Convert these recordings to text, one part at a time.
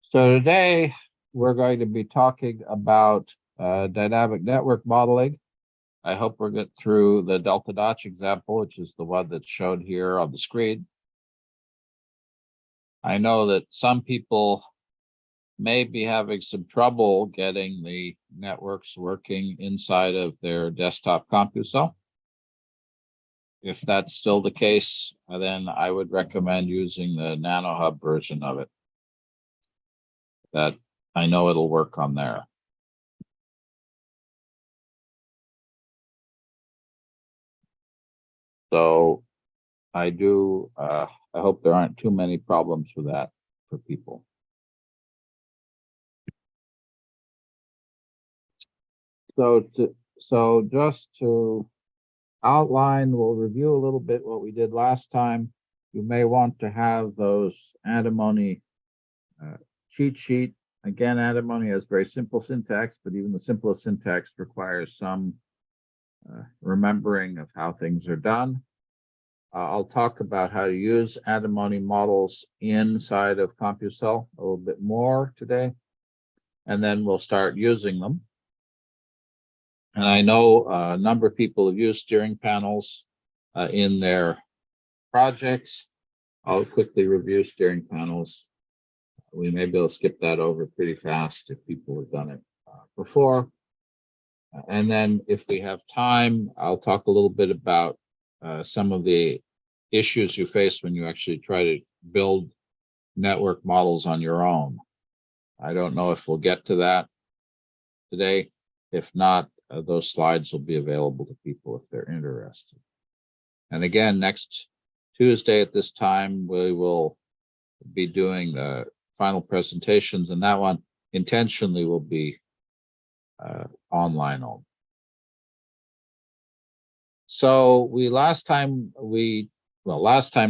So today we're going to be talking about dynamic network modeling. I hope we'll get through the delta notch example, which is the one that's shown here on the screen. I know that some people may be having some trouble getting the networks working inside of their desktop CompuCell. If that's still the case, then I would recommend using the NanoHub version of it. That I know it'll work on there. So I hope there aren't too many problems with that for people. So just to outline, we'll review a little bit what we did last time. You may want to have those Antimony cheat sheet. Again, Antimony has very simple syntax, but even the simplest syntax requires some remembering of how things are done. I'll talk about how to use Antimony models inside of CompuCell a little bit more today, and then we'll start using them. And I know a number of people have used steering panels in their projects. I'll quickly review steering panels. We may be able to skip that over pretty fast if people have done it before. And then if we have time, I'll talk a little bit about some of the issues you face when you actually try to build network models on your own. I don't know if we'll get to that today. If not, those slides will be available to people if they're interested. And again, next Tuesday at this time, we will be doing the final presentations, and that one intentionally will be online only. So last time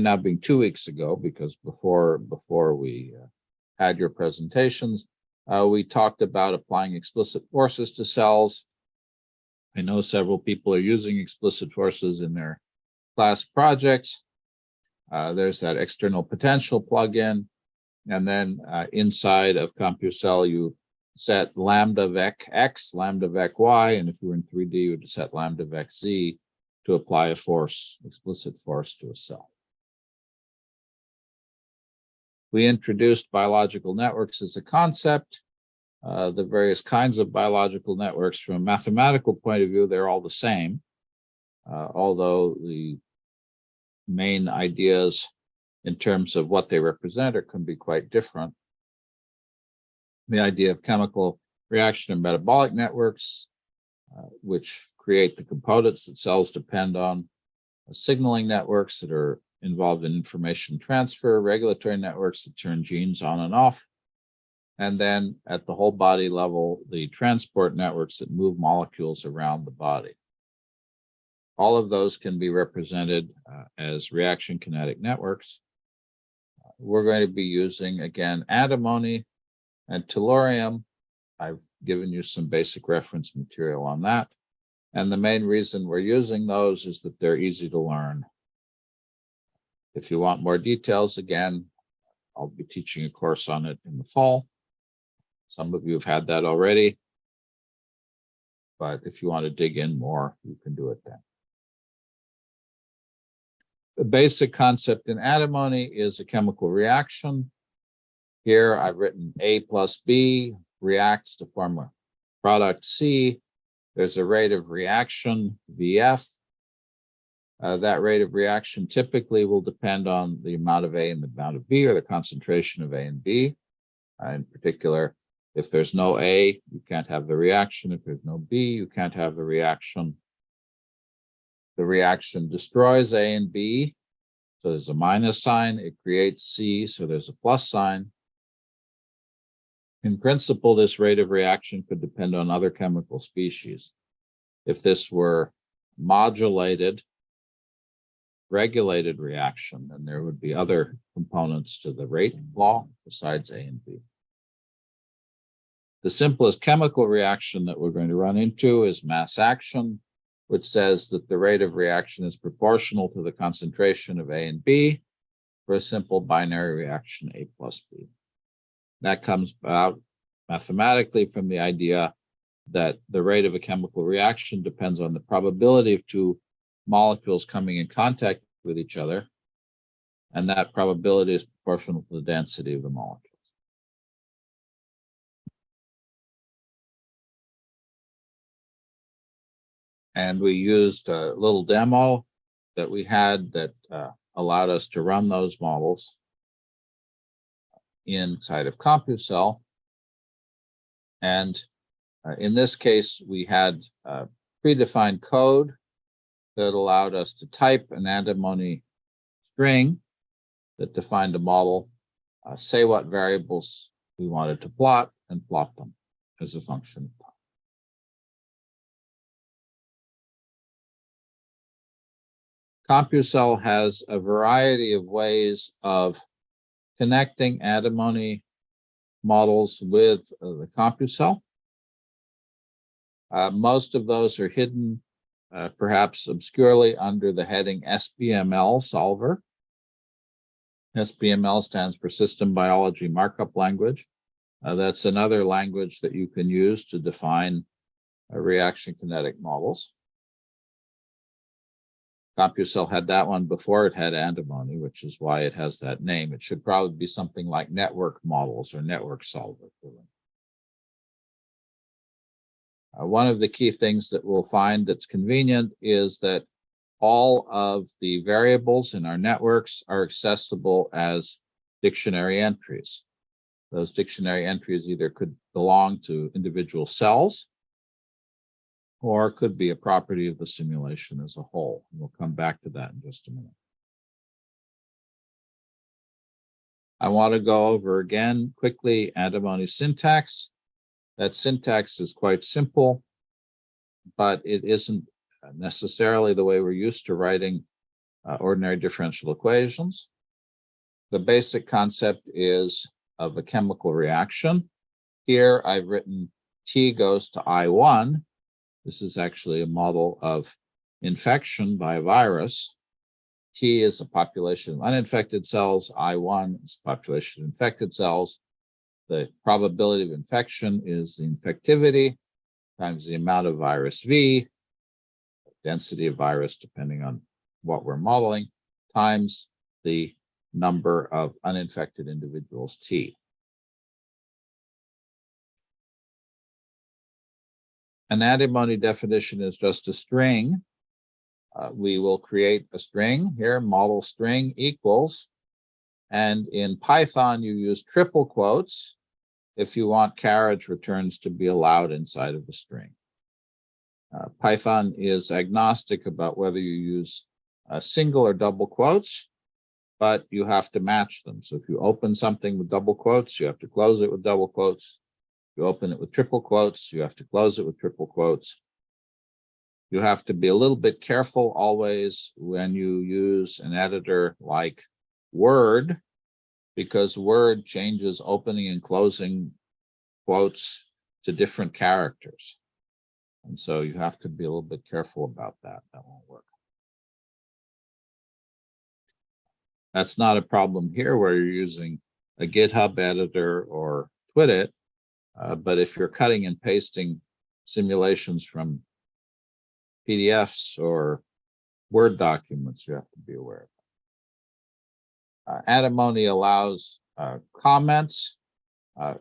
now being 2 weeks ago, because before we had your presentations, we talked about applying explicit forces to cells. I know several people are using explicit forces in their class projects. There's that external potential plugin. And then inside of CompuCell, you set lambda vec x, lambda vec y, and if you were in 3D, you would set lambda vec z to apply a force, explicit force to a cell. We introduced biological networks as a concept. The various kinds of biological networks, from a mathematical point of view, they're all the same, although the main ideas in terms of what they represent can be quite different. The idea of chemical reaction and metabolic networks, which create the components that cells depend on, signaling networks that are involved in information transfer, regulatory networks that turn genes on and off, and then at the whole body level, the transport networks that move molecules around the body. All of those can be represented as reaction kinetic networks. We're going to be using, again, antimony and tellurium. I've given you some basic reference material on that. And the main reason we're using those is that they're easy to learn. If you want more details, again, I'll be teaching a course on it in the fall. Some of you have had that already, but if you want to dig in more, you can do it then. The basic concept in antimony is a chemical reaction. Here I've written A plus B reacts to form a product C. There's a rate of reaction, VF. That rate of reaction typically will depend on the amount of A and the amount of B, or the concentration of A and B. In particular, if there's no A, you can't have the reaction. If there's no B, you can't have the reaction. The reaction destroys A and B, so there's a minus sign. It creates C, so there's a plus sign. In principle, this rate of reaction could depend on other chemical species. If this were modulated, regulated reaction, then there would be other components to the rate law besides A and B. The simplest chemical reaction that we're going to run into is mass action, which says that the rate of reaction is proportional to the concentration of A and B for a simple binary reaction, A plus B. That comes about mathematically from the idea that the rate of a chemical reaction depends on the probability of two molecules coming in contact with each other, and that probability is proportional to the density of the molecule. And we used a little demo that we had that allowed us to run those models inside of Computational. And in this case, we had predefined code that allowed us to type an antimony string that defined a model, say what variables we wanted to plot, and plot them as a function of time. Computational has a variety of ways of connecting antimony models with the Computational. Most of those are hidden, perhaps obscurely, under the heading SBML solver. SBML stands for System Biology Markup Language. That's another language that you can use to define reaction kinetic models. Computational had that one before it had antimony, which is why it has that name. It should probably be something like network models or network solver. One of the key things that we'll find that's convenient is that all of the variables in our networks are accessible as dictionary entries. Those dictionary entries either could belong to individual cells or could be a property of the simulation as a whole. We'll come back to that in just a minute. I want to go over again quickly antimony syntax. That syntax is quite simple, but it isn't necessarily the way we're used to writing ordinary differential equations. The basic concept is of a chemical reaction. Here I've written T goes to I1. This is actually a model of infection by a virus. T is a population of uninfected cells. I1 is population of infected cells. The probability of infection is the infectivity times the amount of virus V, density of virus, depending on what we're modeling, times the number of uninfected individuals, T. An antimony definition is just a string. We will create a string here, model string equals, and in Python, you use triple quotes if you want carriage returns to be allowed inside of the string. Python is agnostic about whether you use single or double quotes, but you have to match them. So if you open something with double quotes, you have to close it with double quotes. You open it with triple quotes, you have to close it with triple quotes. You have to be a little bit careful always when you use an editor like Word, because Word changes opening and closing quotes to different characters. And so you have to be a little bit careful about that. That won't work. That's not a problem here where you're using a GitHub editor or Twit. But if you're cutting and pasting simulations from PDFs or Word documents, you have to be aware of that. Antimony allows comments. The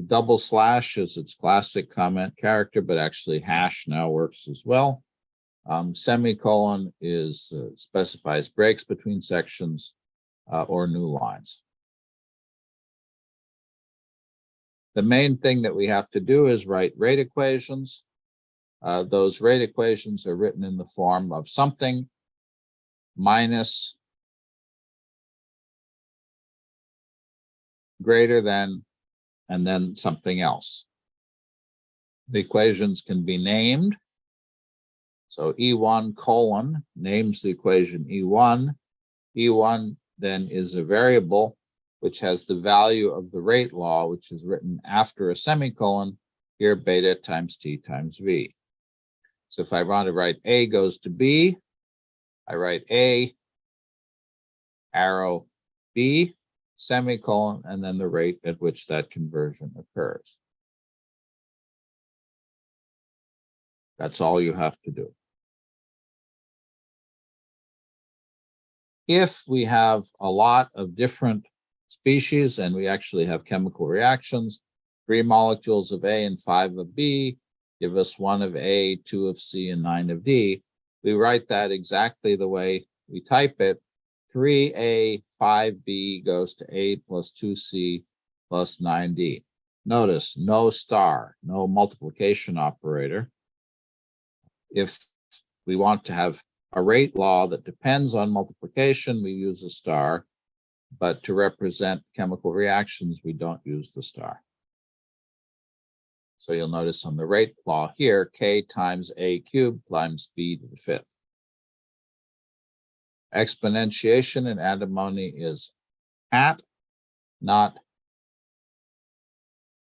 double slash is its classic comment character, but actually hash now works as well. Semicolon is specifies breaks between sections or new lines. The main thing that we have to do is write rate equations. Those rate equations are written in the form of something minus greater than, and then something else. The equations can be named. So E1 colon names the equation E1. E1 then is a variable which has the value of the rate law, which is written after a semicolon, here beta times T times V. So if I want to write A goes to B, I write A, arrow B, semicolon, and then the rate at which that conversion occurs. That's all you have to do. If we have a lot of different species and we actually have chemical reactions, 3 molecules of A and 5 of B give us 1 of A, 2 of C, and 9 of D. We write that exactly the way we type it. 3A, 5B goes to A plus 2C plus 9D. Notice no star, no multiplication operator. If we want to have a rate law that depends on multiplication, we use a star, but to represent chemical reactions, we don't use the star. So you'll notice on the rate law here, K times A cubed times B to the 5th. Exponentiation in antimony is at, not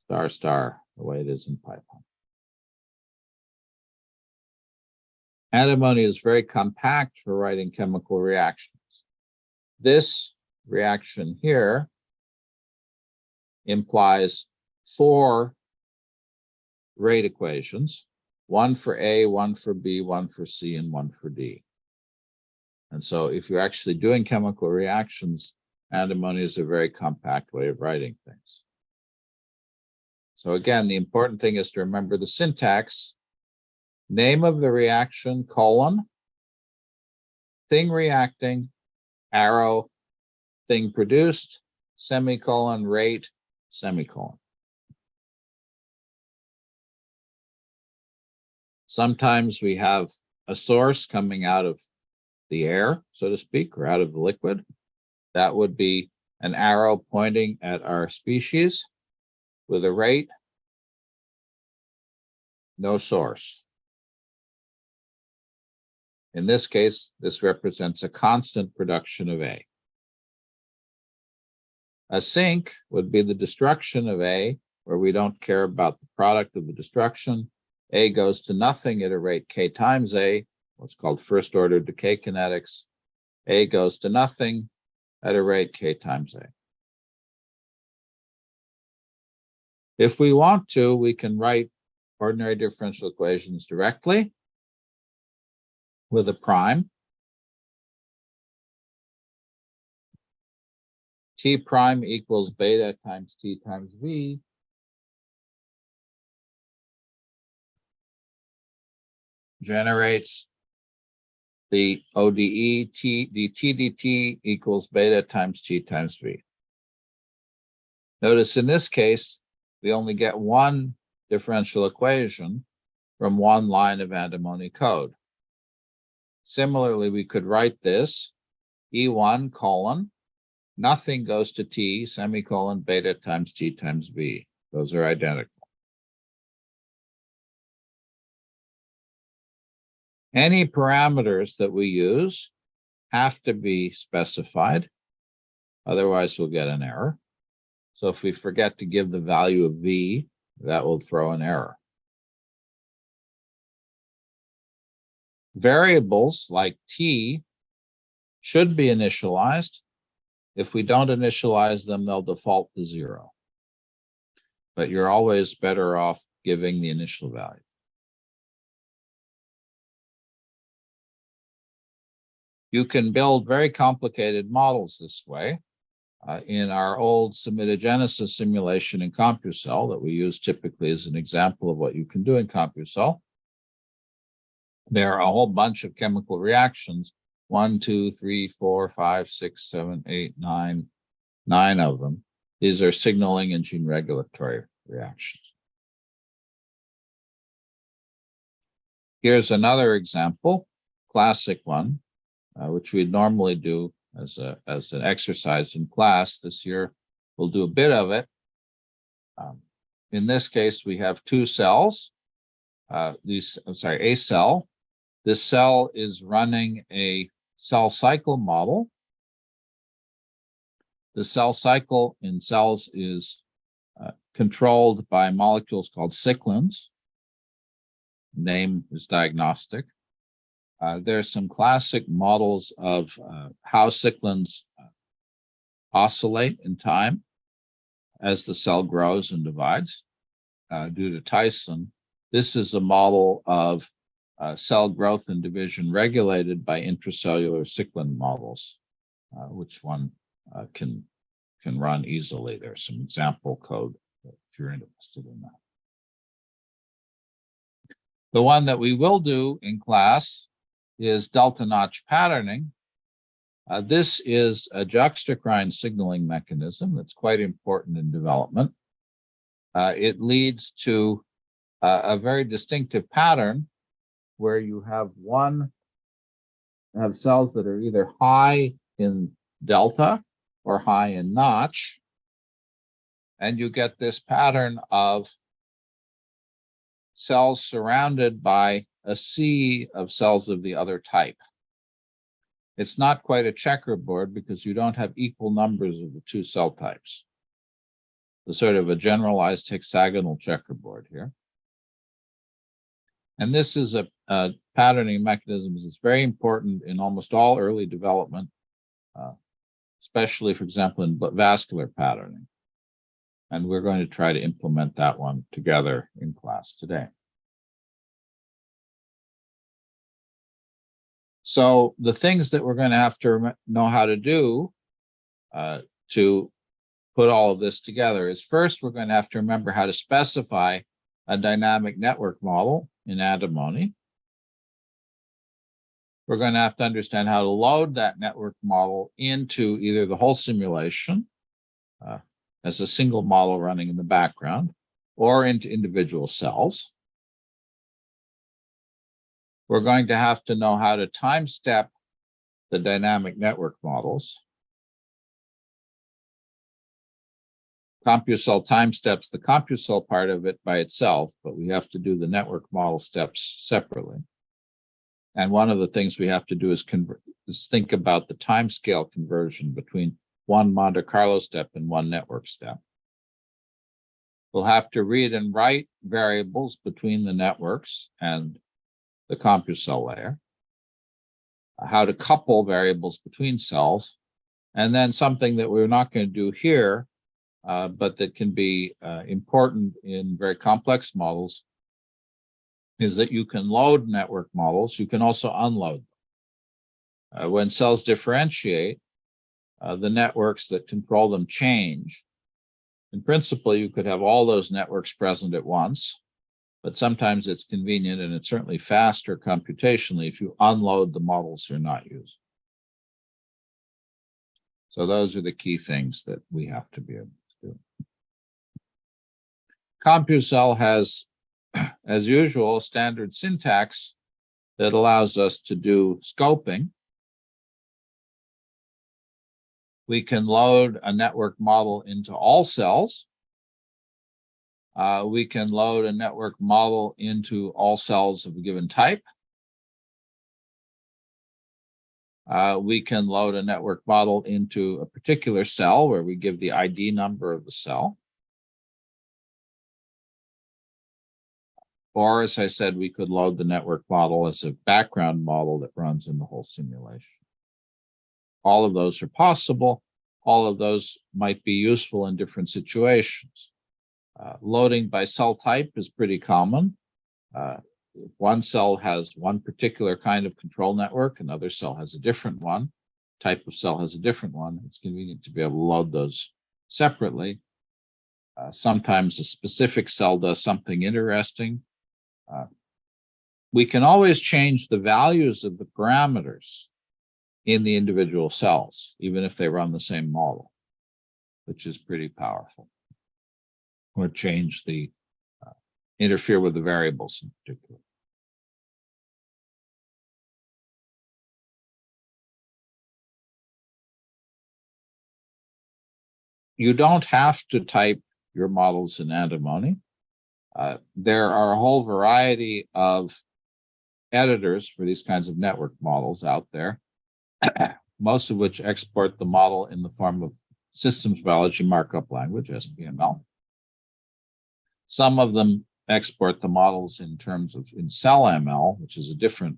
star star, the way it is in Python. Antimony is very compact for writing chemical reactions. This reaction here implies 4 rate equations, 1 for A, 1 for B, 1 for C, and 1 for D. And so if you're actually doing chemical reactions, antimony is a very compact way of writing things. So again, the important thing is to remember the syntax. Name of the reaction, colon, thing reacting, arrow, thing produced, semicolon, rate, semicolon. Sometimes we have a source coming out of the air, so to speak, or out of the liquid. That would be an arrow pointing at our species with a rate, no source. In this case, this represents a constant production of A. A sink would be the destruction of A, where we don't care about the product of the destruction. A goes to nothing at a rate K times A, what's called first order decay kinetics. A goes to nothing at a rate K times A. If we want to, we can write ordinary differential equations directly with a prime. T prime equals beta times T times V. Generates the ODE T dt dt equals beta times T times V. Notice in this case, we only get one differential equation from one line of antimony code. Similarly, we could write this E1 colon, nothing goes to T, semicolon, beta times T times V. Those are identical. Any parameters that we use have to be specified, otherwise we'll get an error. So if we forget to give the value of V, that will throw an error. Variables like T should be initialized. If we don't initialize them, they'll default to 0. But you're always better off giving the initial value. You can build very complicated models this way. In our old symidogenesis simulation in Computational that we use typically as an example of what you can do in Computational, there are a whole bunch of chemical reactions, 1, 2, 3, 4, 5, 6, 7, 8, 9, 9 of them. These are signaling and gene regulatory reactions. Here's another example, classic one, which we'd normally do as an exercise in class. This year, we'll do a bit of it. In this case, we have 2 cells. A cell. This cell is running a cell cycle model. The cell cycle in cells is controlled by molecules called cyclins. Name is diagnostic. There are some classic models of how cyclins oscillate in time as the cell grows and divides due to Tyson. This is a model of cell growth and division regulated by intracellular cyclin models, which one can run easily. There's some example code if you're interested in that. The one that we will do in class is delta notch patterning. This is a juxtacrine signaling mechanism that's quite important in development. It leads to a very distinctive pattern where you have cells that are either high in delta or high in notch, and you get this pattern of cells surrounded by a sea of cells of the other type. It's not quite a checkerboard because you don't have equal numbers of the two cell types. The sort of a generalized hexagonal checkerboard here. And this is a patterning mechanism that's very important in almost all early development, especially, for example, in vascular patterning. And we're going to try to implement that one together in class today. So the things that we're going to have to know how to do to put all of this together is, first, we're going to have to remember how to specify a dynamic network model in Antimony. We're going to have to understand how to load that network model into either the whole simulation as a single model running in the background, or into individual cells. We're going to have to know how to time step the dynamic network models. CompuCell time steps the CompuCell part of it by itself, but we have to do the network model steps separately. And one of the things we have to do is think about the time scale conversion between one Monte Carlo step and one network step. We'll have to read and write variables between the networks and the CompuCell layer, how to couple variables between cells, and then something that we're not going to do here, but that can be important in very complex models, is that you can load network models. You can also unload them. When cells differentiate, the networks that control them change. In principle, you could have all those networks present at once, but sometimes it's convenient and it's certainly faster computationally if you unload the models you're not using. So those are the key things that we have to be able to do. CompuCell has, as usual, standard syntax that allows us to do scoping. We can load a network model into all cells. We can load a network model into all cells of a given type. We can load a network model into a particular cell where we give the ID number of the cell. Or, as I said, we could load the network model as a background model that runs in the whole simulation. All of those are possible. All of those might be useful in different situations. Loading by cell type is pretty common. If one cell has one particular kind of control network, another cell has a different one, type of cell has a different one, it's convenient to be able to load those separately. Sometimes a specific cell does something interesting. We can always change the values of the parameters in the individual cells, even if they run the same model, which is pretty powerful. Or change the, interfere with the variables in particular. You don't have to type your models in Antimony. There are a whole variety of editors for these kinds of network models out there, most of which export the model in the form of systems biology markup language, SBML. Some of them export the models in terms of in CellML, which is a different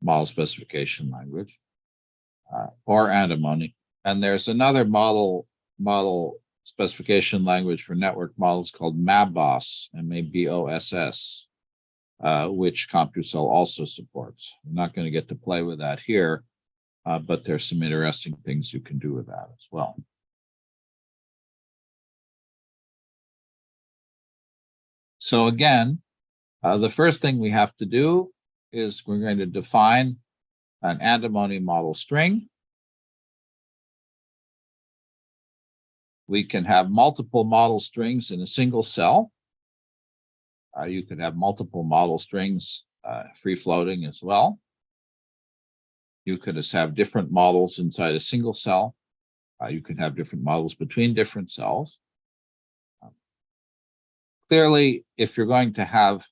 model specification language, or Antimony. And there's another model specification language for network models called MABOS, M-A-B-O-S-S, which Computational also supports. I'm not going to get to play with that here, but there's some interesting things you can do with that as well. So again, the first thing we have to do is we're going to define an antimony model string. We can have multiple model strings in a single cell. You could have multiple model strings free floating as well. You could just have different models inside a single cell. You can have different models between different cells. Clearly, if you're going to have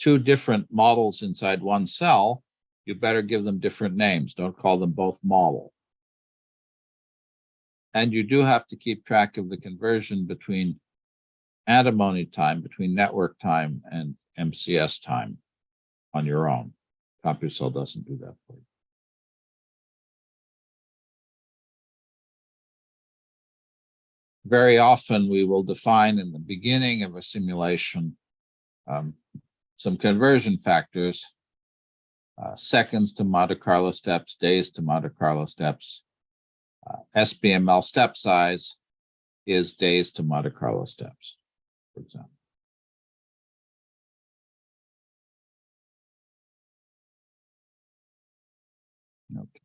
two different models inside one cell, you better give them different names. Don't call them both model. And you do have to keep track of the conversion between antimony time, between network time and MCS time on your own. Computational doesn't do that for you. Very often we will define in the beginning of a simulation some conversion factors, seconds to Monte Carlo steps, days to Monte Carlo steps. SBML step size is days to Monte Carlo steps, for example. Okay.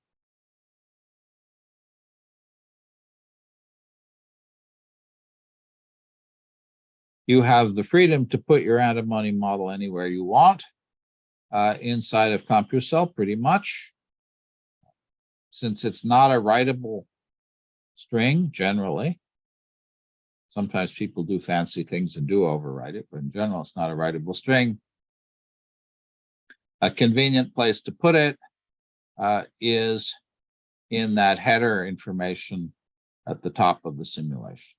You have the freedom to put your antimony model anywhere you want inside of Computational, pretty much. Since it's not a writable string, generally, sometimes people do fancy things and do overwrite it, but in general, it's not a writable string. A convenient place to put it is in that header information at the top of the simulation.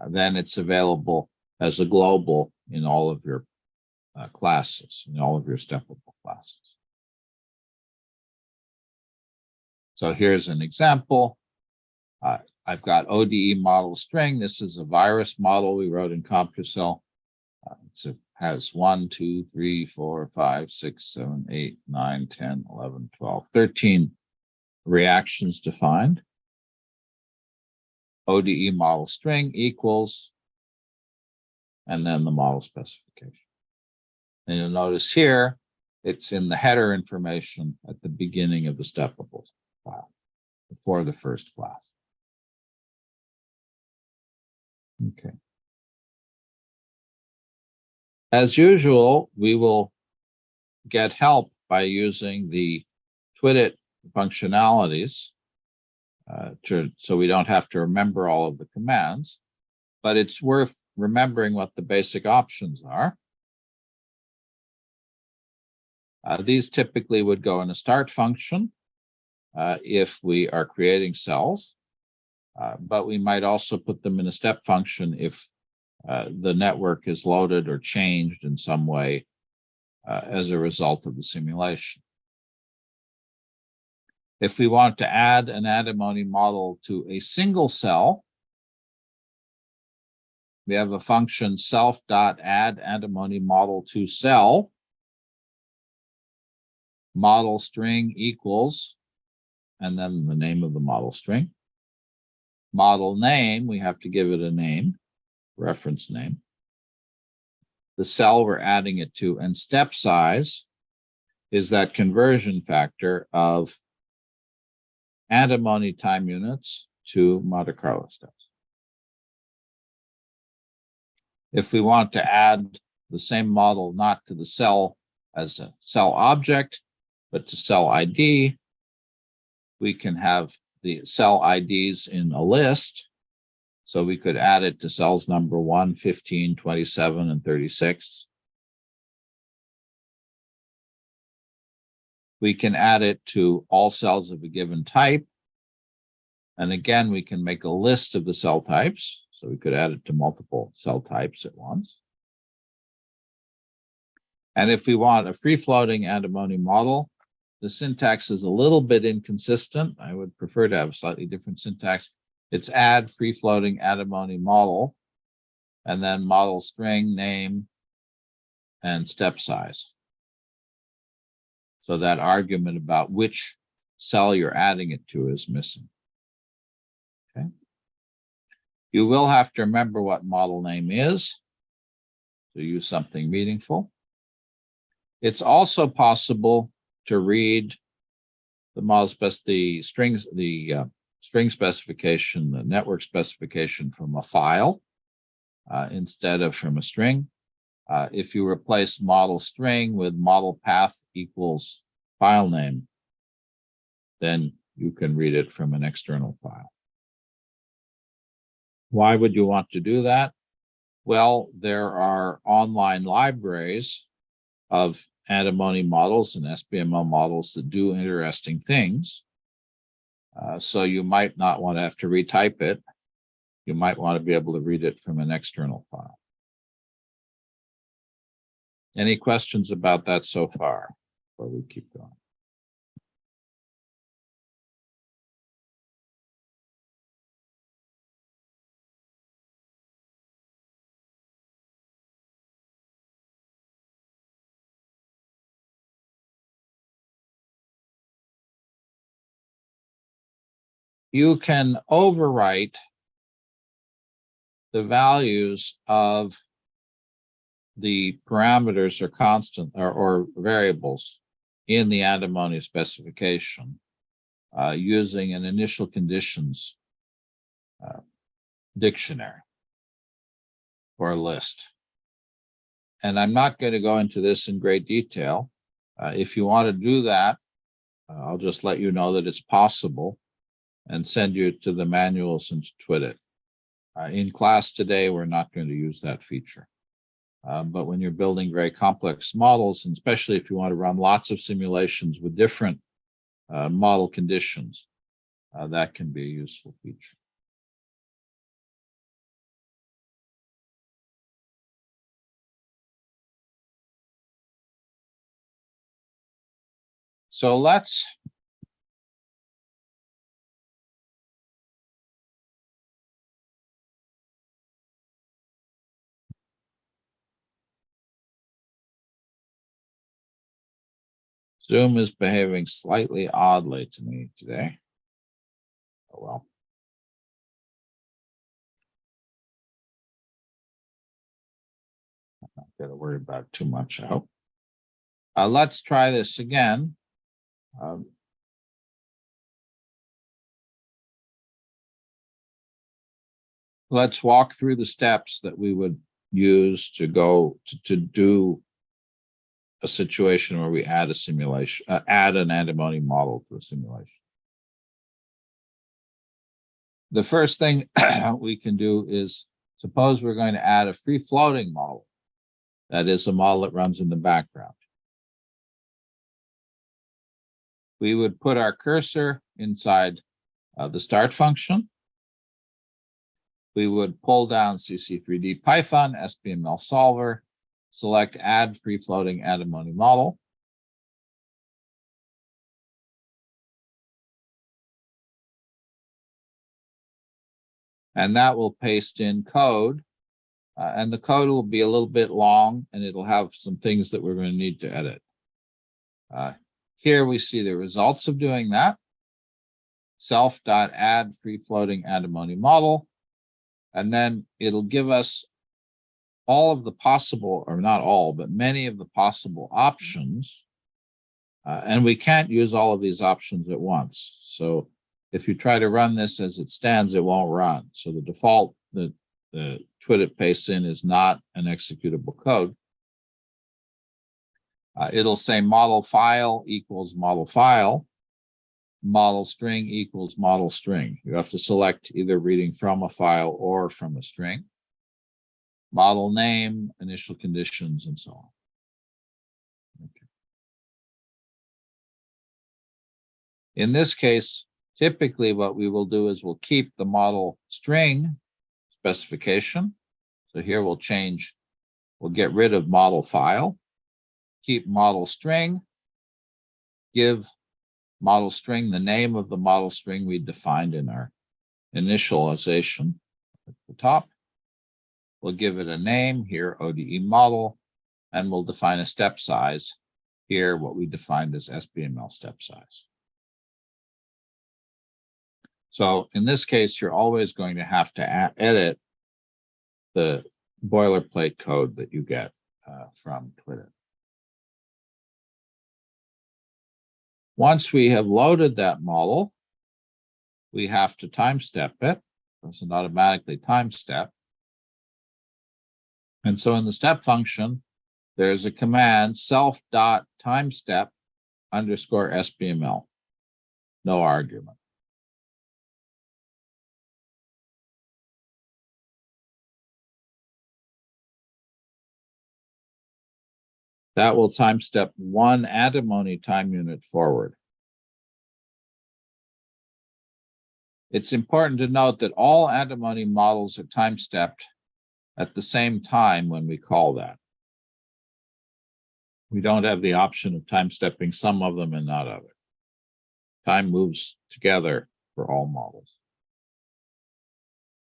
Then it's available as a global in all of your classes, in all of your steppable classes. So here's an example. I've got ODE model string. This is a virus model we wrote in Computational. It has 1, 2, 3, 4, 5, 6, 7, 8, 9, 10, 11, 12, 13 reactions defined. ODE model string equals, and then the model specification. And you'll notice here, it's in the header information at the beginning of the steppable file, before the first class. Okay. As usual, we will get help by using the Twidit functionalities so we don't have to remember all of the commands, but it's worth remembering what the basic options are. These typically would go in a start function if we are creating cells, but we might also put them in a step function if the network is loaded or changed in some way as a result of the simulation. If we want to add an antimony model to a single cell, we have a function self.add antimony model to cell. Model string equals, and then the name of the model string. Model name, we have to give it a name, reference name. The cell we're adding it to, and step size is that conversion factor of antimony time units to Monte Carlo steps. If we want to add the same model not to the cell as a cell object, but to cell ID, we can have the cell IDs in a list. So we could add it to cells number 1, 15, 27, and 36. We can add it to all cells of a given type. And again, we can make a list of the cell types. So we could add it to multiple cell types at once. And if we want a free-floating antimony model, the syntax is a little bit inconsistent. I would prefer to have a slightly different syntax. It's add free-floating antimony model, and then model string, name, and step size. So that argument about which cell you're adding it to is missing. Okay. You will have to remember what model name is to use something meaningful. It's also possible to read the model the string specification, the network specification from a file instead of from a string. If you replace model string with model path equals file name, then you can read it from an external file. Why would you want to do that? Well, there are online libraries of antimony models and SBML models that do interesting things. So you might not want to have to retype it. You might want to be able to read it from an external file. Any questions about that so far before we keep going? You can overwrite the values of the parameters or constant or variables in the antimony specification using an initial conditions dictionary or list. And I'm not going to go into this in great detail. If you want to do that, I'll just let you know that it's possible and send you to the manuals and to twit it. In class today, we're not going to use that feature. But when you're building very complex models, and especially if you want to run lots of simulations with different model conditions, that can be a useful feature. So let's Zoom is behaving slightly oddly to me today. Oh well. I'm not going to worry about it too much, I hope. Let's try this again. Let's walk through the steps that we would use to go to do a situation where we add a simulation, add an antimony model to a simulation. The first thing we can do is suppose we're going to add a free floating model. That is a model that runs in the background. We would put our cursor inside the start function. We would pull down CC3D Python, SBML solver, select add free floating antimony model. And that will paste in code. And the code will be a little bit long, and it'll have some things that we're going to need to edit. Here we see the results of doing that. Self.add free floating antimony model. And then it'll give us all of the possible, or not all, but many of the possible options. And we can't use all of these options at once. So if you try to run this as it stands, it won't run. So the default that the twit it pastes in is not an executable code. It'll say model file equals model file, model string equals model string. You have to select either reading from a file or from a string. Model name, initial conditions, and so on. Okay. In this case, typically what we will do is we'll keep the model string specification. So here we'll get rid of model file, keep model string, give model string the name of the model string we defined in our initialization at the top. We'll give it a name here, ODE model, and we'll define a step size here, what we defined as SBML step size. So in this case, you're always going to have to edit the boilerplate code that you get from Twitter. Once we have loaded that model, we have to time step it. It's an automatically time step. And so in the step function, there's a command self.timestep _ SBML. No argument. That will time step 1 antimony time unit forward. It's important to note that all antimony models are time stepped at the same time when we call that. We don't have the option of time stepping some of them and not others. Time moves together for all models.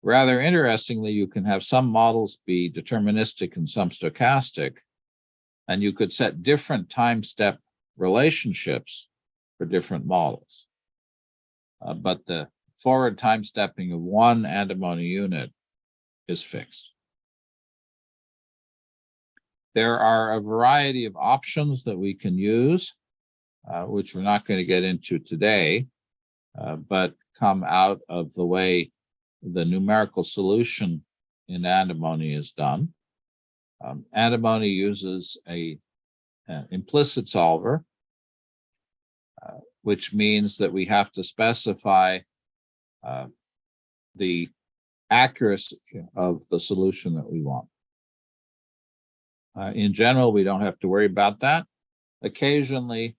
Rather interestingly, you can have some models be deterministic and some stochastic, and you could set different time step relationships for different models. But the forward time stepping of 1 antimony unit is fixed. There are a variety of options that we can use, which we're not going to get into today, but come out of the way the numerical solution in antimony is done. Antimony uses an implicit solver, which means that we have to specify the accuracy of the solution that we want. In general, we don't have to worry about that. Occasionally,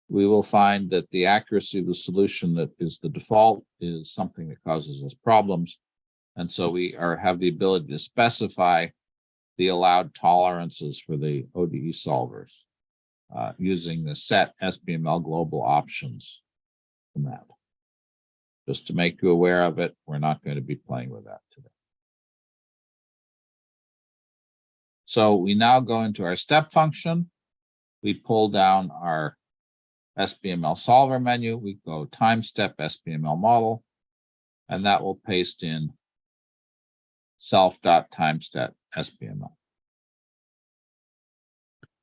we will find that the accuracy of the solution that is the default is something that causes us problems. And so we have the ability to specify the allowed tolerances for the ODE solvers using the set SBML global options command. Just to make you aware of it, we're not going to be playing with that today. So we now go into our step function. We pull down our SBML solver menu. We go time step SBML model, and that will paste in self.timestep SBML.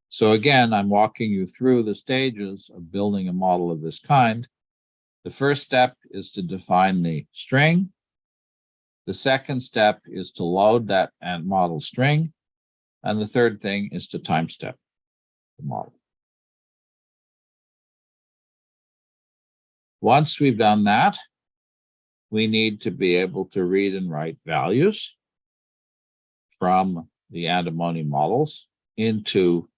So again, I'm walking you through the stages of building a model of this kind. The first step is to define the string. The second step is to load that model string. And the third thing is to time step the model. Once we've done that, we need to be able to read and write values from the antimony models into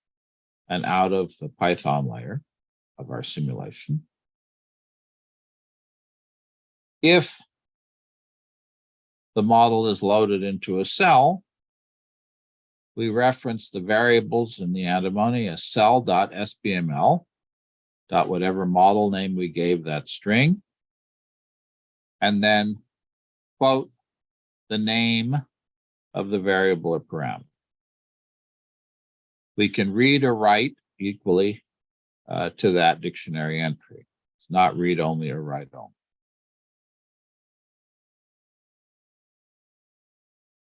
and out of the Python layer of our simulation. If the model is loaded into a cell, we reference the variables in the antimony as cell.sbml, whatever model name we gave that string, and then quote the name of the variable or parameter. We can read or write equally to that dictionary entry. It's not read only or write only.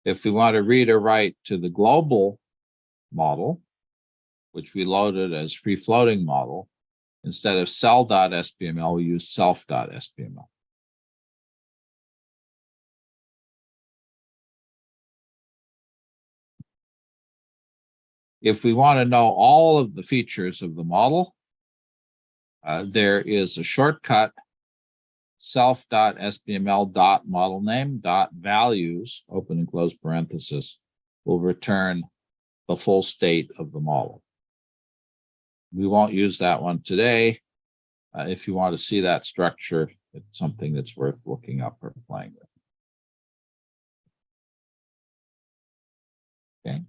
If we want to read or write to the global model, which we loaded as free floating model, instead of cell.sbml, we use self.sbml. If we want to know all of the features of the model, there is a shortcut, self.sbml.modelname.values, open and close parenthesis, will return the full state of the model. We won't use that one today. If you want to see that structure, it's something that's worth looking up or playing with. Okay.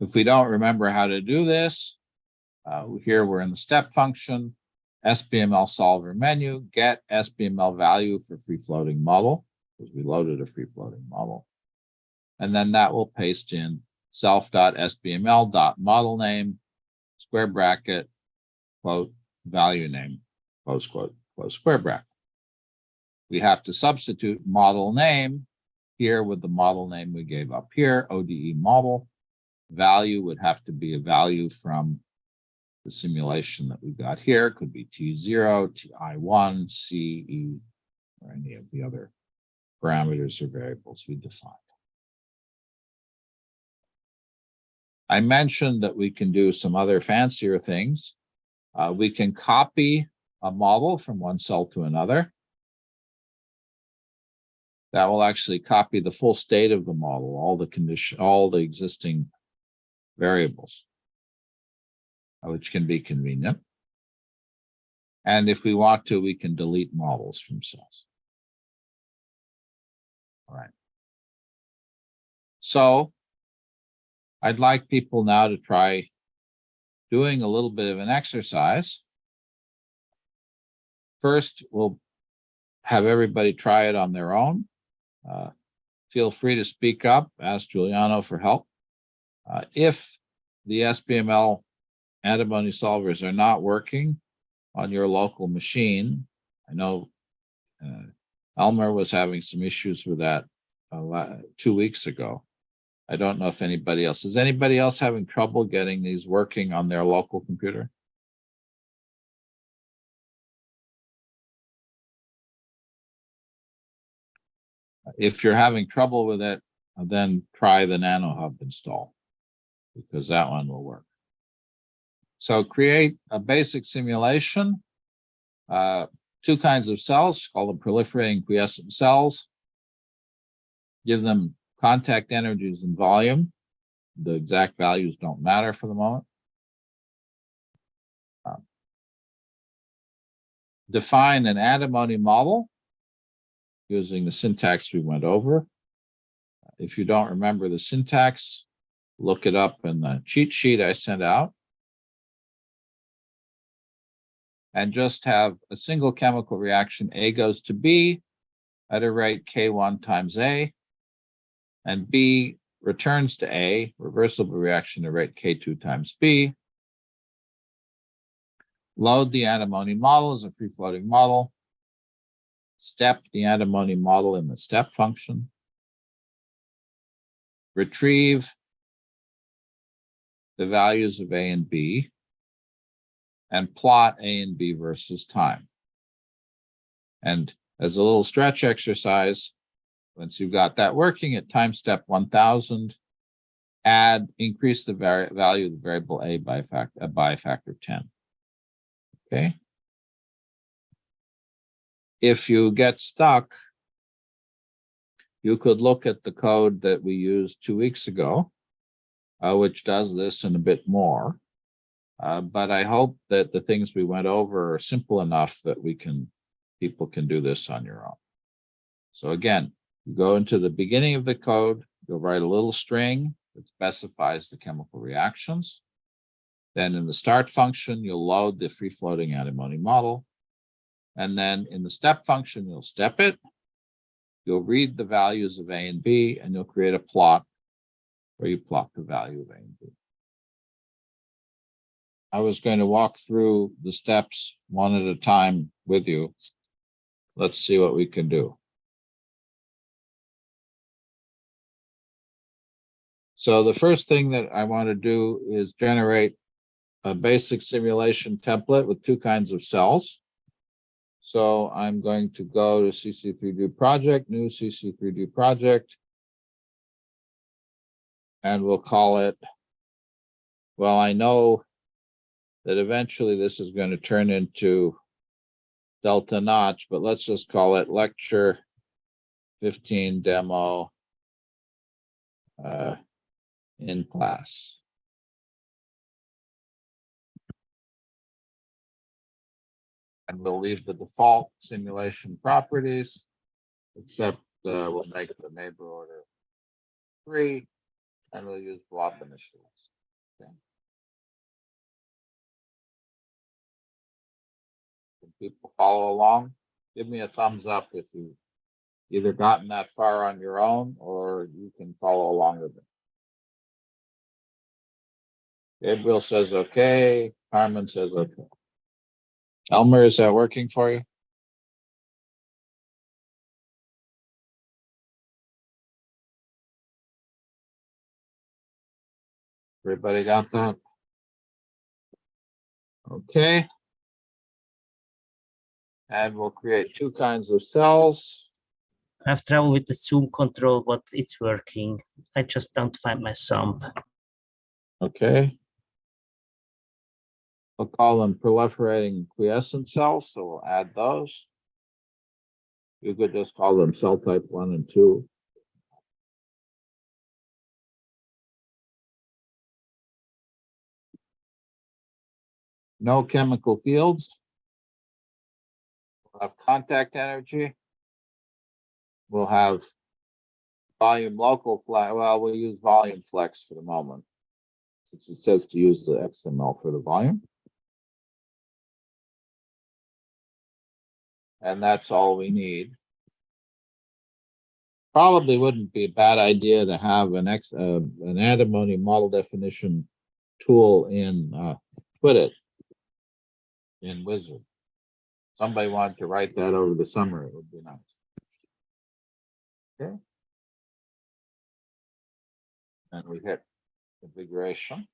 If we don't remember how to do this, here we're in the step function. SBML solver menu, get SBML value for free floating model, because we loaded a free floating model. And then that will paste in self.sbml.model name, square bracket, quote, value name, close quote, close square bracket. We have to substitute model name here with the model name we gave up here, ODE model. Value would have to be a value from the simulation that we got here. Could be T0, TI1, C, E, or any of the other parameters or variables we defined. I mentioned that we can do some other fancier things. We can copy a model from one cell to another. That will actually copy the full state of the model, all the existing variables, which can be convenient. And if we want to, we can delete models from cells. All right. So I'd like people now to try doing a little bit of an exercise. First, we'll have everybody try it on their own. Feel free to speak up, ask Giuliano for help. If the SBML antimony solvers are not working on your local machine, I know Elmer was having some issues with that 2 weeks ago. I don't know if anybody else. Is anybody else having trouble getting these working on their local computer? If you're having trouble with it, then try the NanoHub install, because that one will work. So create a basic simulation, 2 kinds of cells, call them proliferating quiescent cells. Give them contact energies and volume. The exact values don't matter for the moment. Define an antimony model using the syntax we went over. If you don't remember the syntax, look it up in the cheat sheet I sent out. And just have a single chemical reaction, A goes to B at a rate K1 times A, and B returns to A, reversible reaction at rate K2 times B. Load the antimony model as a free-floating model. Step the antimony model in the step function. Retrieve the values of A and B, and plot A and B versus time. And as a little stretch exercise, once you've got that working at time step 1000, increase the value of the variable A by a factor of 10. Okay. If you get stuck, you could look at the code that we used 2 weeks ago, which does this and a bit more. But I hope that the things we went over are simple enough that people can do this on your own. So again, you go into the beginning of the code, you'll write a little string that specifies the chemical reactions. Then in the start function, you'll load the free-floating antimony model. And then in the step function, you'll step it. You'll read the values of A and B, and you'll create a plot where you plot the value of A and B. I was going to walk through the steps one at a time with you. Let's see what we can do. So the first thing that I want to do is generate a basic simulation template with 2 kinds of cells. So I'm going to go to CC3D project, new CC3D project, and we'll call it, well, I know that eventually this is going to turn into Delta Notch, but let's just call it lecture 15 demo in class. And we'll leave the default simulation properties, except we'll make the neighbor order 3, and we'll use blob initials. Okay. people follow along? Give me a thumbs up if you've either gotten that far on your own or you can follow along with it. Gabriel says okay. Carmen says okay. Elmer, is that working for you? Everybody got that? Okay. And we'll create two kinds of cells. I have trouble with the zoom control, but it's working. I just don't find my thumb. Okay. We'll call them proliferating quiescent cells, so we'll add those. You could just call them cell type 1 and 2. No chemical fields. We'll have contact energy. We'll have volume local flex. Well, we'll use volume flex for the moment, since it says to use the XML for the volume. And that's all we need. Probably wouldn't be a bad idea to have an antimony model definition tool in Quit in Wizard. Somebody wanted to write that over the summer, it would be nice. Okay. And we hit configuration.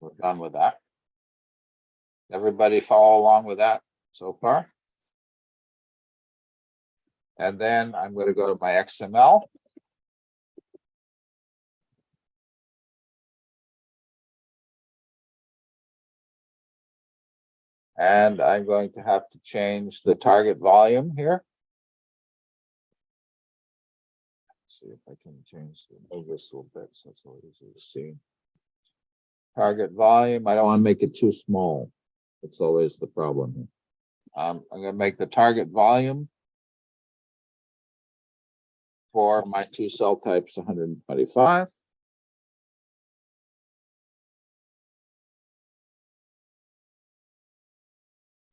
We're done with that. Everybody follow along with that so far? And then I'm going to go to my XML. And I'm going to have to change the target volume here. Let's see if I can move this a little bit so it's a little easier to see. Target volume, I don't want to make it too small. It's always the problem here. I'm going to make the target volume for my two cell types 125.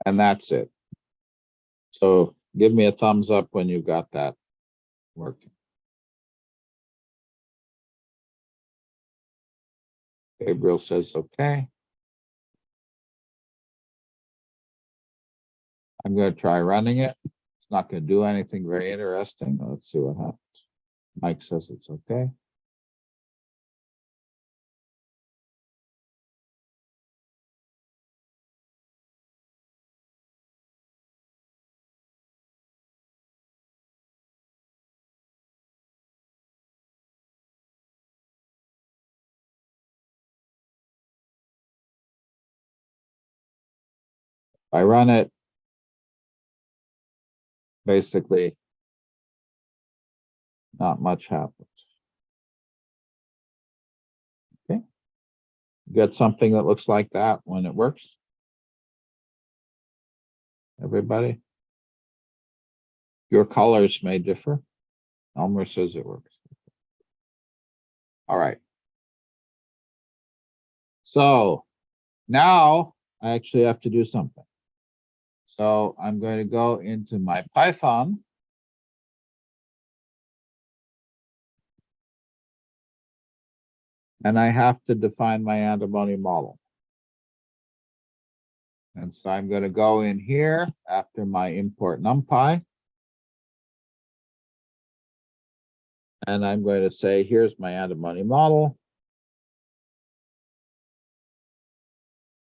And that's it. So give me a thumbs up when you've got that working. Gabriel says okay. I'm going to try running it. It's not going to do anything very interesting. Let's see what happens. Mike says it's okay. I run it. Basically, not much happens. Okay. You get something that looks like that when it works? Everybody? Your colors may differ. Elmer says it works. All right. So now I actually have to do something. So I'm going to go into my Python. And I have to define my antimony model. And so I'm going to go in here after my import NumPy. And I'm going to say, here's my antimony model.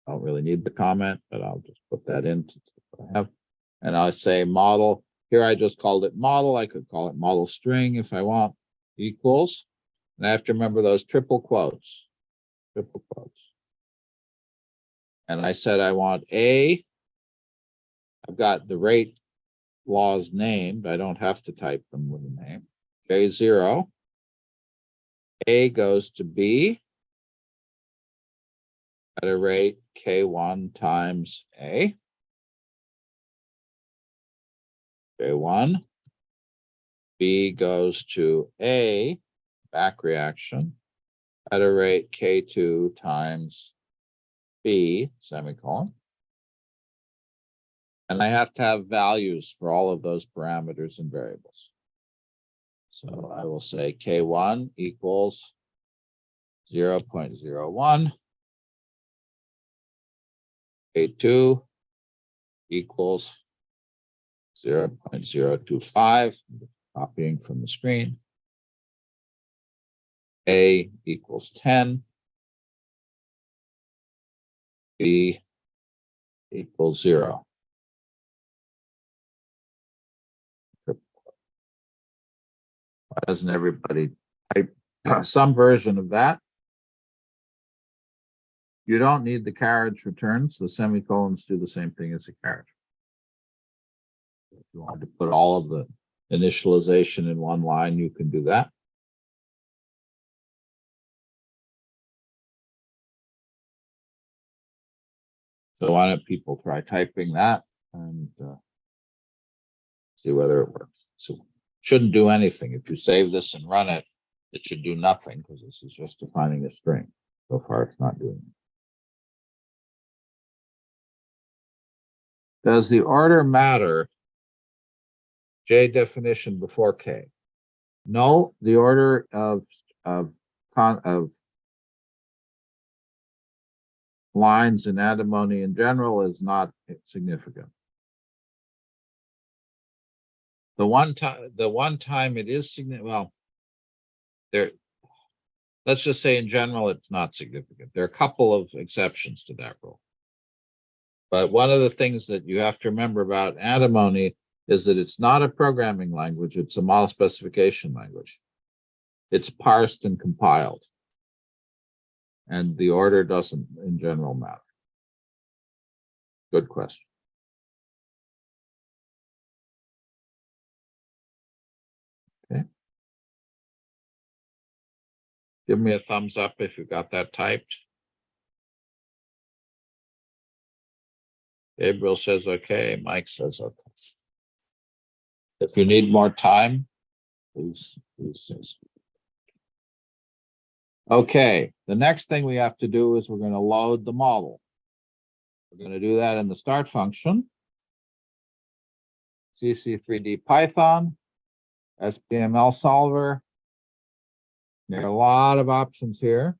I don't really need the comment, but I'll just put that in. I have, and I'll say model. Here I just called it model. I could call it model string if I want, equals. And I have to remember those triple quotes. Triple quotes. And I said I want A. I've got the rate laws named. I don't have to type them with a name. J0. A goes to B at a rate K1 times A. J1. B goes to A, back reaction, at a rate K2 times B, semicolon. And I have to have values for all of those parameters and variables. So I will say K1 equals 0.01. K2 equals 0.025, copying from the screen. A equals 10. B equals 0. Why doesn't everybody type some version of that? You don't need the carriage returns. The semicolons do the same thing as the carriage. If you want to put all of the initialization in one line, you can do that. So why don't people try typing that and see whether it works. So it shouldn't do anything. If you save this and run it, it should do nothing because this is just defining a string. So far, it's not doing it. Does the order matter? J definition before K. No, the order of lines in antimony in general is not significant. The one time it is significant, well, let's just say in general it's not significant. There are a couple of exceptions to that rule. But one of the things that you have to remember about antimony is that it's not a programming language, it's a model specification language. It's parsed and compiled. And the order doesn't in general matter. Good question. Okay. Give me a thumbs up if you got that typed. Gabriel says okay. Mike says okay. If you need more time, please. Okay, the next thing we have to do is we're going to load the model. We're going to do that in the start function. CC3D Python, SPML solver. There are a lot of options here.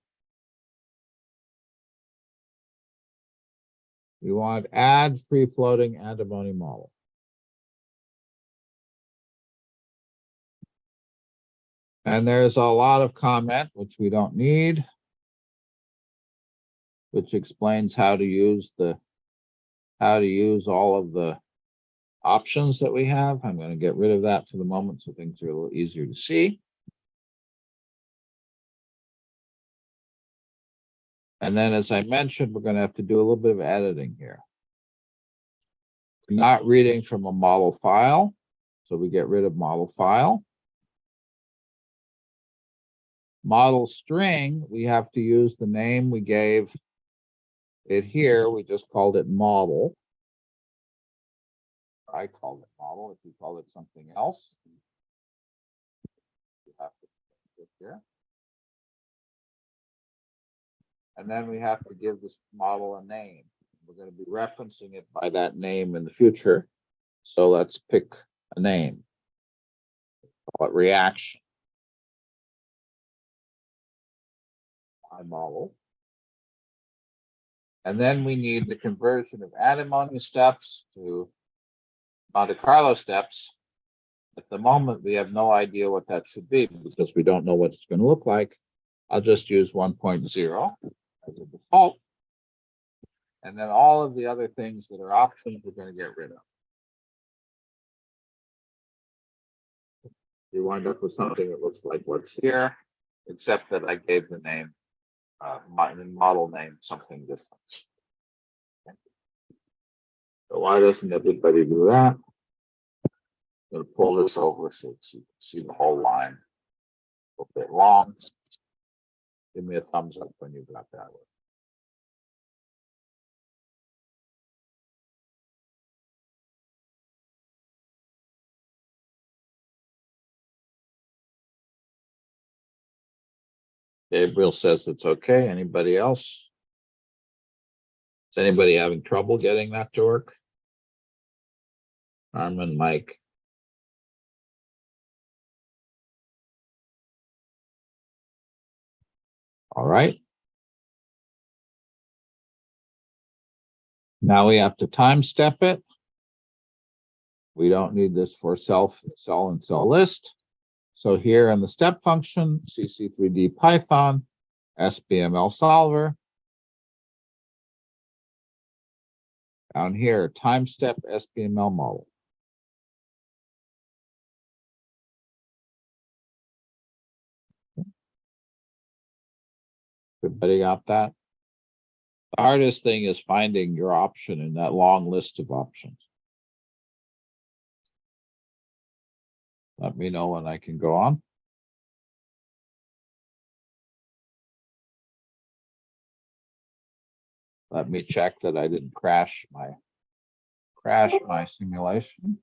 We want add free floating antimony model. And there's a lot of comment, which we don't need, which explains how to use all of the options that we have. I'm going to get rid of that for the moment so things are a little easier to see. And then, as I mentioned, we're going to have to do a little bit of editing here. We're not reading from a model file, so we get rid of model file. Model string, we have to use the name we gave it here. We just called it model. I called it model. If you call it something else, you have to put it here. And then we have to give this model a name. We're going to be referencing it by that name in the future. So let's pick a name. Call it reaction. My model. And then we need the conversion of antimony steps to Monte Carlo steps. At the moment, we have no idea what that should be because we don't know what it's going to look like. I'll just use 1.0 as a default. And then all of the other things that are options, we're going to get rid of. You wind up with something that looks like what's here, except that I gave the name, my model name, something different. Okay. So why doesn't everybody do that? I'm going to pull this over so you can see the whole line. A little bit long. Give me a thumbs up when you got that one. Gabriel says it's okay. Anybody else? Is anybody having trouble getting that to work? Armin, Mike. All right. Now we have to time step it. We don't need this for cell and cell list. So here in the step function, CC3D Python, SBML solver. Down here, time step SBML model. Everybody got that? The hardest thing is finding your option in that long list of options. Let me know when I can go on. Let me check that I didn't crash my simulation.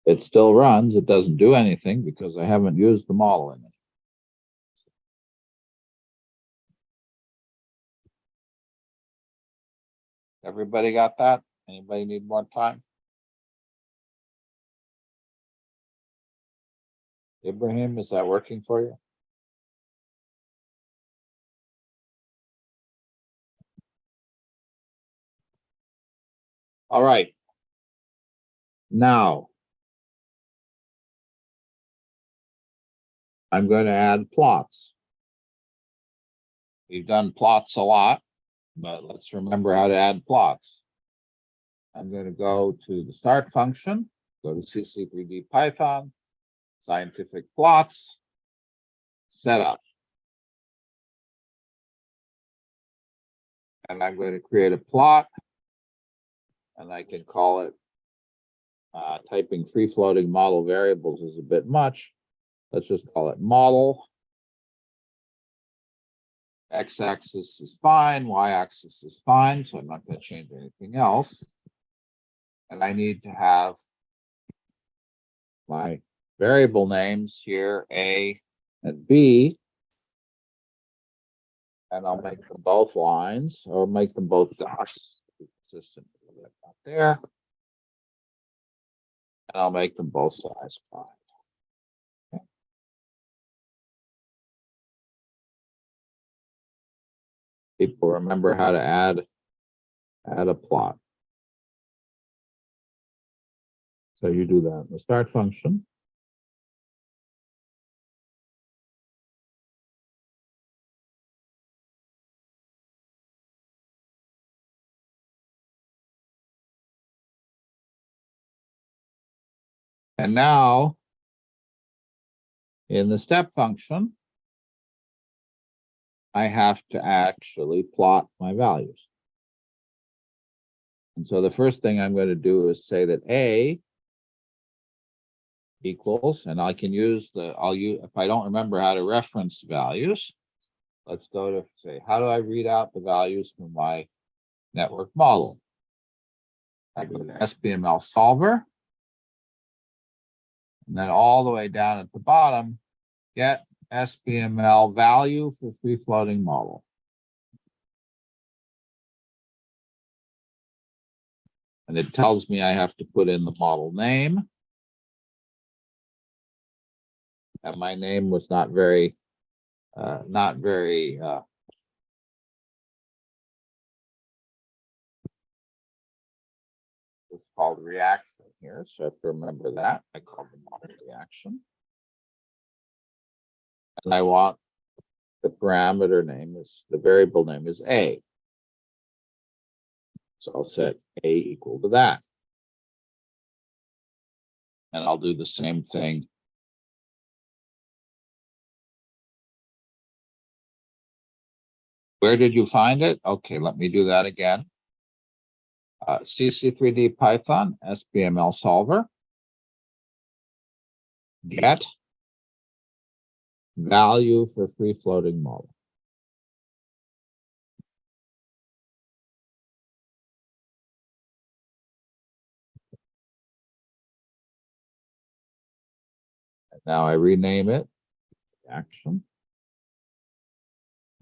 It still runs. It doesn't do anything because I haven't used the model in it. Everybody got that? Anybody need more time? Ibrahim, is that working for you? All right. Now, I'm going to add plots. We've done plots a lot, but let's remember how to add plots. I'm going to go to the start function, go to CC3D Python, scientific plots, setup. And I'm going to create a plot, and I can call it, typing free-floating model variables is a bit much. Let's just call it model. X-axis is fine, Y-axis is fine, so I'm not going to change anything else. And I need to have my variable names here, A and B. And I'll make them both lines, or make them both dots. Consistent with that up there. And I'll make them both size 5. Okay. People remember how to add a plot. So you do that in the start function. And now, in the step function, I have to actually plot my values. And so the first thing I'm going to do is say that A equals, and I can use if I don't remember how to reference values, let's go to say, how do I read out the values from my network model? I go to SBML solver, and then all the way down at the bottom, get SBML value for free floating model. And it tells me I have to put in the model name. And my name was not very it's called reaction here. So I have to remember that. I call the model reaction. And I want the parameter name the variable name is A. So I'll set A equal to that. And I'll do the same thing. Where did you find it? Okay, let me do that again. CC3D Python, SBML solver. Get value for free floating model. Now I rename it action.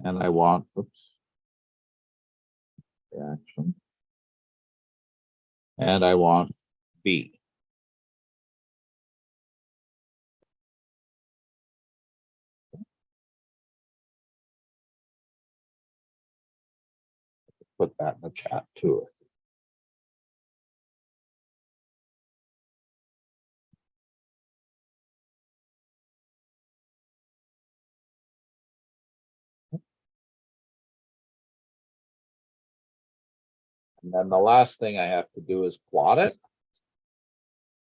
And I want, reaction. And I want B. Put that in the chat too. And then the last thing I have to do is plot it.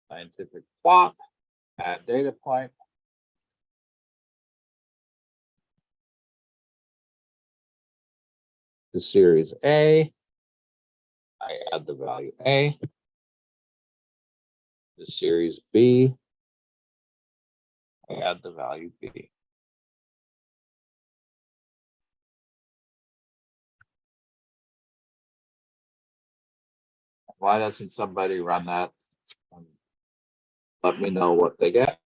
Scientific plot, add data point. To series A, I add the value A. To series B, I add the value B. Why doesn't somebody run that? Let me know what they get.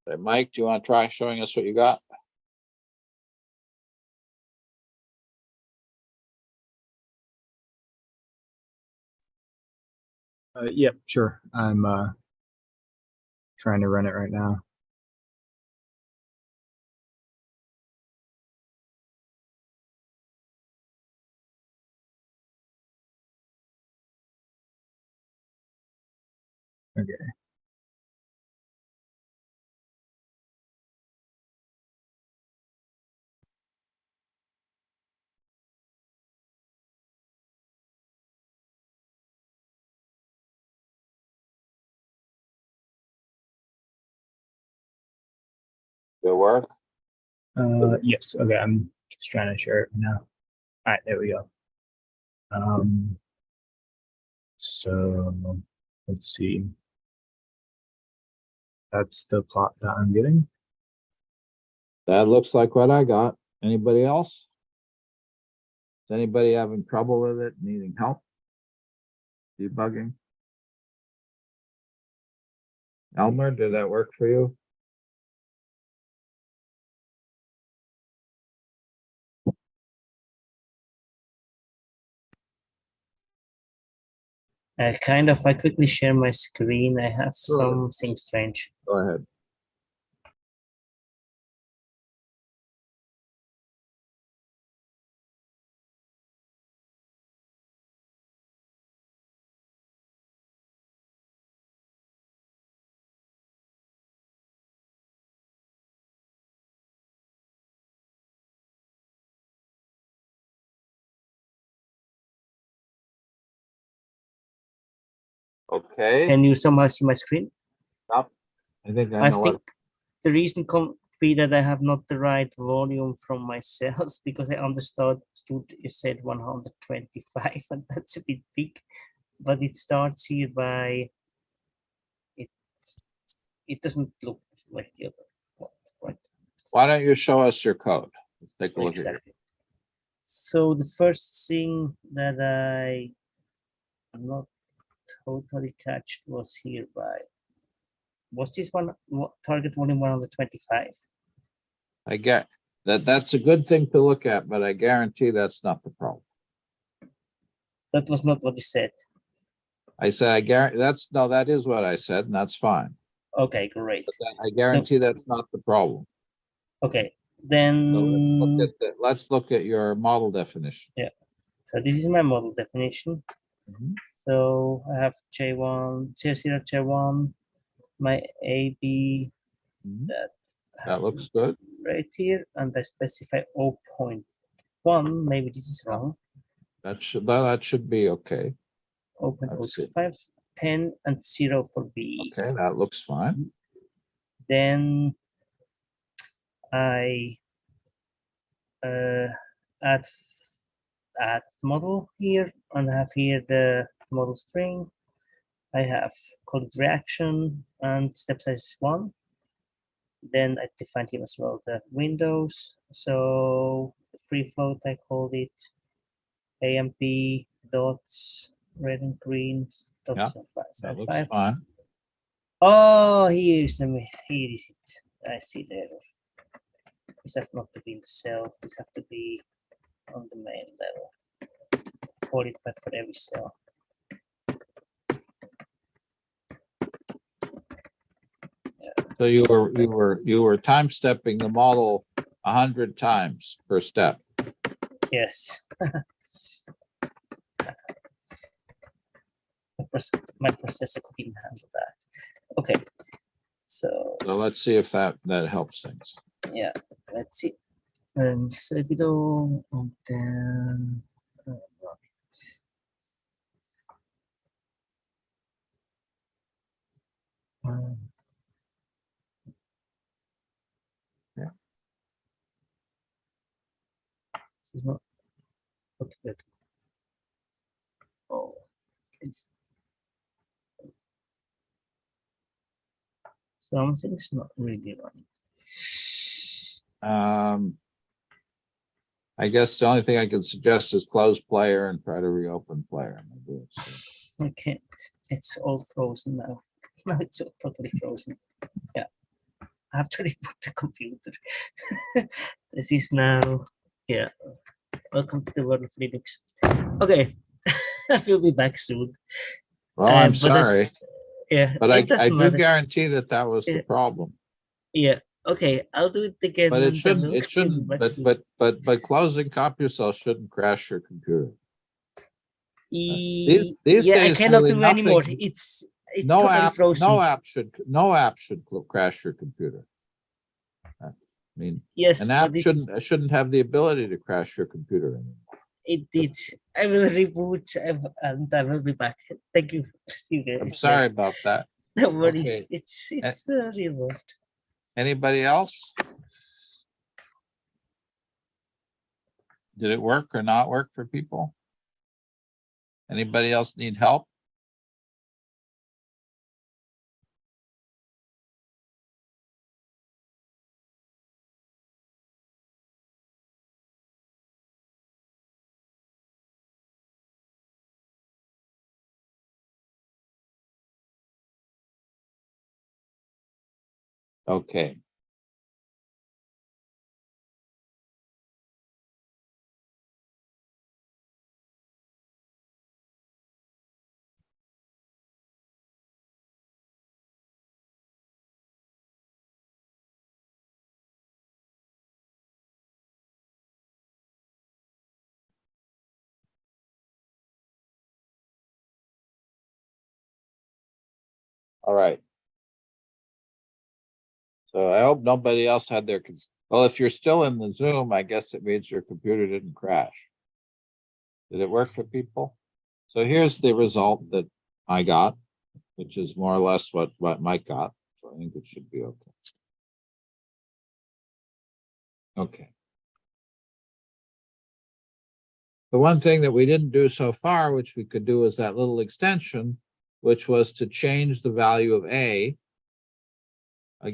Hey, Mike, do you want to try showing us what you got? Yep, sure. I'm trying to run it right now. Okay. Good work. Yes. Okay. I'm just trying to share it now. All right. There we go. So let's see. That's the plot that I'm getting. That looks like what I got. Anybody else? Is anybody having trouble with it, needing help? Debugging? Elmer, did that work for you? I quickly share my screen. I have something strange. Go ahead. Okay. Can you somehow see my screen? Stop. I think I know think the reason could be that I have not the right volume from my cells because I understood you said 125 and that's a bit big, but it starts here by it doesn't look like the other one, right? Why don't you show us your code? Let's take a look at it. So the first thing that I not totally catched was here by was this one target volume 125? I get that. That's a good thing to look at, but I guarantee that's not the problem. That was not what you said. I said I guarantee that is what I said, and that's fine. Okay, great. But I guarantee that's not the problem. Okay, then So let's look at your model definition. Yeah. So this is my model definition. So I have J1, J0, J1, my AB that looks good right here, and I specify 0.1. Maybe this is wrong. That should be okay. 0.025, 10, and 0 for B. Okay, that looks fine. Then I add the model here, and I have here the model string. I have called reaction and step size is 1. Then I defined here as well the windows. So free float, I called it AMP dots, red and green dots. That looks fine. Oh, here is it. I see the error. This have not to be in the cell. This have to be on the main level. Call it by for every cell. So you were time stepping the model 100 times per step. Yes. My processor couldn't handle that. Okay. So let's see if that helps things. yeah, let's see. Servidor and then Yeah. This is not what's that? Oh, please. Something's not really running. I guess the only thing I can suggest is close player and try to reopen player. I can't. It's all frozen now. Now it's all totally frozen. Yeah. I have to reboot the computer. This is now, yeah. Welcome to the world of Linux. Okay. I will be back soon. Well, I'm sorry. Yeah. But I do matter. guarantee that was the problem. Yeah. Okay, I'll do it again. But it shouldn't, but closing CompuCell shouldn't crash your computer. These yeah, days, I cannot really do nothing, anymore. It's no totally frozen. No app should crash your computer. I mean, yes, an app shouldn't have the ability to crash your computer anymore. It did. I will reboot and I will be back. Thank you. See you guys. I'm sorry about that. No worries. Okay. It's the real world. Anybody else? Did it work or not work for people? Anybody else need help? Okay. All right. So I hope nobody else had their, well, if you're still in the Zoom, I guess it means your computer didn't crash. Did it work for people? So here's the result that I got, which is more or less what Mike got. So I think it should be okay. Okay. The one thing that we didn't do so far, which we could do, is that little extension, which was to change the value of A.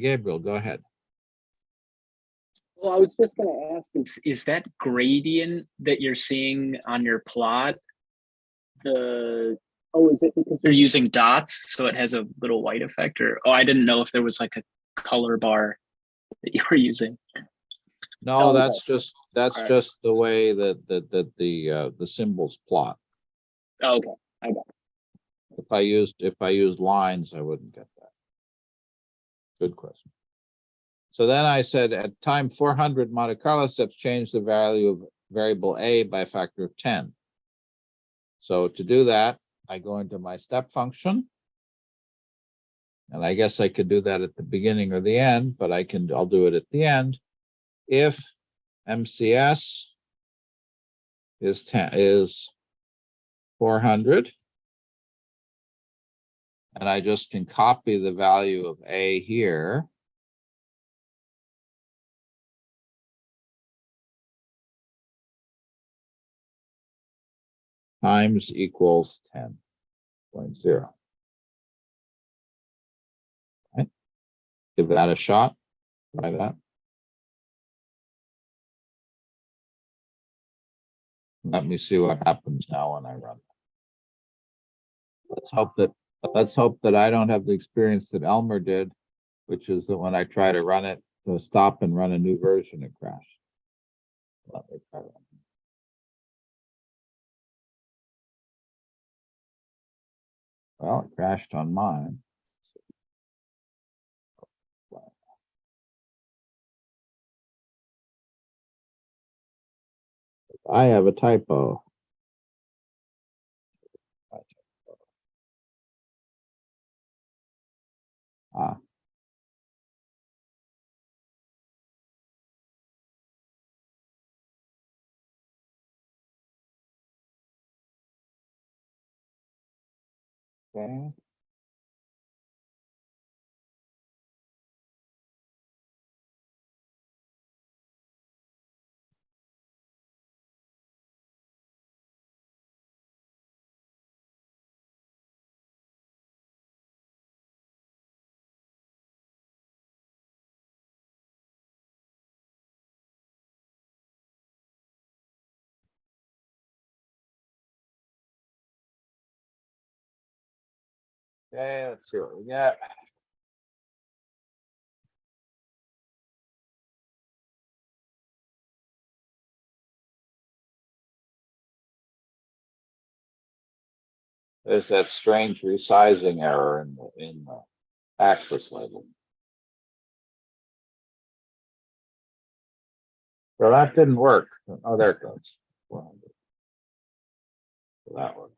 Gabriel, go ahead. Well, I was just going to ask, is that gradient that you're seeing on your plot, is it because you're using dots, so it has a little white effect? Or, I didn't know if there was like a color bar that you were using. No, that's just just the way that the symbols plot. Oh, okay, I got it. If I used lines, I wouldn't get that. Good question. So then I said at time 400 Monte Carlo steps, change the value of variable A by a factor of 10. So to do that, I go into my step function. And I guess I could do that at the beginning or the end, but I'll do it at the end. If MCS is 400, and I just can copy the value of A here. Times equals 10.0. Give that a shot. Try that. Let me see what happens now when I run. Let's hope that I don't have the experience that Elmer did, which is that when I try to run it, to stop and run a new version, it crashed. Let me try that. Well, it crashed on mine. I have a typo. Ah. Okay. Okay, let's see what we got. There's that strange resizing error in the axis label. Well, that didn't work. Oh, there it goes. Well, that works.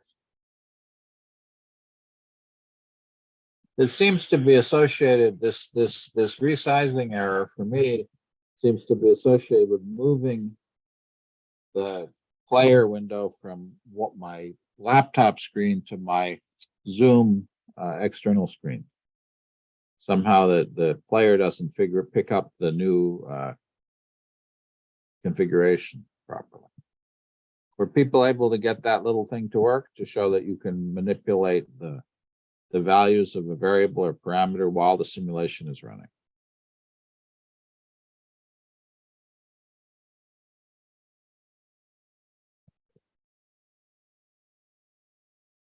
This seems to be associated. This resizing error for me seems to be associated with moving the player window from what my laptop screen to my Zoom external screen. Somehow the player doesn't pick up the new configuration properly. Were people able to get that little thing to work to show that you can manipulate the values of a variable or parameter while the simulation is running?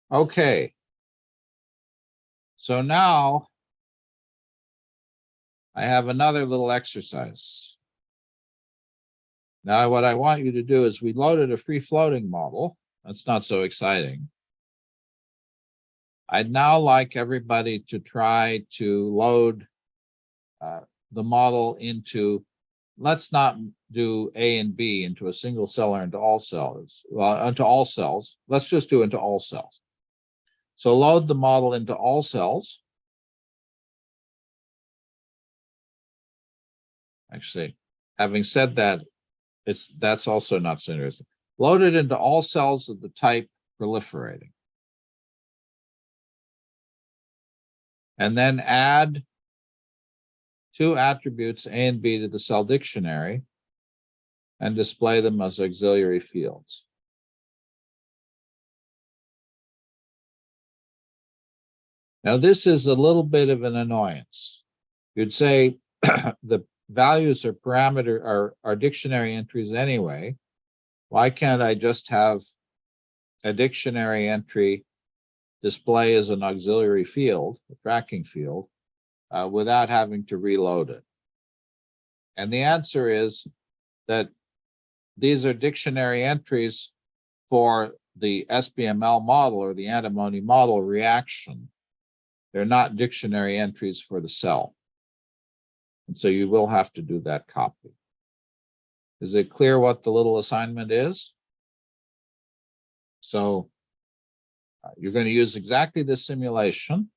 Okay. So now I have another little exercise. Now what I want you to do is we loaded a free floating model. That's not so exciting. I'd now like everybody to try to load the model into, let's not do A and B into a single cell or into all cells. Well, into all cells. Let's just do into all cells. So load the model into all cells. Actually, having said that, that's also not so interesting. Load it into all cells of the type proliferating. And then add two attributes A and B to the cell dictionary and display them as auxiliary fields. Now, this is a little bit of an annoyance. You'd say the values or parameter are dictionary entries anyway. Why can't I just have a dictionary entry display as an auxiliary field, a tracking field, without having to reload it? And the answer is that these are dictionary entries for the SBML model or the antimony model reaction. They're not dictionary entries for the cell. And so you will have to do that copy. Is it clear what the little assignment is? So you're going to use exactly this simulation,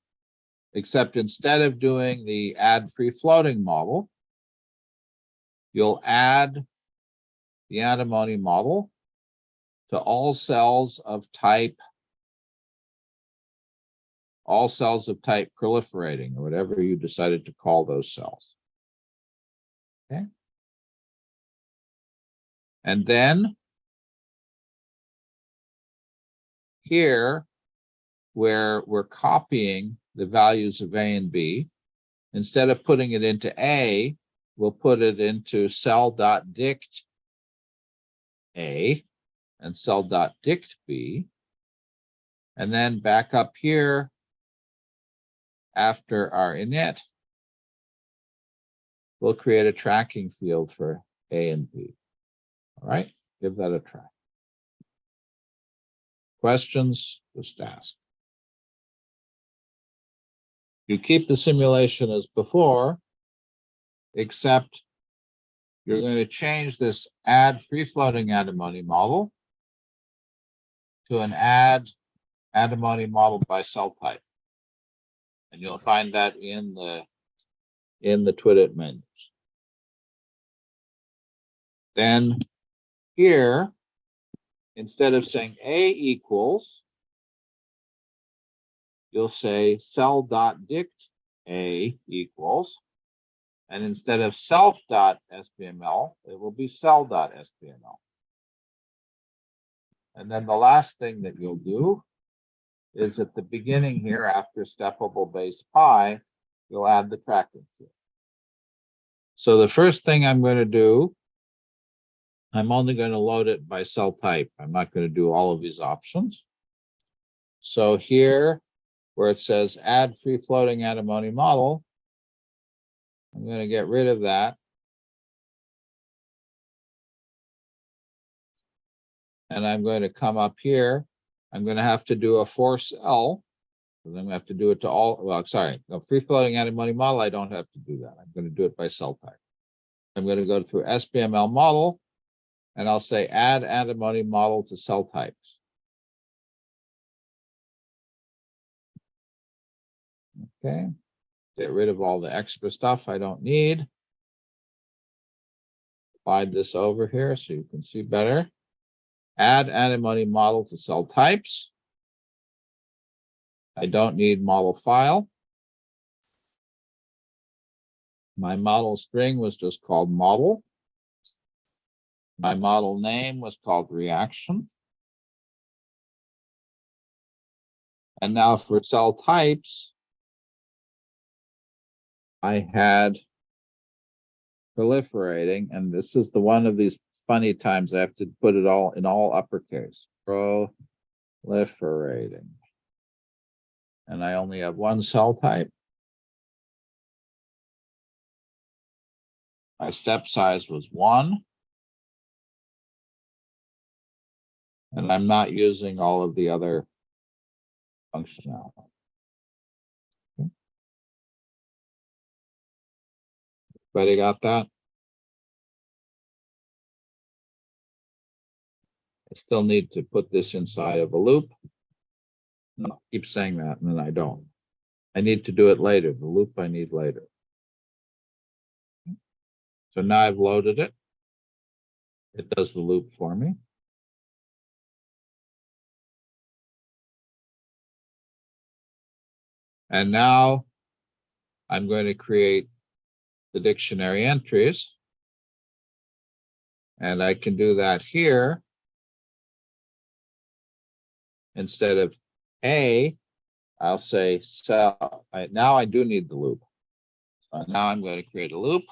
except instead of doing the add free floating model, you'll add the antimony model to all cells of type proliferating, or whatever you decided to call those cells. Okay. And then here, where we're copying the values of A and B, instead of putting it into A, we'll put it into cell.dict A and cell.dict B. And then back up here after our init, we'll create a tracking field for A and B. All right, give that a try. Questions, just ask. You keep the simulation as before, except you're going to change this add free-floating antimony model to an add antimony model by cell type. And you'll find that in the Twidit menus. Then here, instead of saying A equals, you'll say cell.dict A equals, and instead of self.spml, it will be cell.spml. And then the last thing that you'll do is at the beginning here, after steppable base pi, you'll add the tracking field. So the first thing I'm going to do, I'm only going to load it by cell type. I'm not going to do all of these options. So here, where it says add free floating antimony model, I'm going to get rid of that. And I'm going to come up here. I'm going to have to do a for cell. I'm going to have to do it to all, well, sorry, no, free floating antimony model, I don't have to do that. I'm going to do it by cell type. I'm going to go through SPML model, and I'll say add antimony model to cell types. Okay, get rid of all the extra stuff I don't need. Slide this over here so you can see better. Add antimony model to cell types. I don't need model file. My model string was just called model. My model name was called reaction. And now for cell types, I had proliferating, and this is the one of these funny times I have to put it all in all uppercase. Proliferating. And I only have one cell type. My step size was 1. And I'm not using all of the other functionality. Okay. Everybody got that? I still need to put this inside of a loop. No, I keep saying that, and then I don't. I need to do it later. The loop I need later. So now I've loaded it. It does the loop for me. And now I'm going to create the dictionary entries. And I can do that here. Instead of A, I'll say cell. Now I do need the loop. So now I'm going to create a loop.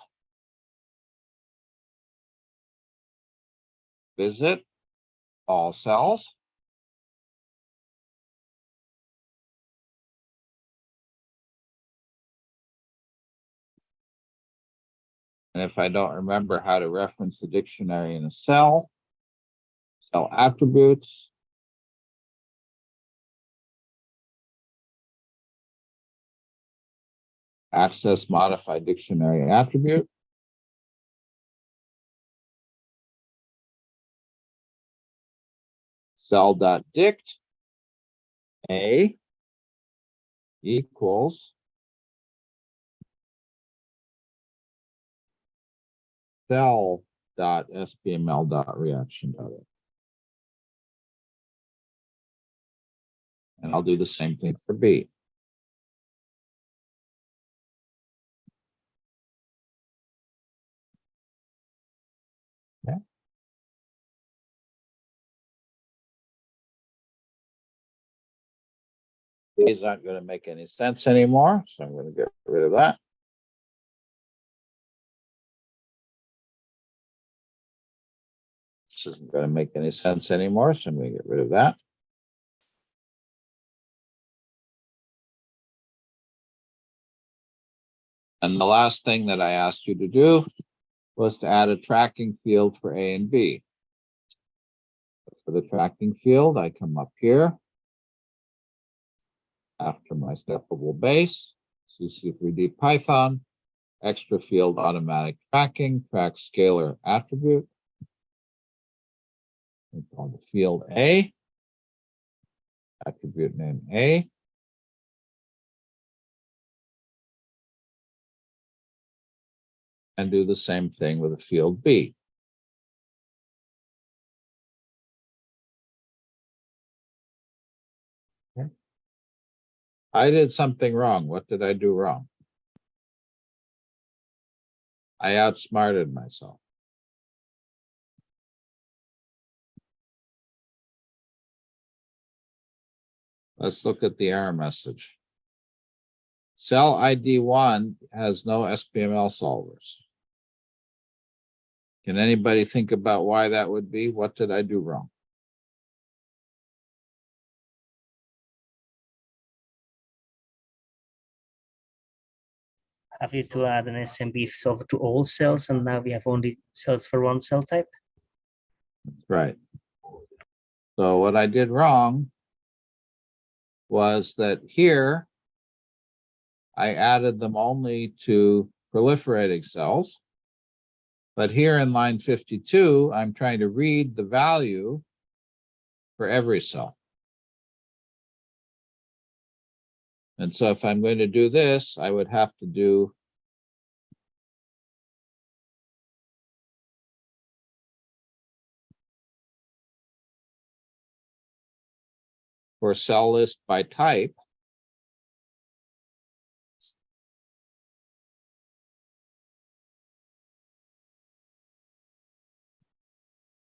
Visit all cells. And if I don't remember how to reference the dictionary in a cell, cell attributes. Access modified dictionary attribute. Cell.dict A equals cell.spml.reaction.a. And I'll do the same thing for B. Okay. These aren't going to make any sense anymore, so I'm going to get rid of that. This isn't going to make any sense anymore, so I'm going to get rid of that. And the last thing that I asked you to do was to add a tracking field for A and B. For the tracking field, I come up here after my steppable base, CC3D Python, extra field automatic tracking, track scalar attribute. We call the field A, attribute name A. And do the same thing with the field B. Okay. I did something wrong. What did I do wrong? I outsmarted myself. Let's look at the error message. Cell ID 1 has no SPML solvers. Can anybody think about why that would be? What did I do wrong? Have you to add an SMB solver to all cells, and now we have only cells for one cell type? Right. So what I did wrong was that here I added them only to proliferating cells. But here in line 52, I'm trying to read the value for every cell. And so if I'm going to do this, I would have to do for cell list by type.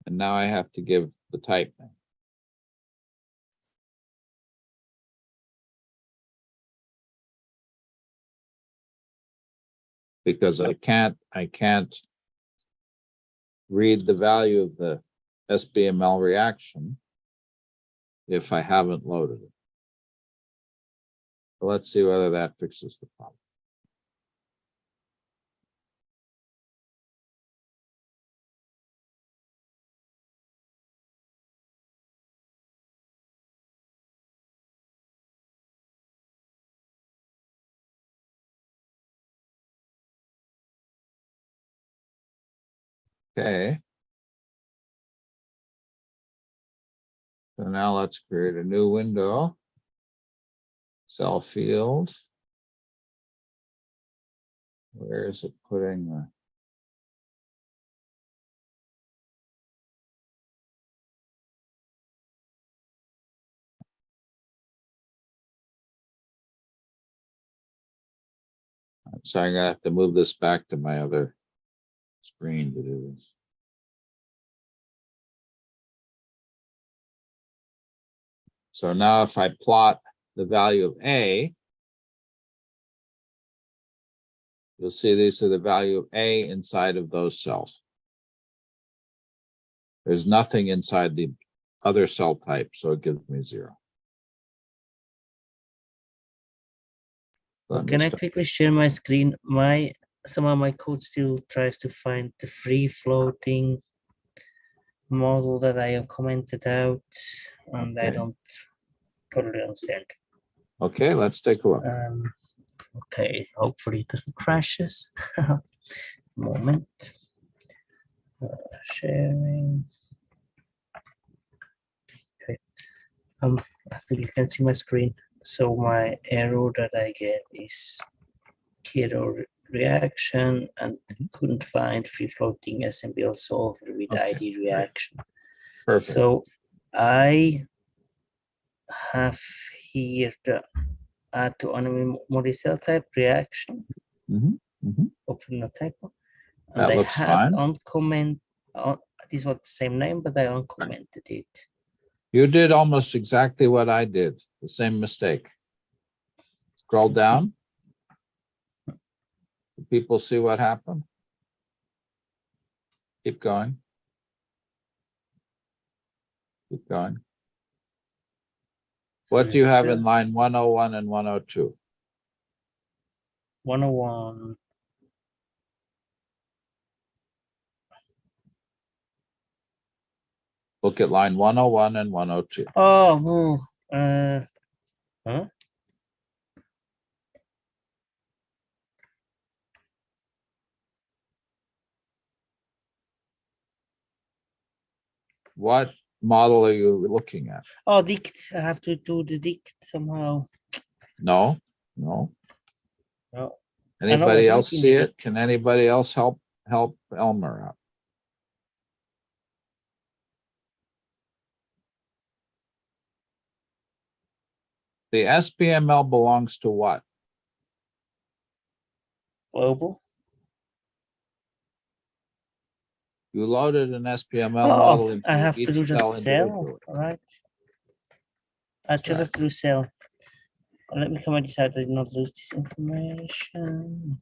And now I have to give the type name. Because I can't read the value of the SBML reaction if I haven't loaded it. So let's see whether that fixes the problem. Okay. So now let's create a new window. Cell field. Where is it putting the? So I'm gonna have to move this back to my other screen to do this. So now if I plot the value of A, you'll see these are the value of A inside of those cells. There's nothing inside the other cell type, so it gives me 0. Let me Can I start. quickly share my screen? Somehow my code still tries to find the free floating model that I have commented out, and I Okay. don't totally understand. Okay, let's take a look. Okay, hopefully it doesn't crashes. Moment. Sharing. Okay. I think you can see my screen. So my error that I get is error reaction, and couldn't find free floating SMBL solver with Okay. ID reaction. Perfect. So I have here the add to anomaly cell type reaction. Hopefully not typo. And That I looks had fine. uncomment. This was the same name, but I uncommented it. You did almost exactly what I did, the same mistake. Scroll down. Do people see what happened? Keep going. Keep going. What do you have in Cell line 101 and 102? 101. Look at line 101 and 102. Oh, huh? What model are you looking at? Oh, dict. I have to do the dict somehow. No, no. No. Anybody I else think see in the it? Can anybody else help Elmer out? The SPML belongs to what? Global. You loaded an SPML model Oh, into I have to each do the cell cell, individually. right? I just have to do cell. Let me come and decide I did not lose this information.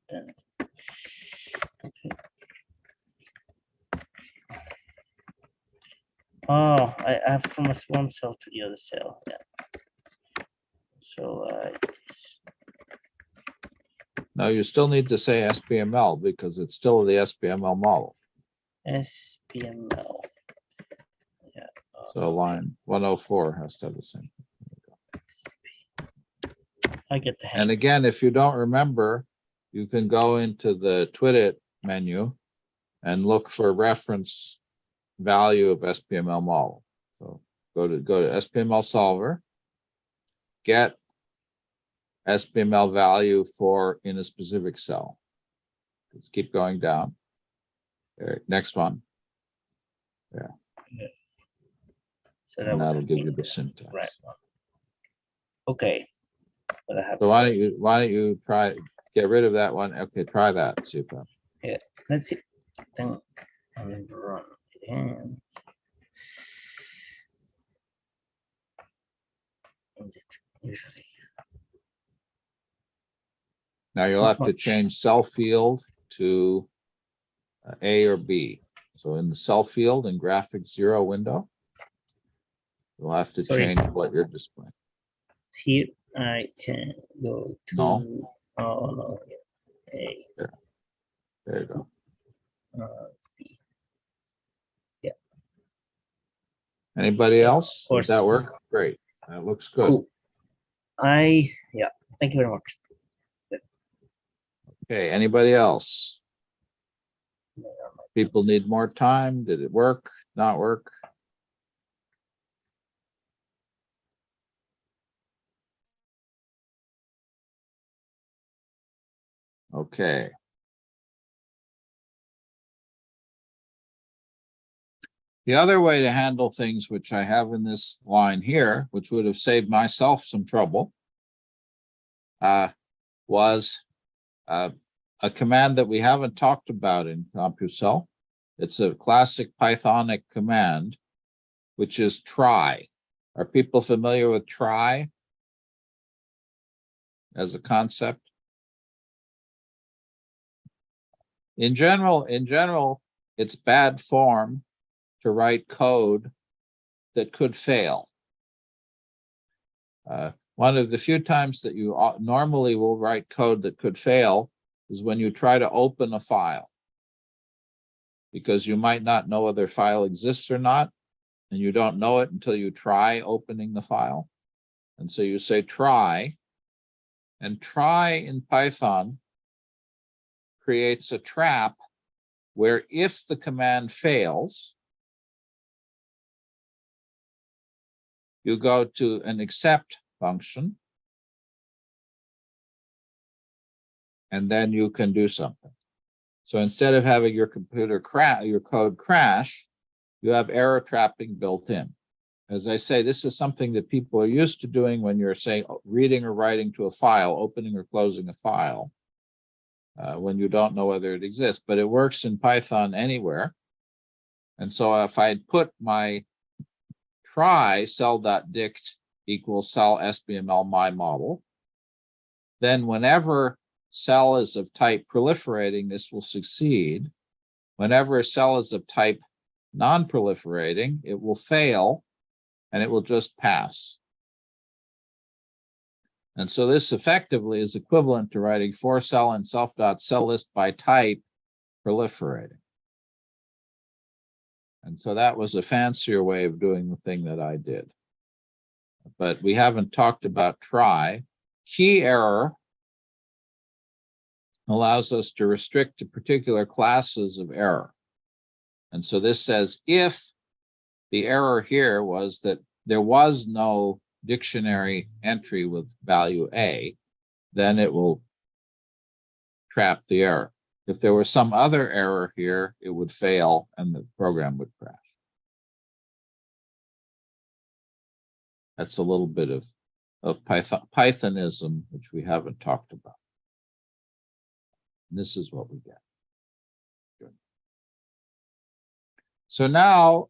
Okay. Oh, I have from one cell to the other cell. Yeah. So this. No, you still need to say SPML because it's still the SPML model. SPML. Yeah. So line 104 has to have the same. I get the hang. And again, if you don't remember, you can go into the Twidit menu and look for reference value of SPML model. So go to SPML solver, get SPML value for in a specific cell. Let's keep going down. There, next one. Yeah. So And would that'll have give been you the the syntax. right one. Okay. But I have So why don't you try get rid of that one? Okay, try that. See if that. yeah. Let's see. Then and run again. Usually. Now you'll Not have to much. change cell field to A or B. So in the cell field in graphics 0 window, you'll have to Sorry. change what you're displaying. Here I can go to No. oh no. A. There you go. B. Yeah. Anybody Yeah, else? of Does that course. work? Great. That looks good. Cool. Yeah. Thank you very much. Okay, anybody else? People need more time. Did it work? Not work? Okay. The other way to handle things, which I have in this line here, which would have saved myself some trouble, was a command that we haven't talked about in Computational. It's a classic Pythonic command, which is try. Are people familiar with try as a concept? In general, it's bad form to write code that could fail. One of the few times that you normally will write code that could fail is when you try to open a file, because you might not know whether a file exists or not, and you don't know it until you try opening the file. And so you say try, and try in Python creates a trap where if the command fails, you go to an except function, and then you can do something. So instead of having your your code crash, you have error trapping built in. As I say, this is something that people are used to doing when you're, say, reading or writing to a file, opening or closing a file, when you don't know whether it exists, but it works in Python anywhere. And so if I put my try cell.dict equals cell SBML my model, then whenever cell is of type proliferating, this will succeed. Whenever a cell is of type non-proliferating, it will fail and it will just pass. And so this effectively is equivalent to writing for cell and self.cell list by type proliferating. And so that was a fancier way of doing the thing that I did. But we haven't talked about try. Key error allows us to restrict to particular classes of error. And so this says if the error here was that there was no dictionary entry with value A, then it will trap the error. If there was some other error here, it would fail and the program would crash. That's a little bit of Pythonism, which we haven't talked about. And this is what we get. Good. So now,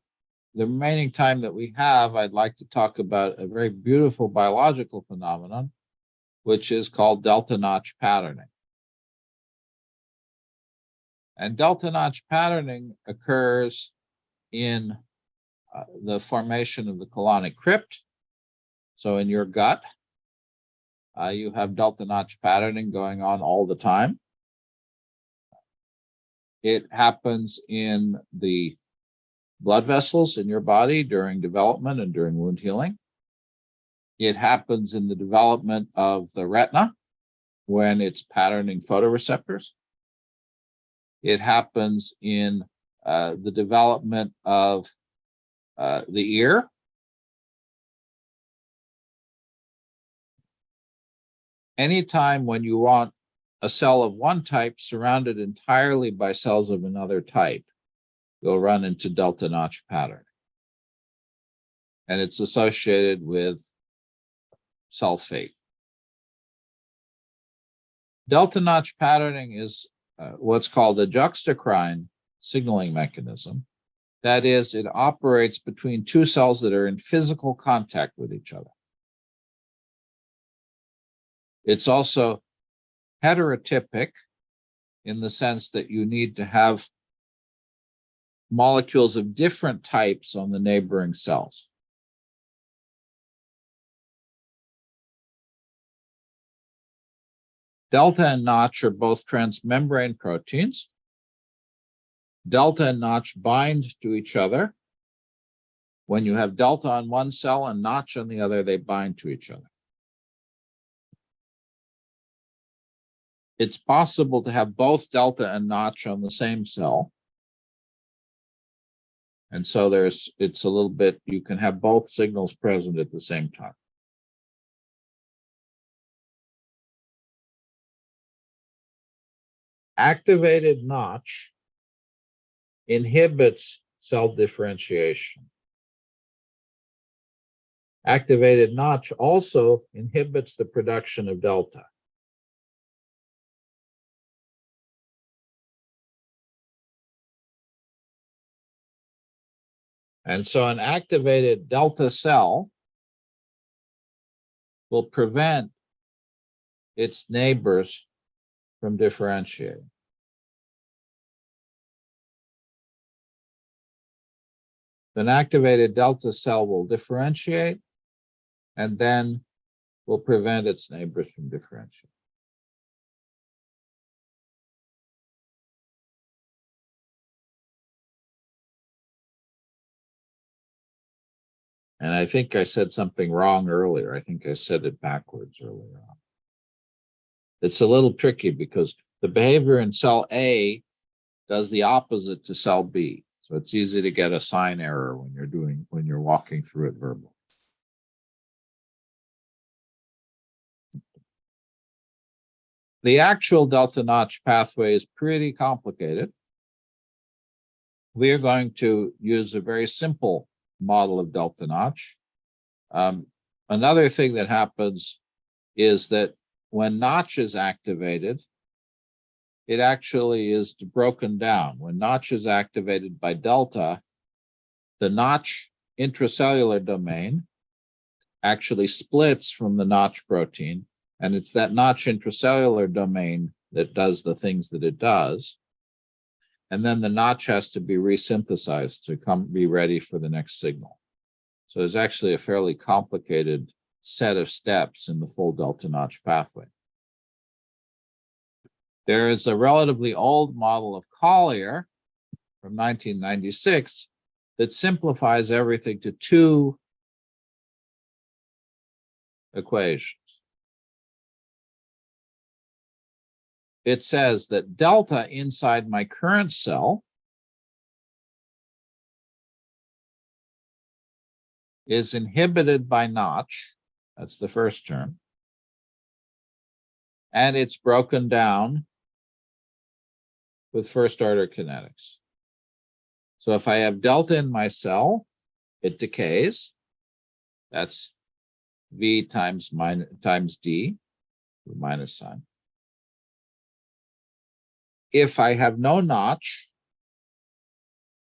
the remaining time that we have, I'd like to talk about a very beautiful biological phenomenon, which is called delta notch patterning. And delta notch patterning occurs in the formation of the colonic crypt. So in your gut, you have delta notch patterning going on all the time. It happens in the blood vessels in your body during development and during wound healing. It happens in the development of the retina when it's patterning photoreceptors. It happens in the development of the ear. Anytime when you want a cell of one type surrounded entirely by cells of another type, you'll run into delta notch pattern. And it's associated with cell fate. Delta notch patterning is what's called a juxtacrine signaling mechanism. That is, it operates between two cells that are in physical contact with each other. It's also heterotypic in the sense that you need to have molecules of different types on the neighboring cells. Delta and notch are both transmembrane proteins. Delta and notch bind to each other. When you have delta on one cell and notch on the other, they bind to each other. It's possible to have both delta and notch on the same cell. And so it's a little bit, you can have both signals present at the same time. Activated notch inhibits cell differentiation. Activated notch also inhibits the production of delta. And so an activated delta cell will prevent its neighbors from differentiating. An activated delta cell will differentiate and then will prevent its neighbors from differentiating. And I think I said something wrong earlier. I think I said it backwards earlier on. It's a little tricky because the behavior in cell A does the opposite to cell B. So it's easy to get a sign error when you're walking through it verbally. The actual delta notch pathway is pretty complicated. We are going to use a very simple model of delta notch. Another thing that happens is that when notch is activated, it actually is broken down. When notch is activated by delta, the notch intracellular domain actually splits from the notch protein, and it's that notch intracellular domain that does the things that it does. And then the notch has to be resynthesized to be ready for the next signal. So it's actually a fairly complicated set of steps in the full delta notch pathway. There is a relatively old model of Collier from 1996 that simplifies everything to two equations. It says that delta inside my current cell is inhibited by notch. That's the first term. And it's broken down with first order kinetics. So if I have delta in my cell, it decays. That's V times D, the minus sign. If I have no notch,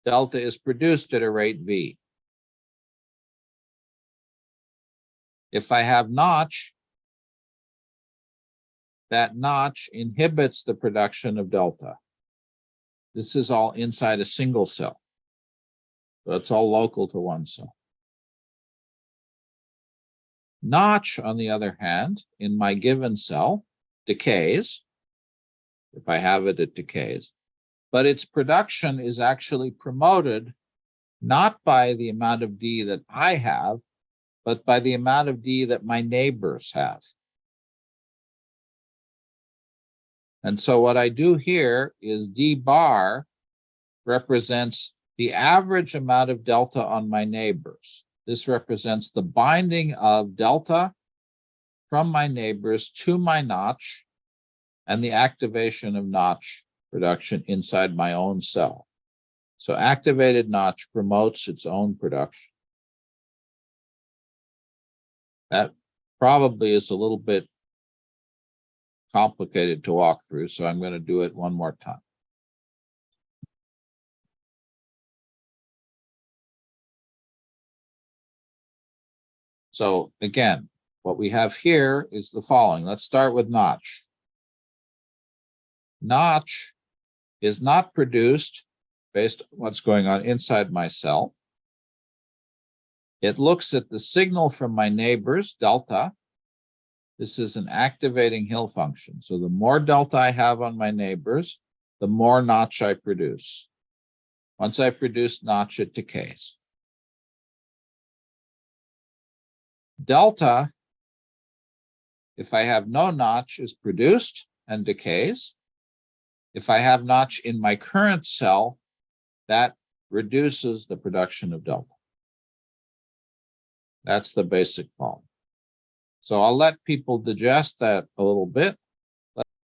delta is produced at a rate V. If I have notch, that notch inhibits the production of delta. This is all inside a single cell. So it's all local to one cell. Notch, on the other hand, in my given cell, decays. If I have it, it decays. But its production is actually promoted not by the amount of D that I have, but by the amount of D that my neighbors have. And so what I do here is D bar represents the average amount of delta on my neighbors. This represents the binding of delta from my neighbors to my notch and the activation of notch production inside my own cell. So activated notch promotes its own production. That probably is a little bit complicated to walk through, so I'm going to do it one more time. So again, what we have here is the following. Let's start with notch. Notch is not produced based on what's going on inside my cell. It looks at the signal from my neighbors, delta. This is an activating Hill function. So the more delta I have on my neighbors, the more notch I produce. Once I produce notch, it decays. Delta, if I have no notch, is produced and decays. If I have notch in my current cell, that reduces the production of delta. That's the basic problem. So I'll let people digest that a little bit.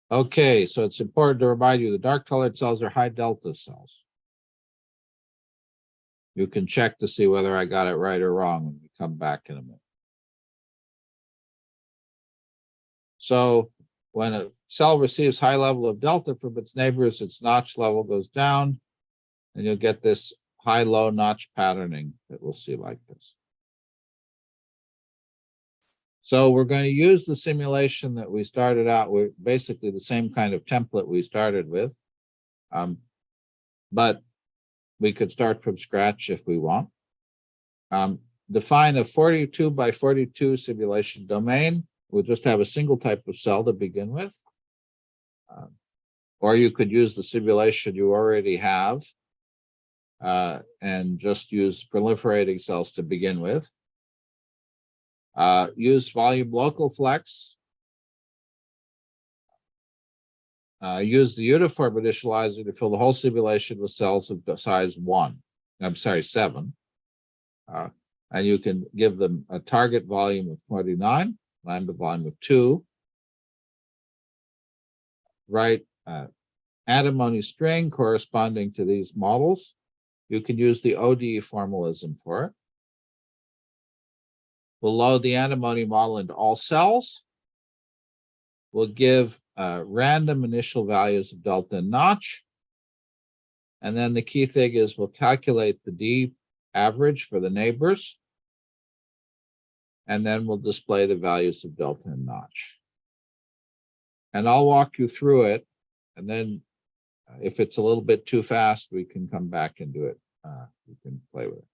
Okay, so it's important to remind you the dark colored cells are high delta cells. You can check to see whether I got it right or wrong when we come back in a minute. So when a cell receives high level of delta from its neighbors, its notch level goes down, and you'll get this high-low notch patterning that we'll see like this. So we're going to use the simulation that we started out with, basically the same kind of template we started with, but we could start from scratch if we want. Define a 42 by 42 simulation domain. We'll just have a single type of cell to begin with. Or you could use the simulation you already have and just use proliferating cells to begin with. Use volume local flex. Use the uniform initializer to fill the whole simulation with cells of size 7. And you can give them a target volume of 29, lambda volume of 2. Write antimony string corresponding to these models. You can use the ODE formalism for it. We'll load the antimony model into all cells. We'll give random initial values of delta and notch. And then the key thing is we'll calculate the D average for the neighbors. And then we'll display the values of delta and notch. And I'll walk you through it. And then if it's a little bit too fast, we can come back and do it. You can play with it.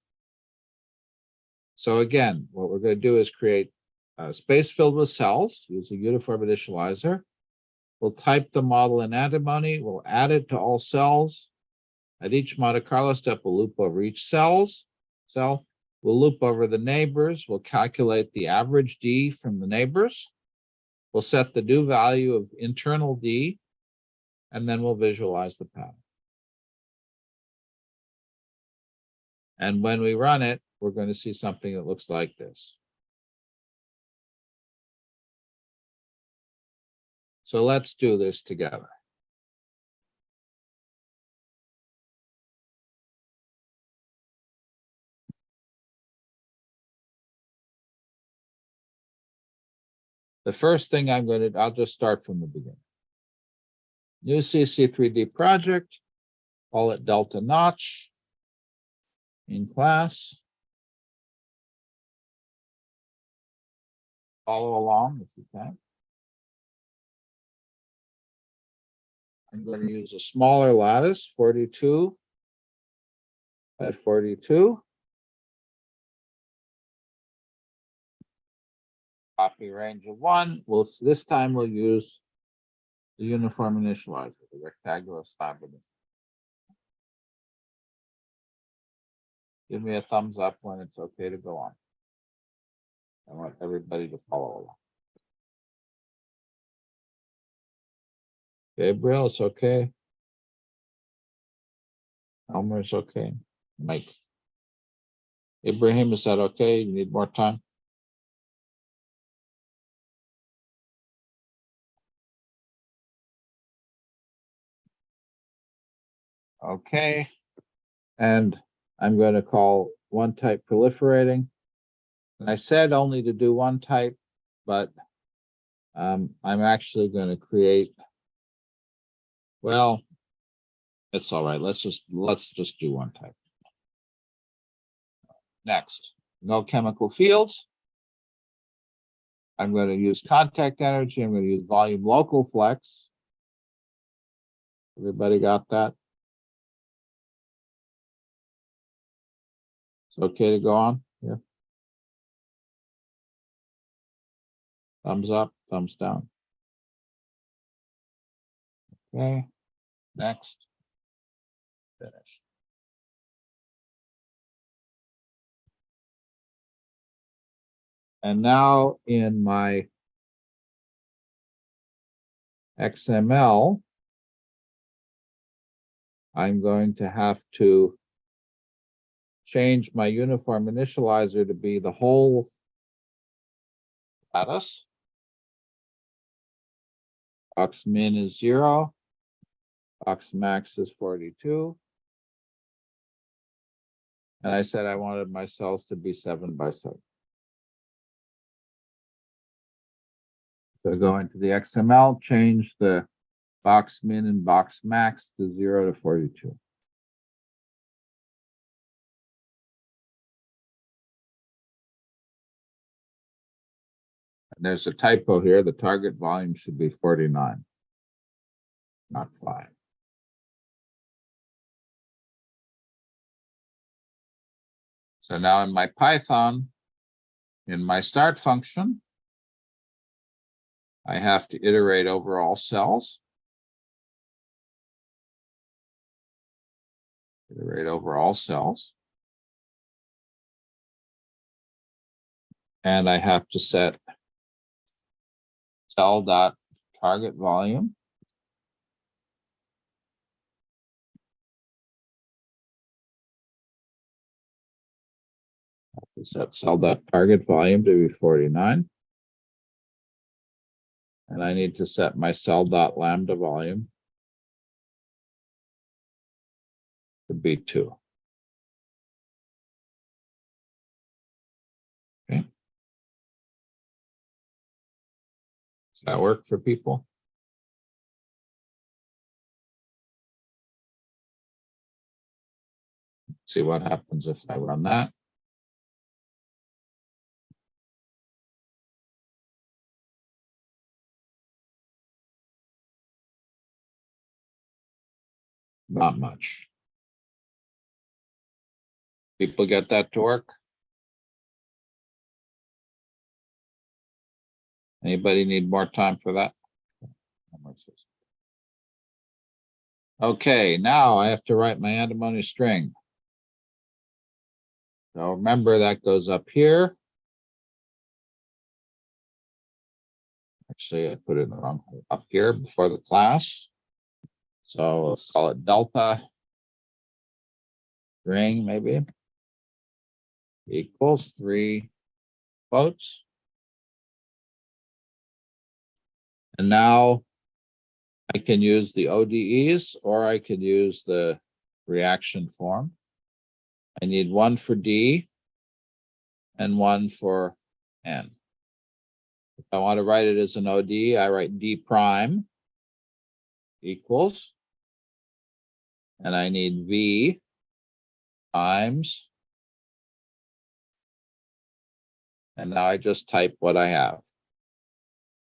So again, what we're going to do is create a space filled with cells, use a uniform initializer. We'll type the model in Antimony, we'll add it to all cells. At each Monte Carlo step, we'll loop over each cell. We'll loop over the neighbors, we'll calculate the average D from the neighbors. We'll set the new value of internal D, and then we'll visualize the pattern. And when we run it, we're going to see something that looks like this. So let's do this together. The first thing I'll just start from the beginning. New CC3D project, call it Delta Notch in class. Follow along if you can. I'm going to use a smaller lattice, 42 by 42. Copy range of 1. This time we'll use the uniform initializer, the rectangular slab. Give me a thumbs up when it's okay to go on. I want everybody to follow along. Gabriel, it's okay. Elmer, it's okay. Mike. Ibrahim, is that okay? You need more time? Okay. And I'm going to call one type proliferating. And I said only to do one type, but I'm actually going to create, well, it's all right. Let's just do one type. Next, no chemical fields. I'm going to use contact energy. I'm going to use volume local flex. Everybody got that? It's okay to go on here. Thumbs up, thumbs down. Okay, next. Finish. And now in my XML, I'm going to have to change my uniform initializer to be the whole lattice. Box min is 0. Box max is 42. And I said I wanted my cells to be 7 by 7. So go into the XML, change the box min and box max to 0 to 42. And there's a typo here. The target volume should be 49, not 5. So now in my Python, in my start function, I have to iterate over all cells. Iterate over all cells. And I have to set cell dot target volume. I have to set cell dot target volume to be 49. And I need to set my cell dot lambda volume to be 2. Okay. Does that work for people? See what happens if I run that. Not much. People get that to work? Anybody need more time for that? Okay, now I have to write my antimony string. So remember that goes up here. Actually, I put it in the wrong up here before the class. So let's call it delta string maybe equals 3 quotes. And now I can use the ODEs or I can use the reaction form. I need one for D and one for N. If I want to write it as an ODE, I write D prime equals, and I need V times, and now I just type what I have.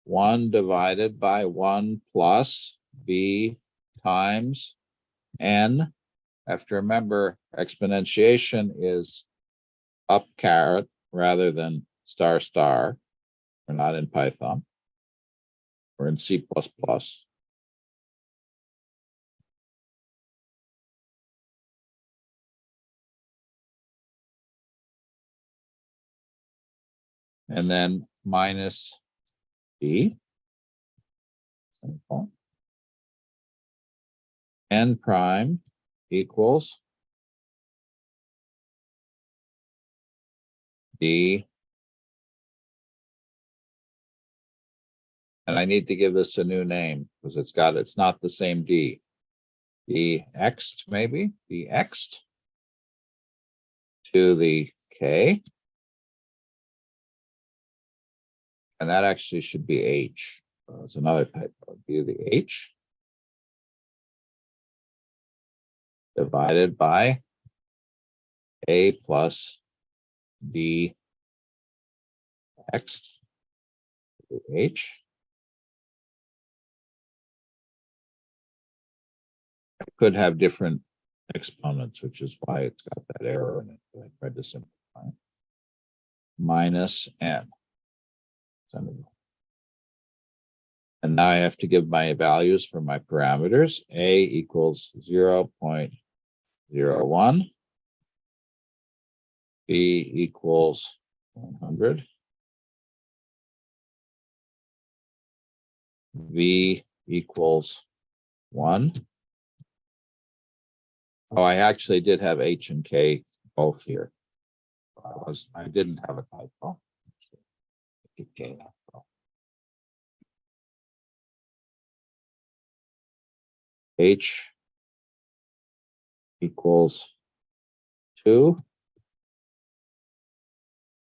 1 divided by 1 plus V times N. I have to remember exponentiation is up caret rather than star star. We're not in Python. We're in C++. And then minus B. Simple. N prime equals D. And I need to give this a new name because it's not the same D. Dx maybe, Dx to the K. And that actually should be H. It's another type of be the H divided by A plus D X to the H. I could have different exponents, which is why it's got that error in it. I tried to simplify. Minus N. And now I have to give my values for my parameters. A equals 0.01. B equals 100. V equals 1. Oh, I actually did have H and K both here. I didn't have a typo. Okay. H equals 2.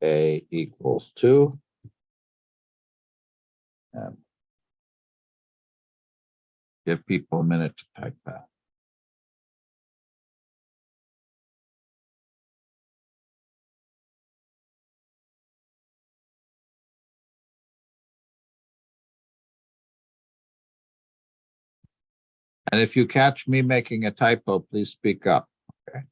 A equals 2. And give people a minute to type that. And if you catch me making a typo, please speak up. Okay.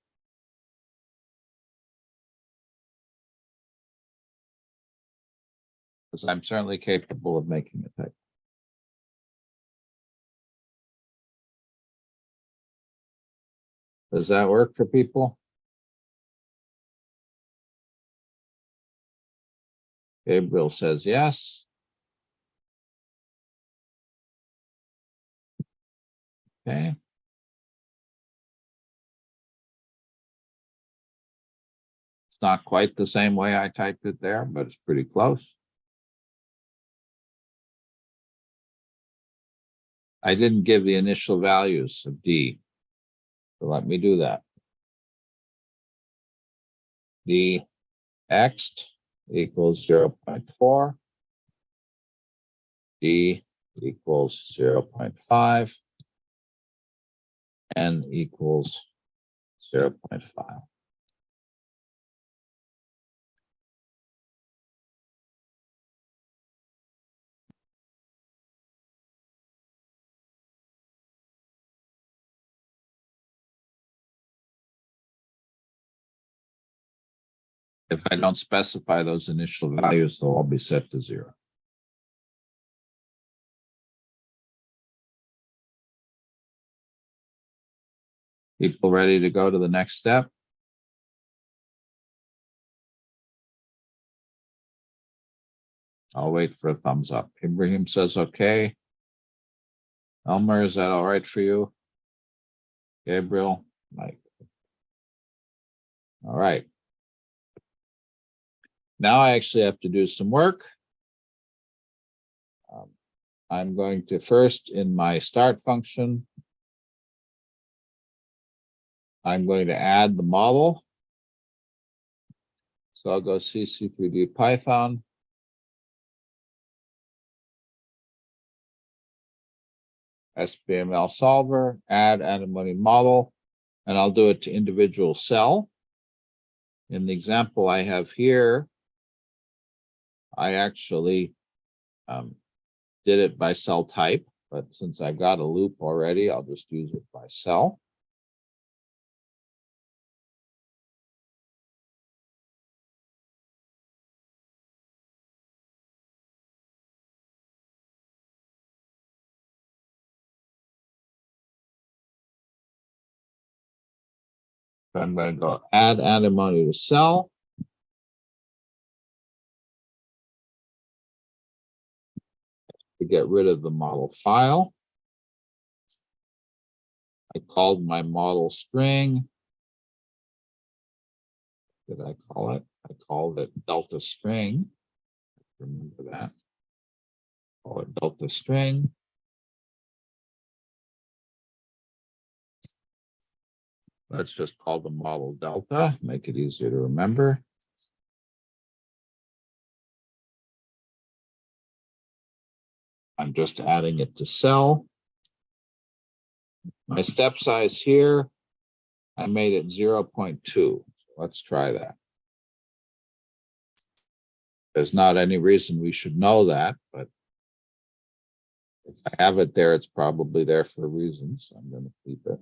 Because I'm certainly capable of making a typo. Does that work for people? Gabriel says yes. Okay. It's not quite the same way I typed it there, but it's pretty close. I didn't give the initial values of D. So let me do that. D X equals 0.4. D equals 0.5. N equals 0.5. If I don't specify those initial values, they'll all be set to 0. People ready to go to the next step? I'll wait for a thumbs up. Ibrahim says, okay. Elmer, is that all right for you? Gabriel, Mike. All right. Now I actually have to do some work. I'm going to first, in my start function, I'm going to add the model. So I'll go CC3D Python. SBML solver, add antimony model, and I'll do it to individual cell. In the example I have here, I actually did it by cell type, but since I got a loop already, I'll just use it by cell. So I'm going to go add antimony to cell. To get rid of the model file. I called my model string. What did I call it? I called it delta string. Remember that. Call it delta string. Let's just call the model delta, make it easier to remember. I'm just adding it to cell. My step size here, I made it 0.2. Let's try that. There's not any reason we should know that, but if I have it there, it's probably there for a reason, so I'm going to keep it.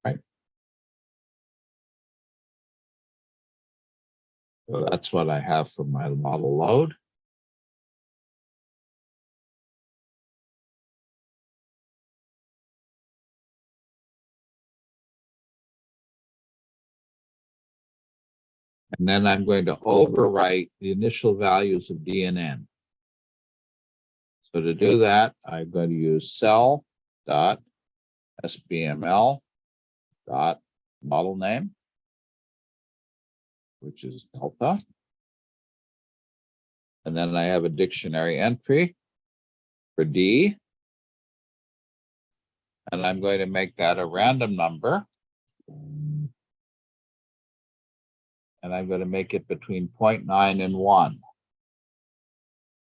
Right. So that's what I have for my model load. And then I'm going to overwrite the initial values of D and N. So to do that, I'm going to use cell.sbml dot model name, which is delta. And then I have a dictionary entry for D. And I'm going to make that a random number. And I'm going to make it between 0.9 and 1.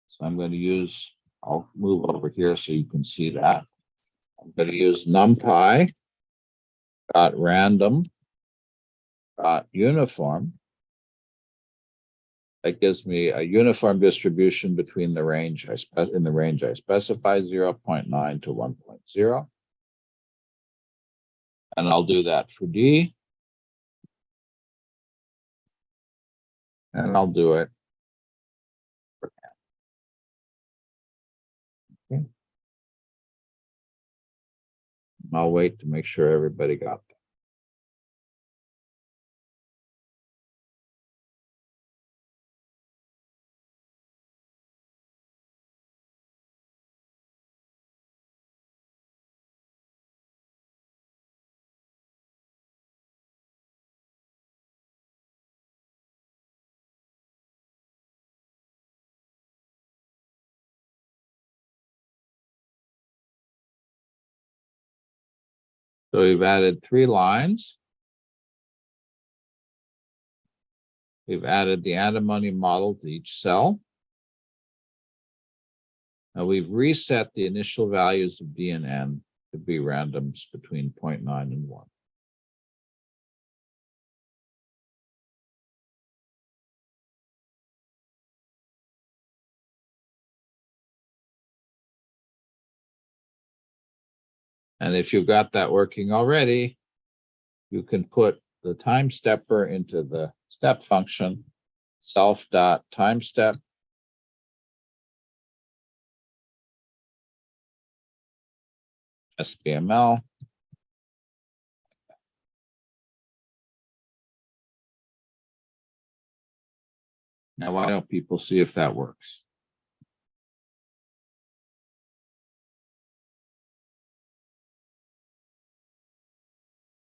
So I'm going to use, I'll move over here so you can see that. I'm going to use numpy dot random dot uniform. That gives me a uniform distribution between the range I specify 0.9 to 1.0. And I'll do that for D. And I'll do it for N. Okay. I'll wait to make sure everybody got that. So we've added 3 lines. We've added the antimony model to each cell. Now we've reset the initial values of D and N to be randoms between 0.9 and 1. And if you've got that working already, you can put the time stepper into the step function self.timestep. SPML. Now, why don't people see if that works?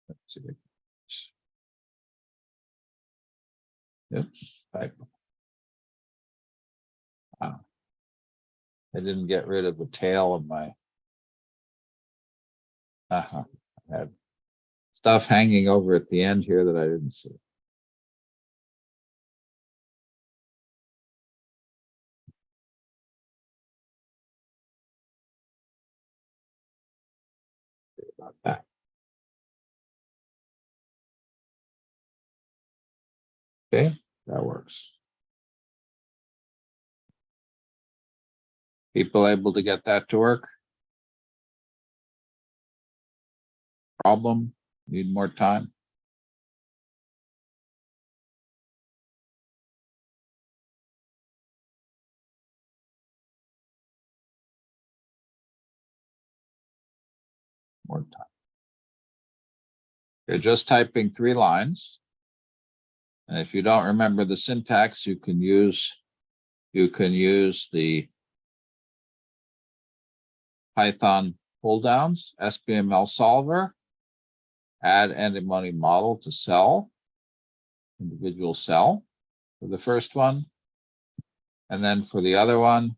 Let's see. Oops, typo. Wow. I didn't get rid of the tail of my. I had stuff hanging over at the end here that I didn't see. About that. Okay, that works. People able to get that to work? Problem? Need more time? More time. You're just typing 3 lines. And if you don't remember the syntax, you can use the Python pull downs, SPML solver, add antimony model to cell, individual cell for the first one. And then for the other one,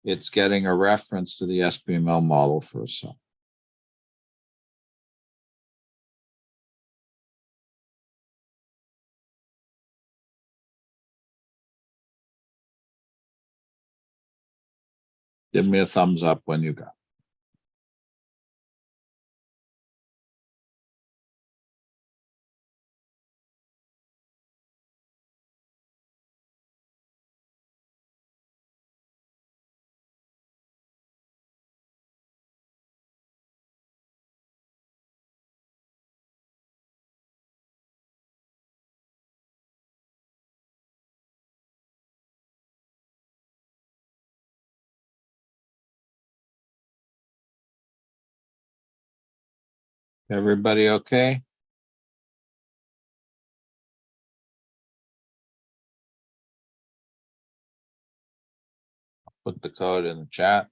it's getting a reference to the SPML model for a cell. Give me a thumbs up when you got. Everybody okay? Put the code in the chat.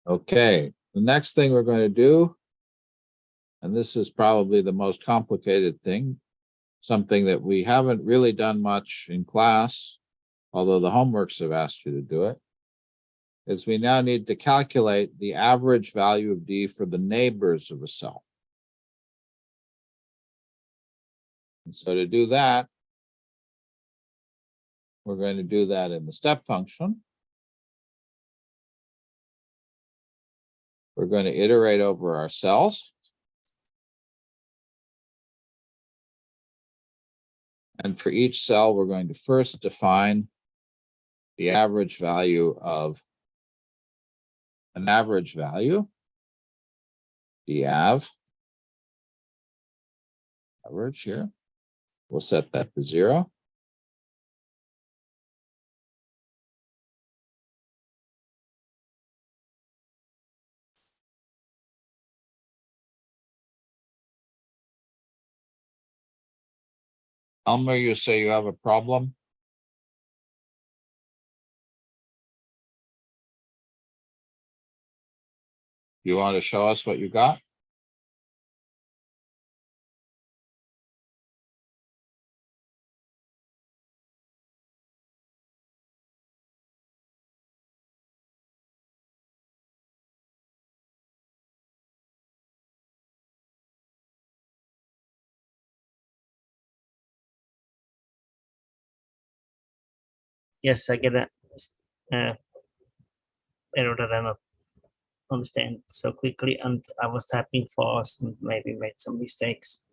Okay, the next thing we're going to do, and this is probably the most complicated thing, something that we haven't really done much in class, although the homeworks have asked you to do it, is we now need to calculate the average value of D for the neighbors of a cell. And so to do that, we're going to do that in the step function. We're going to iterate over our cells. And for each cell, we're going to first define the average value of an average value, DAV, average here. We'll set that to 0. Elmer, you say you have a problem? You want to show us what you got? Yes, I get a error that I don't understand so quickly, and I was typing fast and maybe made some mistakes.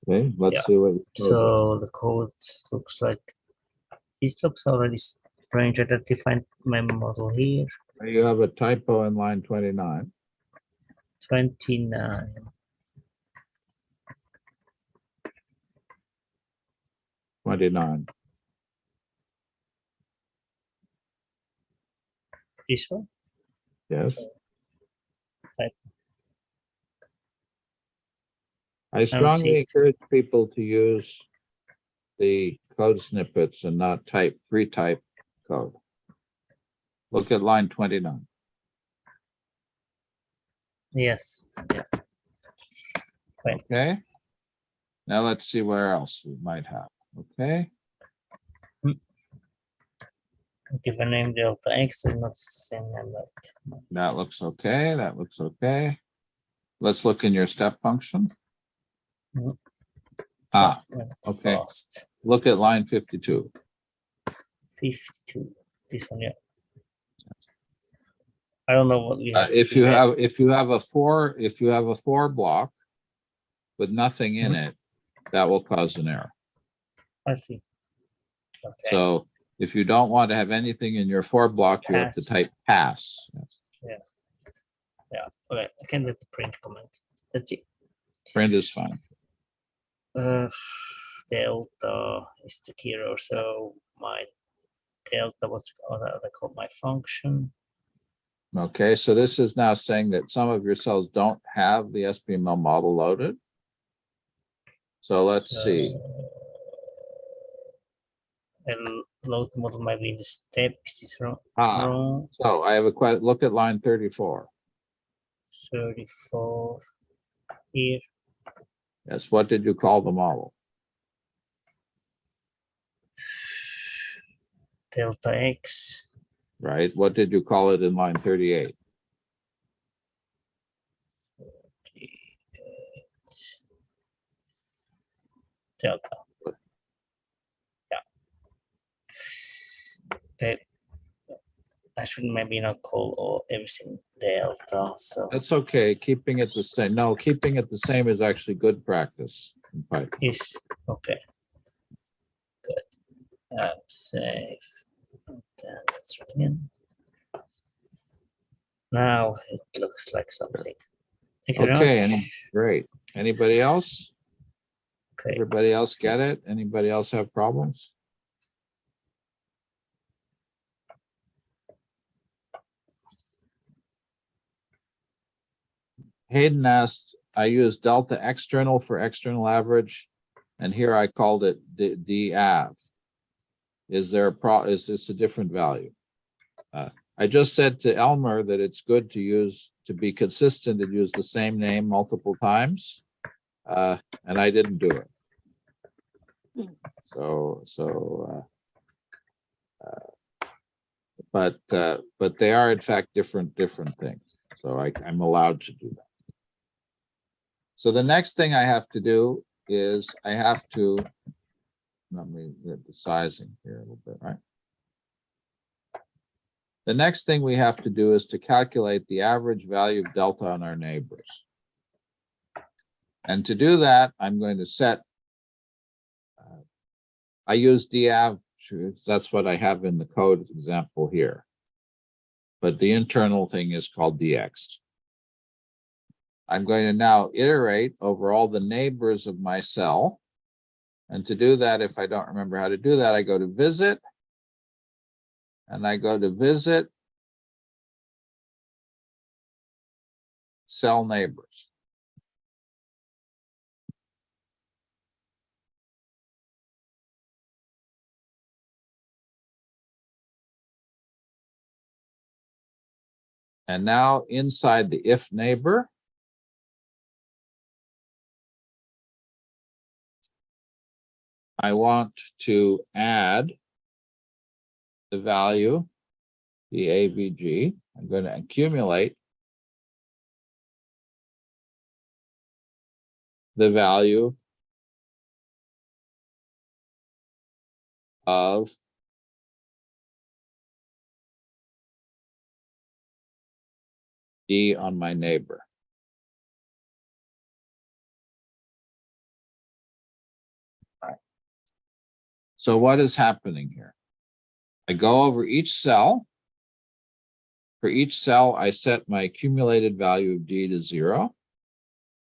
Okay, let's Yeah. see what you So the code looks like This looks already strange. I don't define my model here. You have a typo in line 29. 29. This one? Yes. Type. I see strongly it. encourage people to use the code snippets and not pre-type code. Look at line 29. Yes. Yeah. Right. Okay. Now let's see where else we might have. Okay. Give a name delta X and not the same number. That looks okay. That looks okay. Let's look in your step function. Mhm. Ah, Went okay. Fast. Look at line 52. 52. This one, yeah. I don't know what we have. If to you do there. have a for block with nothing in it, that will cause an error. I see. Okay. So if you don't want to have anything in your for block, you have to Pass. type pass. Yes. Yeah. Yeah. Okay. I can let the print comment. That's it. Print is fine. Delta is the hero, so my delta was I call my function. Okay, so this is now saying that some of your cells don't have the SPML model loaded. So let's see. And load the model might be in the step. Is this wrong? Ah, Wrong. so I have a question. Look at line 34. 34 here. Yes, what did you call the model? Delta X. Right, what did you call it in line 38? Delta. Yeah. That I should maybe not call all everything delta. So That's okay, keeping it the same. No, keeping it the same is actually good practice in Python. is okay. Good. Save. And let's run in. Now it looks like something. Thank you very Okay, much. great. Anybody else? Okay. Everybody else get it? Anybody else have problems? Hayden asked, I used delta external for external average, and here I called it DAV. Is this a different value? I just said to Elmer that it's good to be consistent and use the same name multiple times, and I didn't do it. But they are in fact different things. So I'm allowed to do that. So the next thing I have to do is I have to, let me get the sizing here a little bit, right? The next thing we have to do is to calculate the average value of delta on our neighbors. And to do that, I'm going to set, I use DAV, that's what I have in the code example here. But the internal thing is called DX. I'm going to now iterate over all the neighbors of my cell. And to do that, if I don't remember how to do that, I go to visit. And I go to visit cell neighbors. And now inside the if neighbor, I want to add the value, the AVG. I'm going to accumulate the value of D on my neighbor. All right. So what is happening here? I go over each cell. For each cell, I set my accumulated value of D to 0.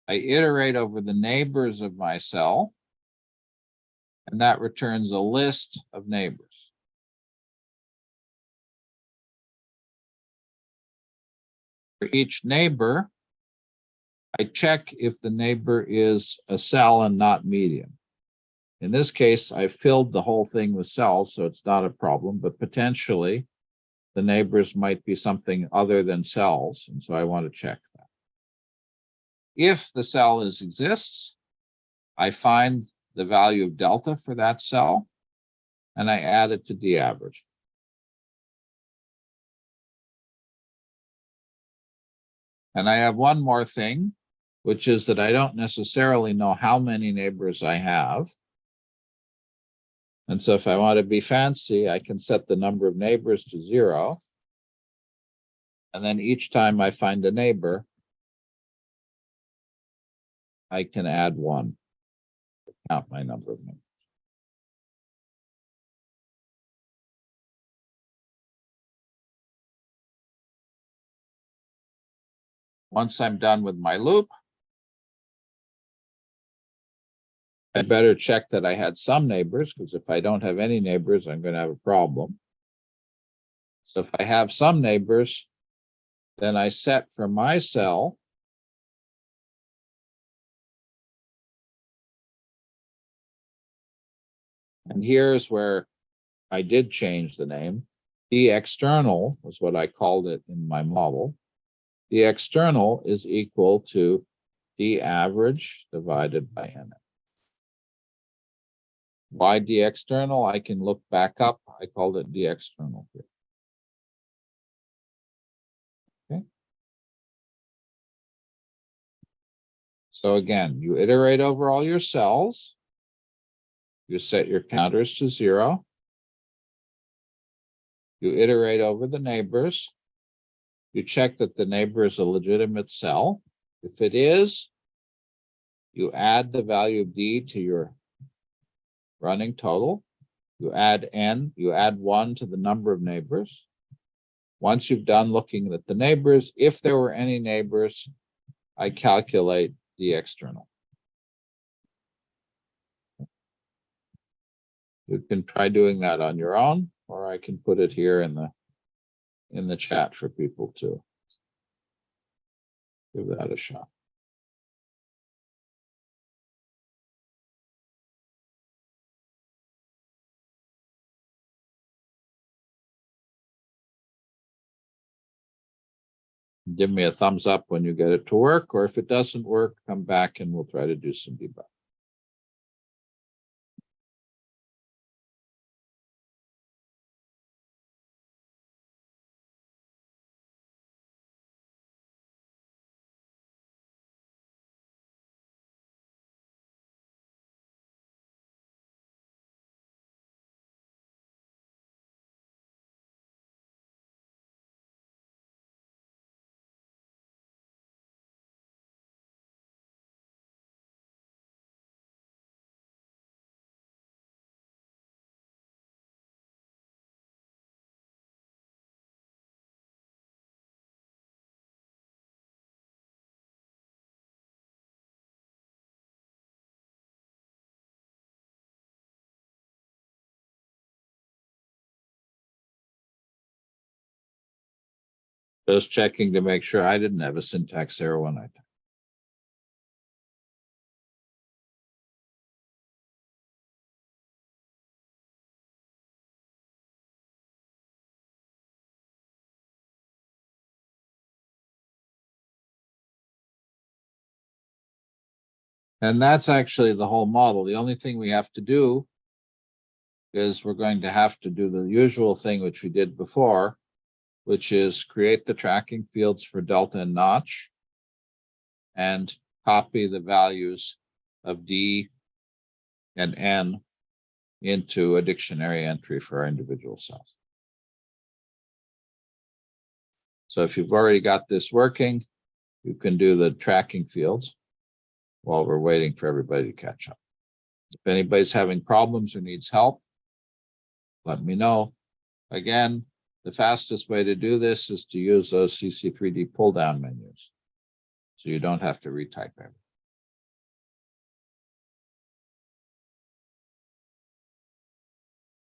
I iterate over the neighbors of my cell, and that returns a list of neighbors. For each neighbor, I check if the neighbor is a cell and not medium. In this case, I filled the whole thing with cells, so it's not a problem, but potentially the neighbors might be something other than cells, and so I want to check that. If the cell exists, I find the value of delta for that cell, and I add it to D average. And I have one more thing, which is that I don't necessarily know how many neighbors I have. And so if I want to be fancy, I can set the number of neighbors to 0. And then each time I find a neighbor, I can add 1 to count my number of neighbors. Once I'm done with my loop, I better check that I had some neighbors, because if I don't have any neighbors, I'm going to have a problem. So if I have some neighbors, then I set for my cell and here's where I did change the name. D external was what I called it in my model. D external is equal to D average divided by N. Why D external? I can look back up. I called it D external here. Okay. So again, you iterate over all your cells. You set your counters to 0. You iterate over the neighbors. You check that the neighbor is a legitimate cell. If it is, you add the value of D to your running total. You add N, you add 1 to the number of neighbors. Once you've done looking at the neighbors, if there were any neighbors, I calculate the external. You can try doing that on your own, or I can put it here in the chat for people to give that a shot. Give me a thumbs up when you get it to work, or if it doesn't work, come back and we'll try to do some debug. Just checking to make sure I didn't have a syntax error when I typed. And that's actually the whole model. The only thing we have to do is we're going to have to do the usual thing which we did before, which is create the tracking fields for delta and notch and copy the values of D and N into a dictionary entry for our individual cells. So if you've already got this working, you can do the tracking fields while we're waiting for everybody to catch up. If anybody's having problems or needs help, let me know. Again, the fastest way to do this is to use those CC3D pull down menus. So you don't have to retype everything.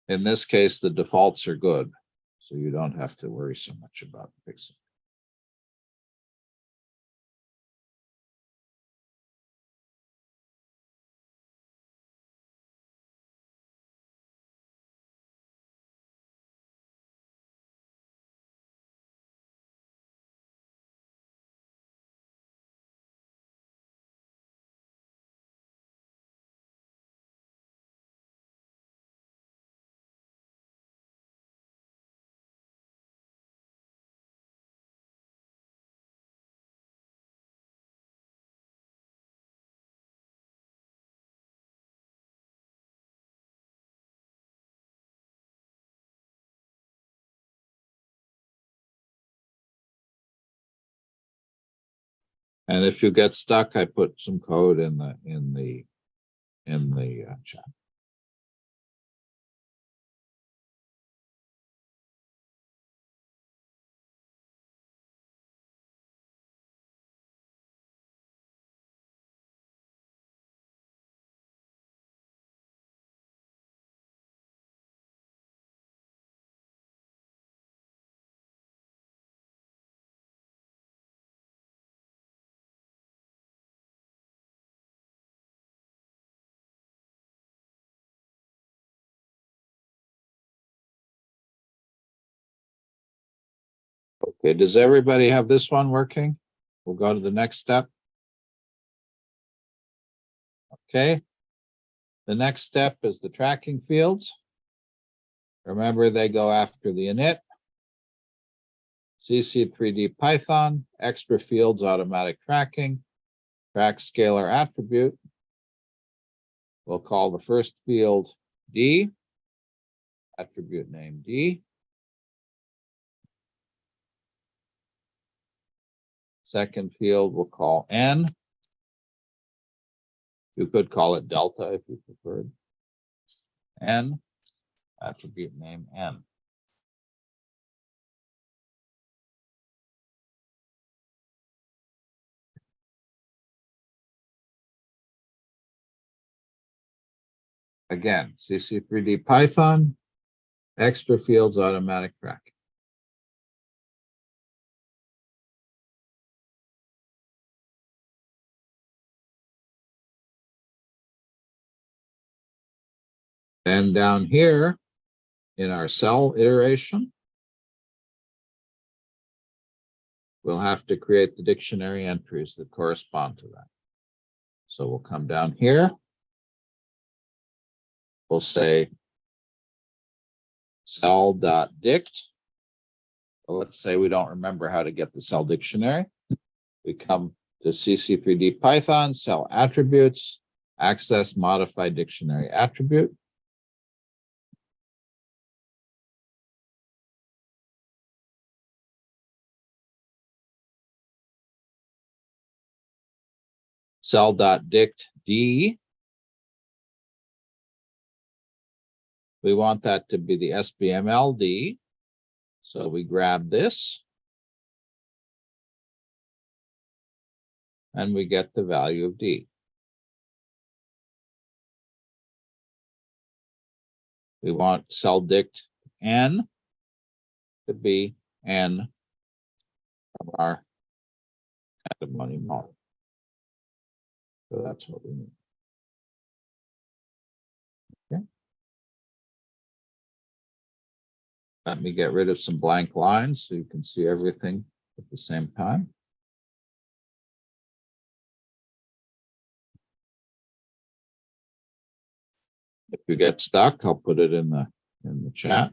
In this case, the defaults are good, so you don't have to worry so much about fixing. And if you get stuck, I put some code in the chat. Okay, does everybody have this one working? We'll go to the next step. Okay. The next step is the tracking fields. Remember, they go after the init, CC3D Python, extra fields, automatic tracking, track scalar attribute. We'll call the first field D, attribute name D. Second field we'll call N. You could call it delta if you preferred. N, attribute name N. Again, CC3D Python, extra fields, automatic tracking. And down here in our cell iteration, we'll have to create the dictionary entries that correspond to that. So we'll come down here. We'll say cell.dict. Well, let's say we don't remember how to get the cell dictionary. We come to CC3D Python, cell attributes, access modify dictionary attribute. Cell.dict D. We want that to be the SBMLD. So we grab this. And we get the value of D. We want cell dict N to be N from our antimony model. So that's what we need. Okay. Let me get rid of some blank lines so you can see everything at the same time. If you get stuck, I'll put it in the chat.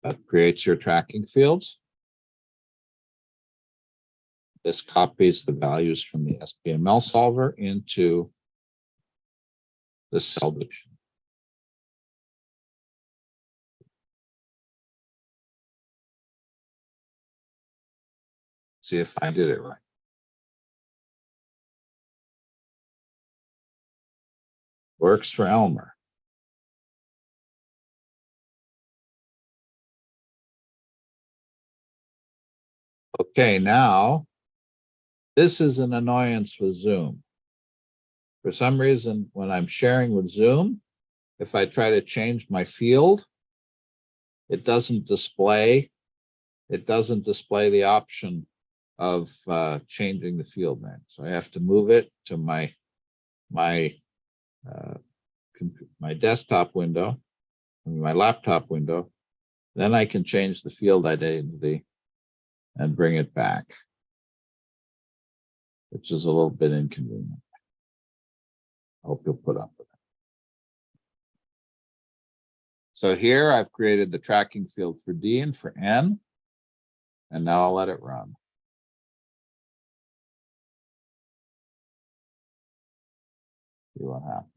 That creates your tracking fields. This copies the values from the SPML solver into the cell dictionary. See if I did it right. Works for Elmer. Okay, now this is an annoyance with Zoom. For some reason, when I'm sharing with Zoom, if I try to change my field, it doesn't display the option of changing the field name. So I have to move it to my desktop window, my laptop window. Then I can change the field identity and bring it back, which is a little bit inconvenient. I hope you'll put up with it. So here I've created the tracking field for D and for N, and now I'll let it run. See what happens.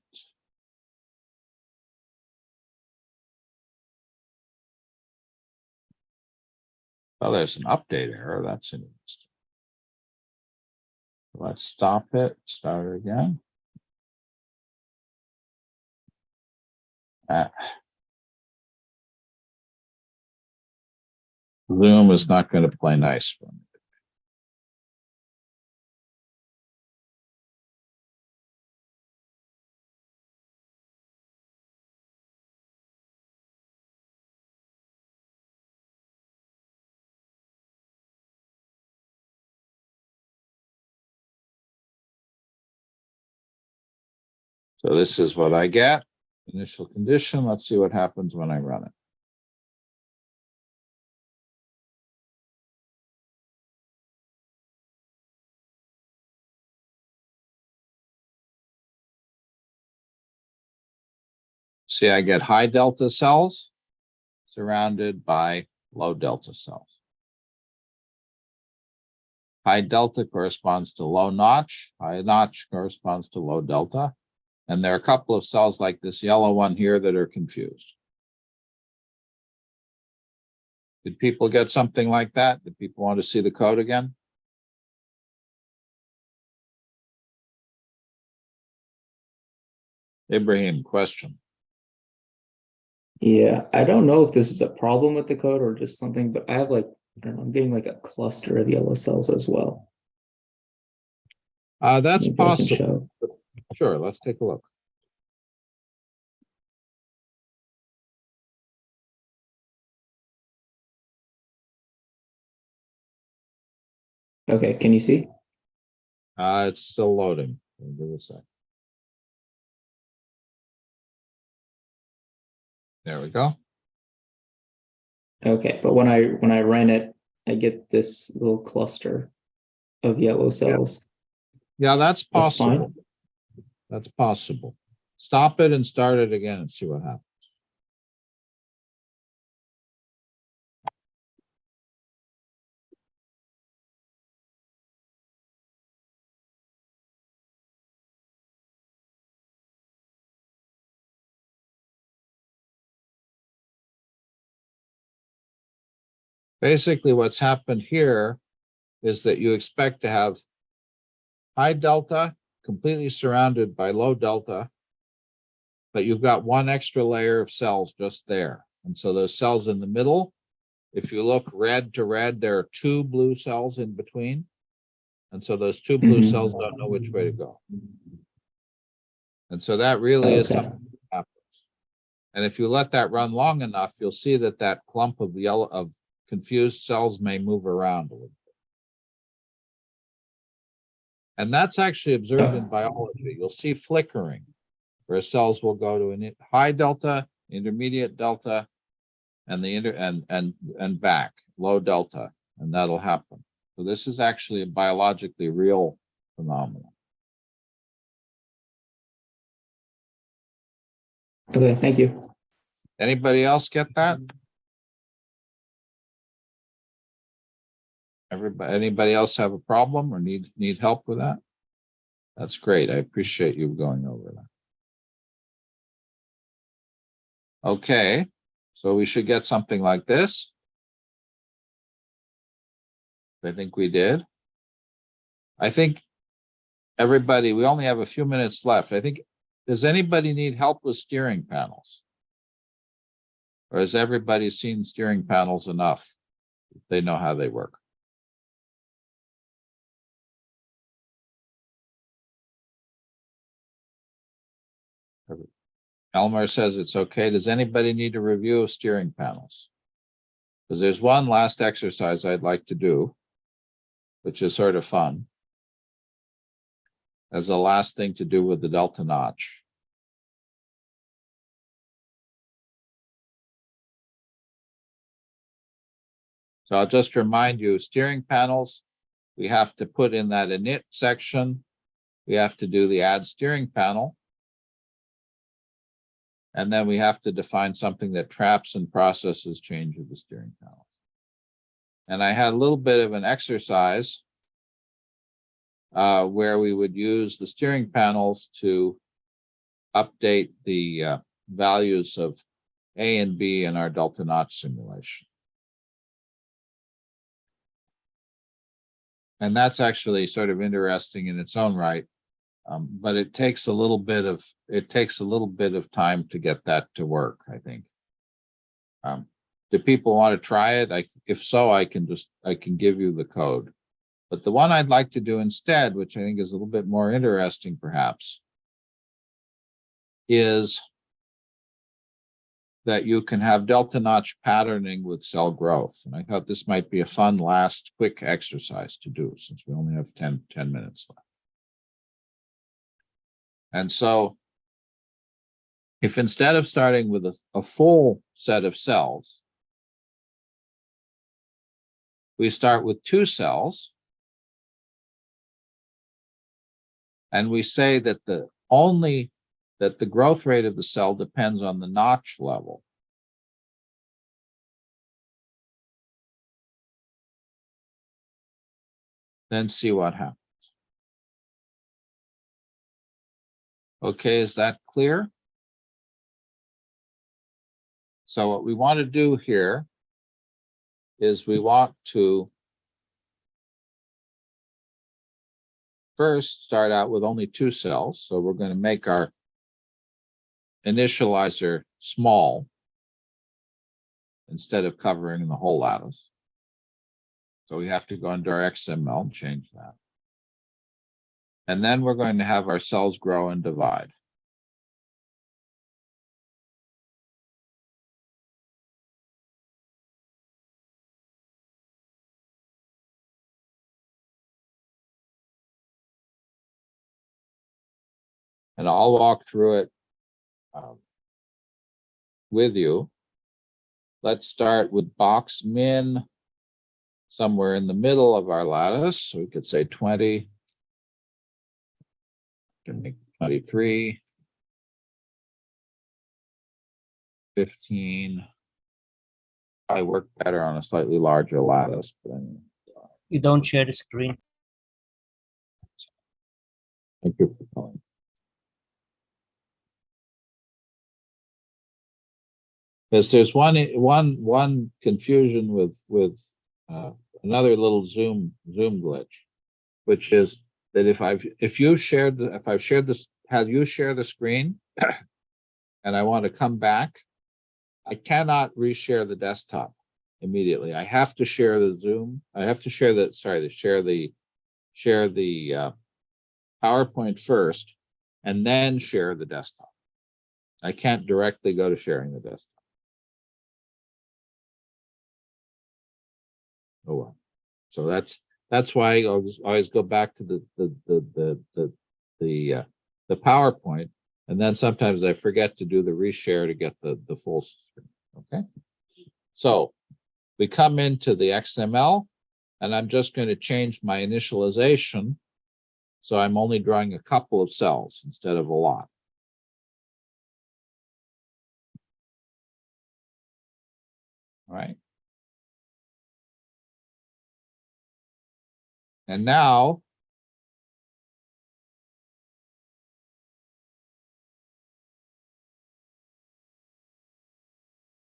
Oh, there's an update error. That's interesting. Let's stop it, start it again. Zoom is not going to play nice for me. So this is what I get. Initial condition. Let's see what happens when I run it. See, I get high delta cells surrounded by low delta cells. High delta corresponds to low notch. High notch corresponds to low delta. And there are a couple of cells like this yellow one here that are confused. Did people get something like that? Did people want to see the code again? Ibrahim, question. Yeah, I don't know if this is a problem with the code or just something, but I have like, I don't know, I'm getting like a cluster of yellow cells as well. That's Maybe I can possible. show. Sure, let's take a look. Okay, can you see? It's still loading. Give it a sec. There we go. Okay, but when I run it, I get this little cluster of yellow cells. Yeah, that's That's possible. fine. That's possible. Stop it and start it again and see what happens. Basically, what's happened here is that you expect to have high delta completely surrounded by low delta, but you've got one extra layer of cells just there. And so those cells in the middle, if you look red to red, there are two blue cells in between. And so those two blue cells don't know which way to go. And so that really is something that happens. And if you let that run long enough, you'll see that that clump of yellow of confused cells may move around a little bit. And that's actually observed in biology. You'll see flickering where cells will go to a high delta, intermediate delta, and and back, low delta, and that'll happen. So this is actually a biologically real phenomenon. Okay, thank you. Anybody else get that? Anybody else have a problem or need help with that? That's great. I appreciate you going over that. Okay, so we should get something like this. I think we did. I think everybody, we only have a few minutes left. I think, does anybody need help with steering panels? Or has everybody seen steering panels enough? They know how they work. Elmer says it's okay. Does anybody need a review of steering panels? Because there's one last exercise I'd like to do, which is sort of fun, as the last thing to do with the delta notch. So I'll just remind you, steering panels, we have to put in that init section. We have to do the add steering panel. And then we have to define something that traps and processes change of the steering panel. And I had a little bit of an exercise where we would use the steering panels to update the values of A and B in our delta notch simulation. And that's actually sort of interesting in its own right, but it takes a little bit of time to get that to work, I think. Do people want to try it? If so, I can give you the code. But the one I'd like to do instead, which I think is a little bit more interesting perhaps, is that you can have delta notch patterning with cell growth. And I thought this might be a fun last quick exercise to do since we only have 10 minutes left. And so if instead of starting with a full set of cells, we start with 2 cells, and we say that the growth rate of the cell depends on the notch level. Then see what happens. Okay, is that clear? So what we want to do here is we want to first start out with only 2 cells. So we're going to make our initializer small instead of covering the whole lattice. So we have to go into our XML and change that. And then we're going to have our cells grow and divide. And I'll walk through it with you. Let's start with box min somewhere in the middle of our lattice. So we could say 20. Can make 23, 15. Probably work better on a slightly larger lattice. But anyway. You don't share the screen. Thank you for calling. Because there's one confusion with another little zoom glitch, which is that if I've shared this, have you share the screen, and I want to come back, I cannot reshare the desktop immediately. I have to share the Zoom. I have to share the PowerPoint first, and then share the desktop. I can't directly go to sharing the desktop. Oh well. So that's why I always go back to the PowerPoint, and then sometimes I forget to do the reshare to get the full screen. Okay. So we come into the XML, and I'm just going to change my initialization. So I'm only drawing a couple of cells instead of a lot. All right. And now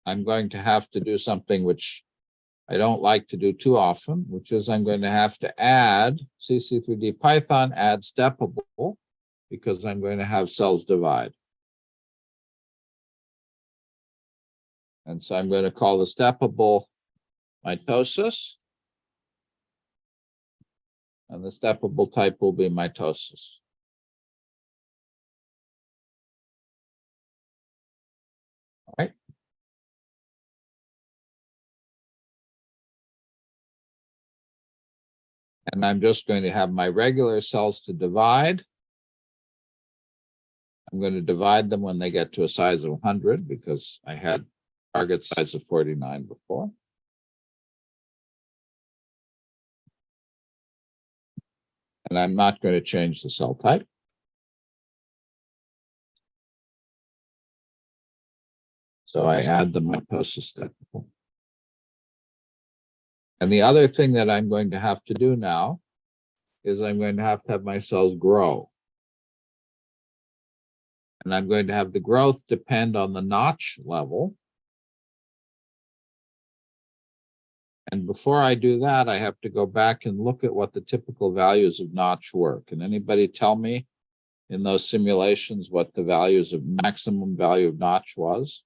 I'm going to have to do something which I don't like to do too often, which is I'm going to have to add CC3D Python, add steppable, because I'm going to have cells divide. And so I'm going to call the steppable mitosis. And the steppable type will be mitosis. And I'm just going to have my regular cells to divide. I'm going to divide them when they get to a size of 100 because I had target size of 49 before. And I'm not going to change the cell type. So I add the mitosis step. And the other thing that I'm going to have to do now is I'm going to have my cells grow. And I'm going to have the growth depend on the notch level. And before I do that, I have to go back and look at what the typical values of notch were. Can anybody tell me in those simulations what the values of maximum value of notch was?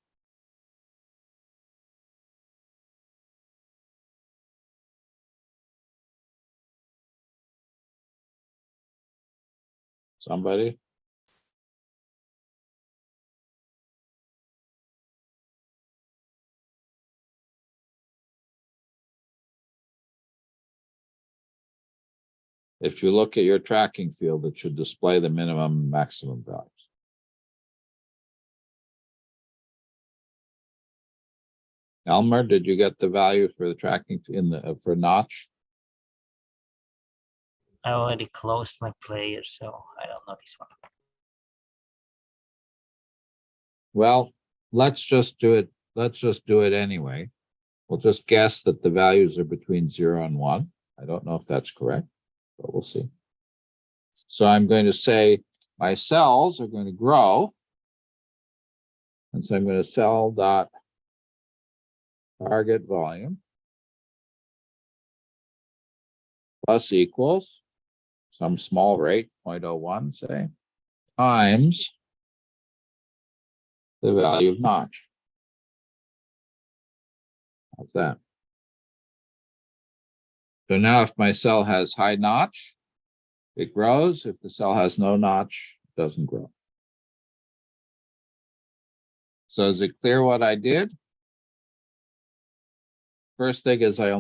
Somebody? If you look at your tracking field, it should display the minimum and maximum values. Elmer, did you get the value for the tracking for notch? I already closed my player, so I don't know this one. Well, let's just do it. Let's just do it anyway. We'll just guess that the values are between 0 and 1. I don't know if that's correct, but we'll see. So I'm going to say my cells are going to grow. And so I'm going to cell dot target volume plus equals some small rate, 0.01, say, times the value of notch. How's that? So now if my cell has high notch, it grows. If the cell has no notch, it doesn't grow. So is it clear what I did? First thing is I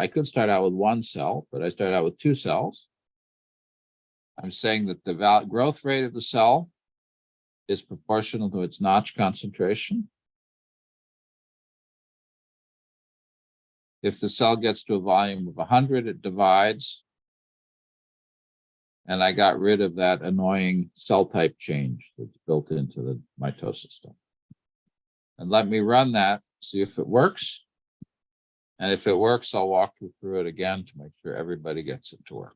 could start out with one cell, but I started out with 2 cells. I'm saying that the growth rate of the cell is proportional to its notch concentration. If the cell gets to a volume of 100, it divides. And I got rid of that annoying cell type change that's built into the mitosis step. And let me run that, see if it works. And if it works, I'll walk you through it again to make sure everybody gets it to work.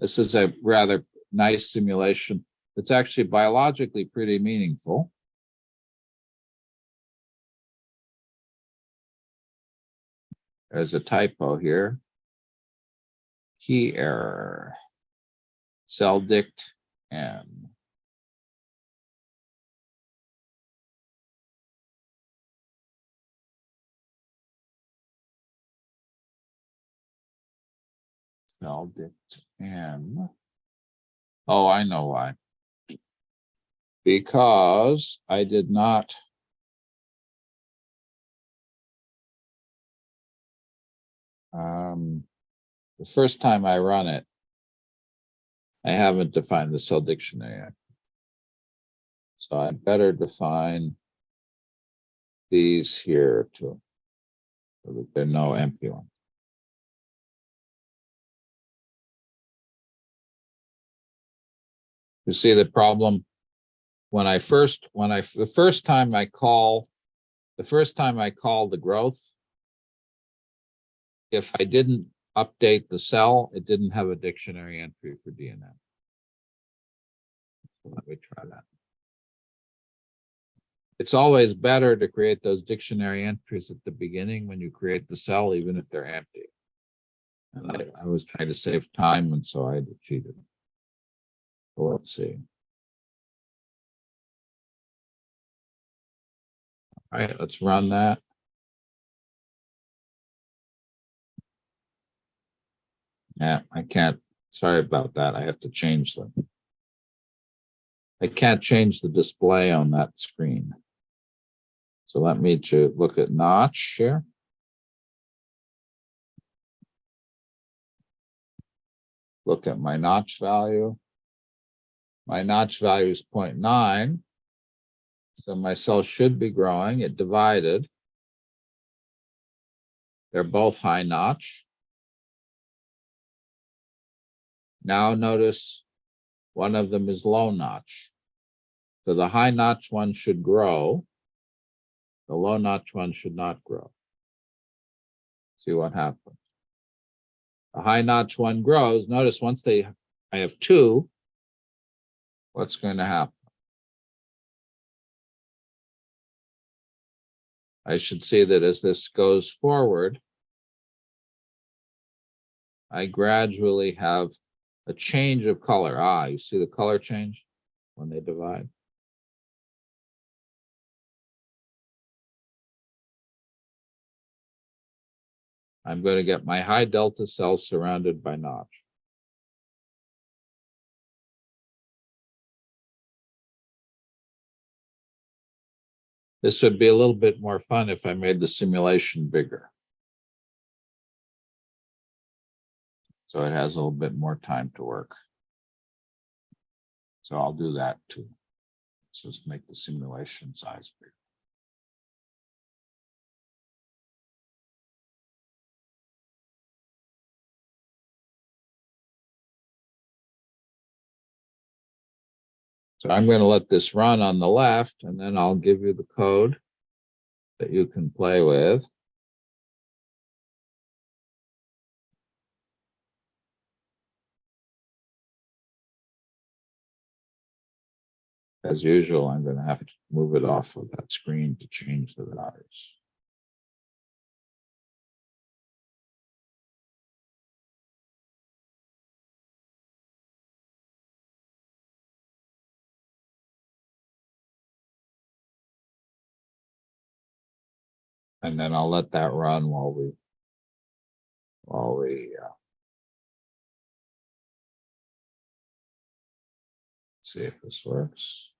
This is a rather nice simulation. It's actually biologically pretty meaningful. There's a typo here. Key error. Cell dict N. Cell dict N. Oh, I know why. Because I did not the first time I run it, I haven't defined the cell dictionary yet. So I better define these here too, so that there are no empty ones. You see the problem the first time I call the growth, if I didn't update the cell, it didn't have a dictionary entry for DNA. So let me try that. It's always better to create those dictionary entries at the beginning when you create the cell, even if they're empty. And I was trying to save time, and so I cheated. So let's see. All right, let's run that. Yeah, I can't. Sorry about that. I have to change them. I can't change the display on that screen. So let me look at notch here. look at my notch value. My notch value is 0.9. So my cell should be growing. It divided. They're both high notch. Now notice one of them is low notch. So the high notch one should grow. The low notch one should not grow. See what happens. The high notch one grows. Notice once I have two, what's going to happen? I should see that as this goes forward, I gradually have a change of color. Ah, you see the color change when they divide? I'm going to get my high delta cells surrounded by notch. This would be a little bit more fun if I made the simulation bigger. So it has a little bit more time to work. So I'll do that too. Let's just make the simulation size bigger. So I'm going to let this run on the left, and then I'll give you the code that you can play with. As usual, I'm going to have to move it off of that screen to change the values. And then I'll let that run while we see if this works.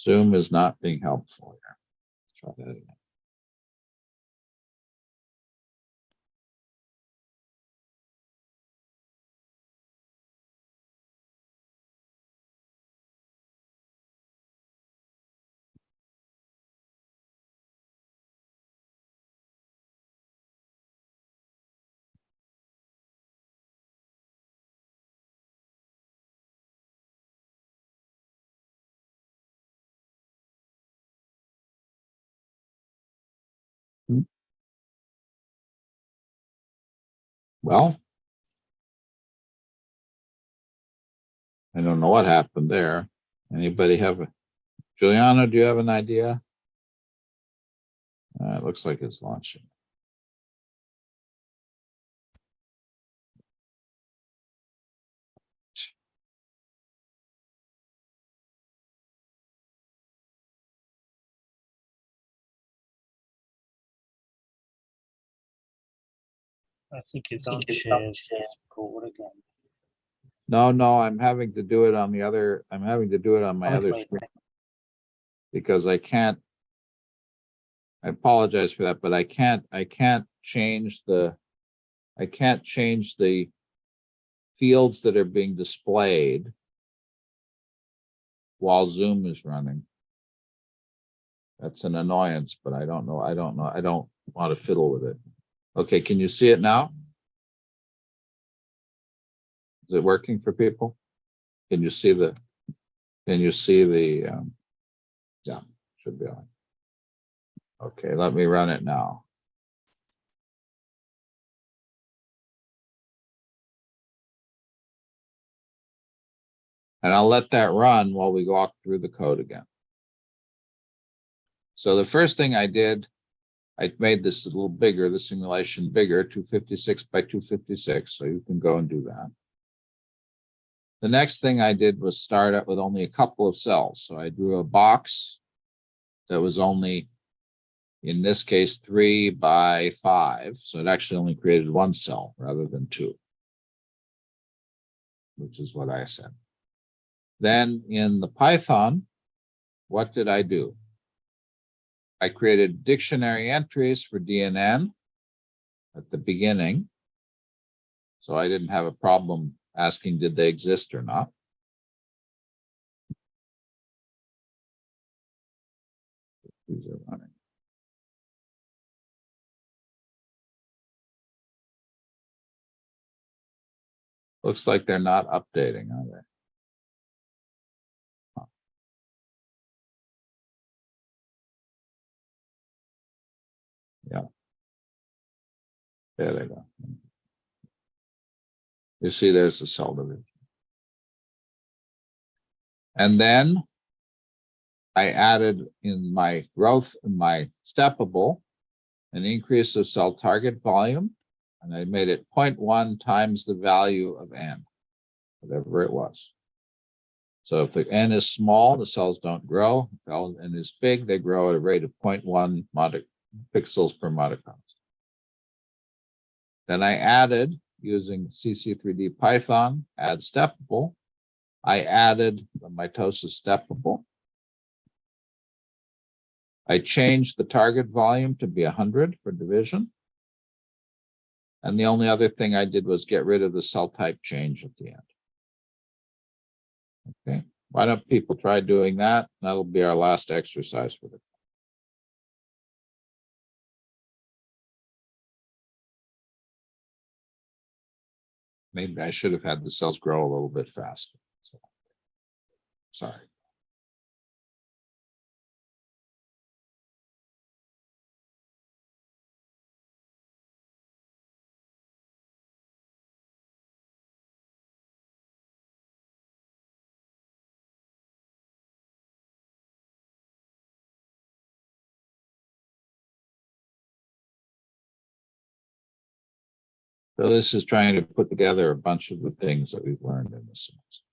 Zoom is not being helpful here. Try that again. Well, I don't know what happened there. Anybody have Juliana, do you have an idea? It looks like it's launching. I think you don't share this code again. No, I'm having to do it on the other, I'm having to do it on my other screen because I can't, I apologize for that, but I can't change the fields that are being displayed while Zoom is running. That's an annoyance, but I don't want to fiddle with it. Okay, can you see it now? Is it working for people? Can you see the, yeah, should be on. Okay, let me run it now. And I'll let that run while we walk through the code again. So the first thing I did, I made this a little bigger, the simulation bigger, 256 by 256, so you can go and do that. The next thing I did was start out with only a couple of cells. So I drew a box that was only In this case, 3 by 5. So it actually only created one cell rather than two, which is what I said. Then in the Python, what did I do? I created dictionary entries for DNN at the beginning. So I didn't have a problem asking, did they exist or not? These are running. Looks like they're not updating, are they? Yeah. There they go. You see there's the cell division. And then I added in my growth, in my steppable, an increase of cell target volume, and I made it 0.1 times the value of n, whatever it was. So if the n is small, the cells don't grow. If n is big, they grow at a rate of 0.1 pixels per mitochondria. Then I added, using CC3D Python, add steppable, I added the mitosis steppable. I changed the target volume to be 100 for division. And the only other thing I did was get rid of the cell type change at the end. Okay, why don't people try doing that? That'll be our last exercise for it. Maybe I should have had the cells grow a little bit faster. Sorry. So this is trying to put together a bunch of the things that we've learned in this semester.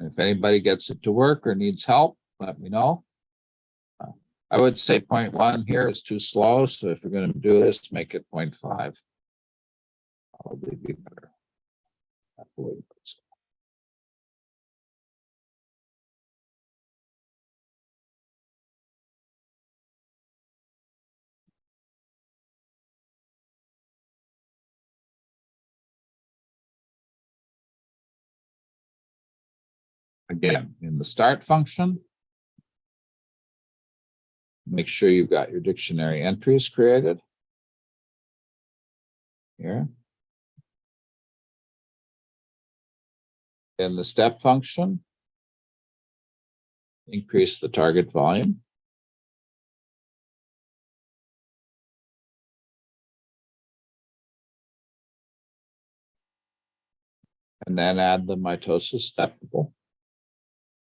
And if anybody gets it to work or needs help, let me know. I would say 0.1 here is too slow. So if you're going to do this, make it 0.5. Probably be better. Again, in the start function, make sure you've got your dictionary entries created here. In the step function, increase the target volume. And then add the mitosis steppable.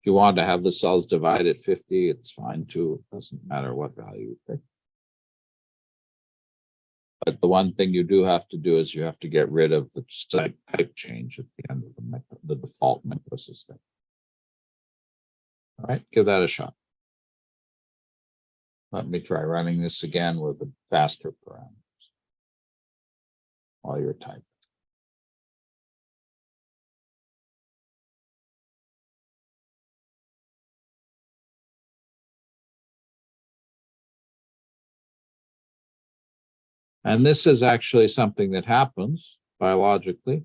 If you want to have the cells divide at 50, it's fine too. It doesn't matter what value you pick. But the one thing you do have to do is you have to get rid of the type change at the end of the default mitosis step. All right, give that a shot. Let me try running this again with the faster parameters while you're typing. And this is actually something that happens biologically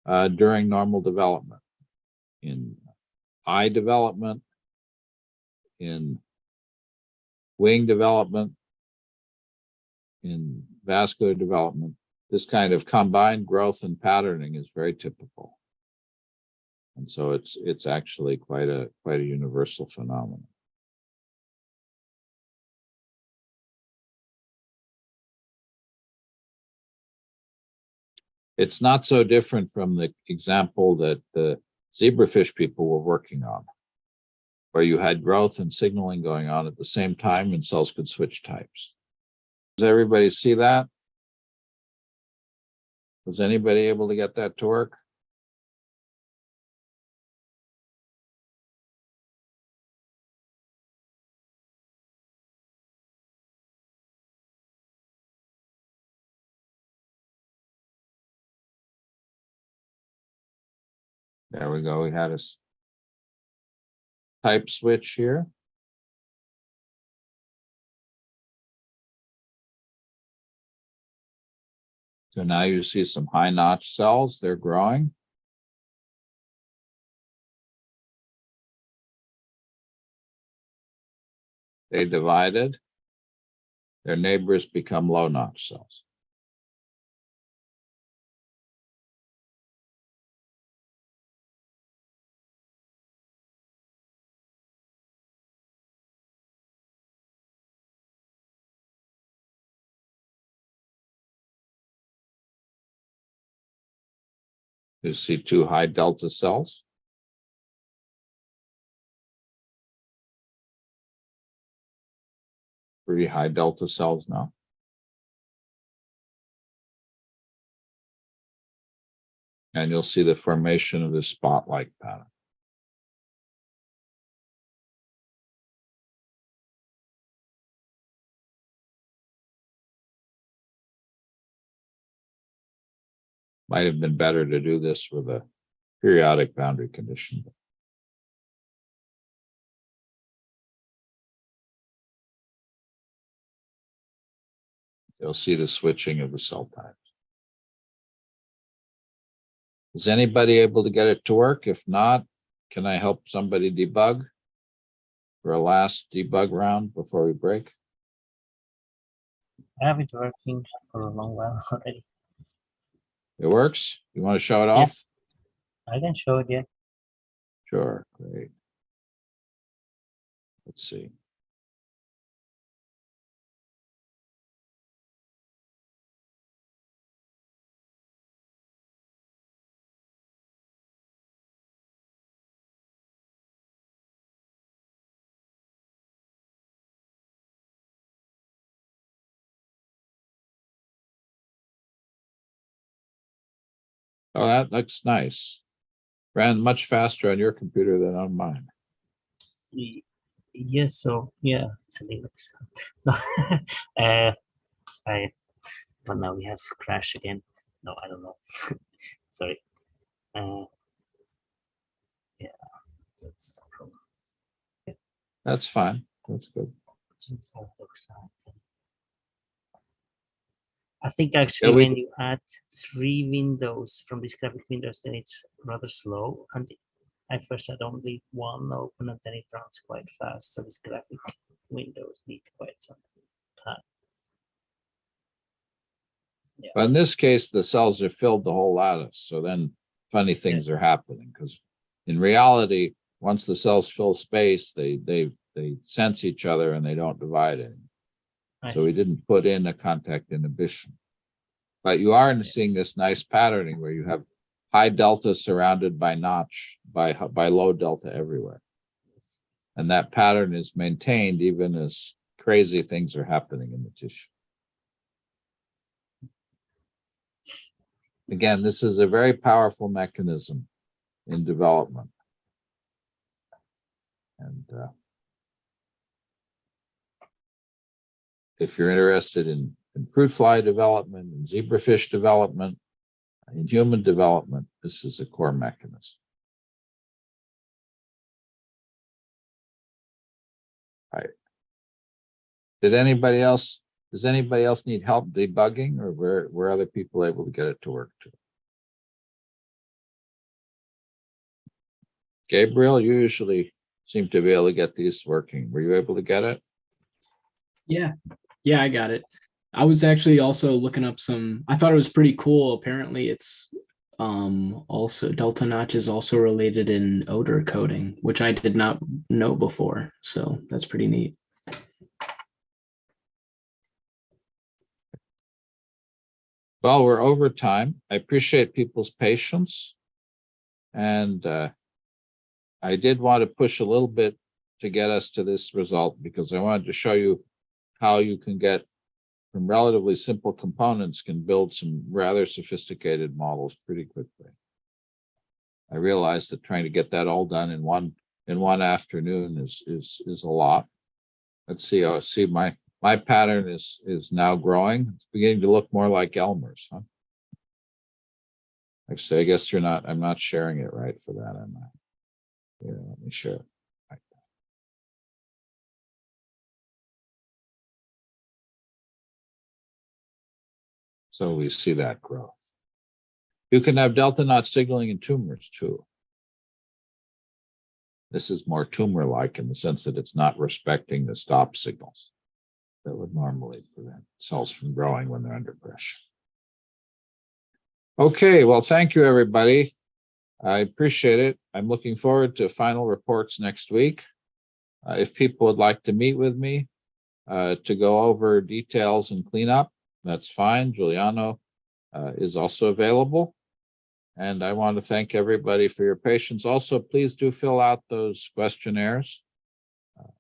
during normal development. In eye development, in wing development, in vascular development, this kind of combined growth and patterning is very typical. And so it's actually quite a universal phenomenon. It's not so different from the example that the zebrafish people were working on, where you had growth and signaling going on at the same time and cells could switch types. Does everybody see that? Was anybody able to get that to work? There we go. We had a type switch here. So now you see some high notch cells, they're growing. They divided. Their neighbors become low notch cells. You see two high delta cells. Three high delta cells now. And you'll see the formation of this spotlight pattern. Might have been better to do this with a periodic boundary condition. You'll see the switching of the cell types. Is anybody able to get it to work? If not, can I help somebody debug for a last debug round before we break? I have it working for a long while already. It works? You want to show it Yeah. off? I can show it, yeah. Sure, great. Let's see. Oh, that looks nice. Ran much faster on your computer than on mine. Yes, so yeah, it's a Linux. But now we have crash again. No, I don't know. Sorry. Yeah, that's the problem. That's fine. That's good. I think actually we- when you add 3 windows from these graphic windows, then it's rather slow. And I first had only one open and then it runs quite fast. So these graphic windows need quite some time. But in this case, the cells are filled the whole lattice. So then funny things are happening because in reality, once the cells fill space, they sense each other and they don't divide anymore. So we didn't put in a contact inhibition. But you are seeing this nice patterning where you have high delta surrounded by notch, by low delta everywhere. And that pattern is maintained even as crazy things are happening in the tissue. Again, this is a very powerful mechanism in development. And if you're interested in fruit fly development, in zebrafish development, in human development, this is a core mechanism. Right. Does anybody else need help debugging, or were other people able to get it to work too? Gabriel, you usually seem to be able to get these working. Were you able to get it? Yeah, I got it. I was actually also looking up some, I thought it was pretty cool. Apparently it's also delta notch is also related in odor coding, which I did not know before. So that's pretty neat. Well, we're over time. I appreciate people's patience. And I did want to push a little bit to get us to this result because I wanted to show you how you can get from relatively simple components can build some rather sophisticated models pretty quickly. I realized that trying to get that all done in one afternoon is a lot. Let's see. Oh, see my pattern is now growing. It's beginning to look more like Elmer's, huh? Actually, I guess I'm not sharing it right for that, am I? Yeah, let me share it. Like that. So we see that growth. You can have delta knot signaling in tumors too. This is more tumor-like in the sense that it's not respecting the stop signals that would normally prevent cells from growing when they're under pressure. Okay, well, thank you, everybody. I appreciate it. I'm looking forward to final reports next week. If people would like to meet with me to go over details and cleanup, that's fine. Giuliano is also available. And I want to thank everybody for your patience. Also, please do fill out those questionnaires.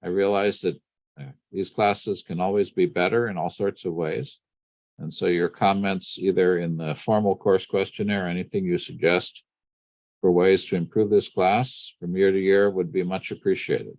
I realize that these classes can always be better in all sorts of ways. And so your comments, either in the formal course questionnaire or anything you suggest for ways to improve this class from year to year, would be much appreciated.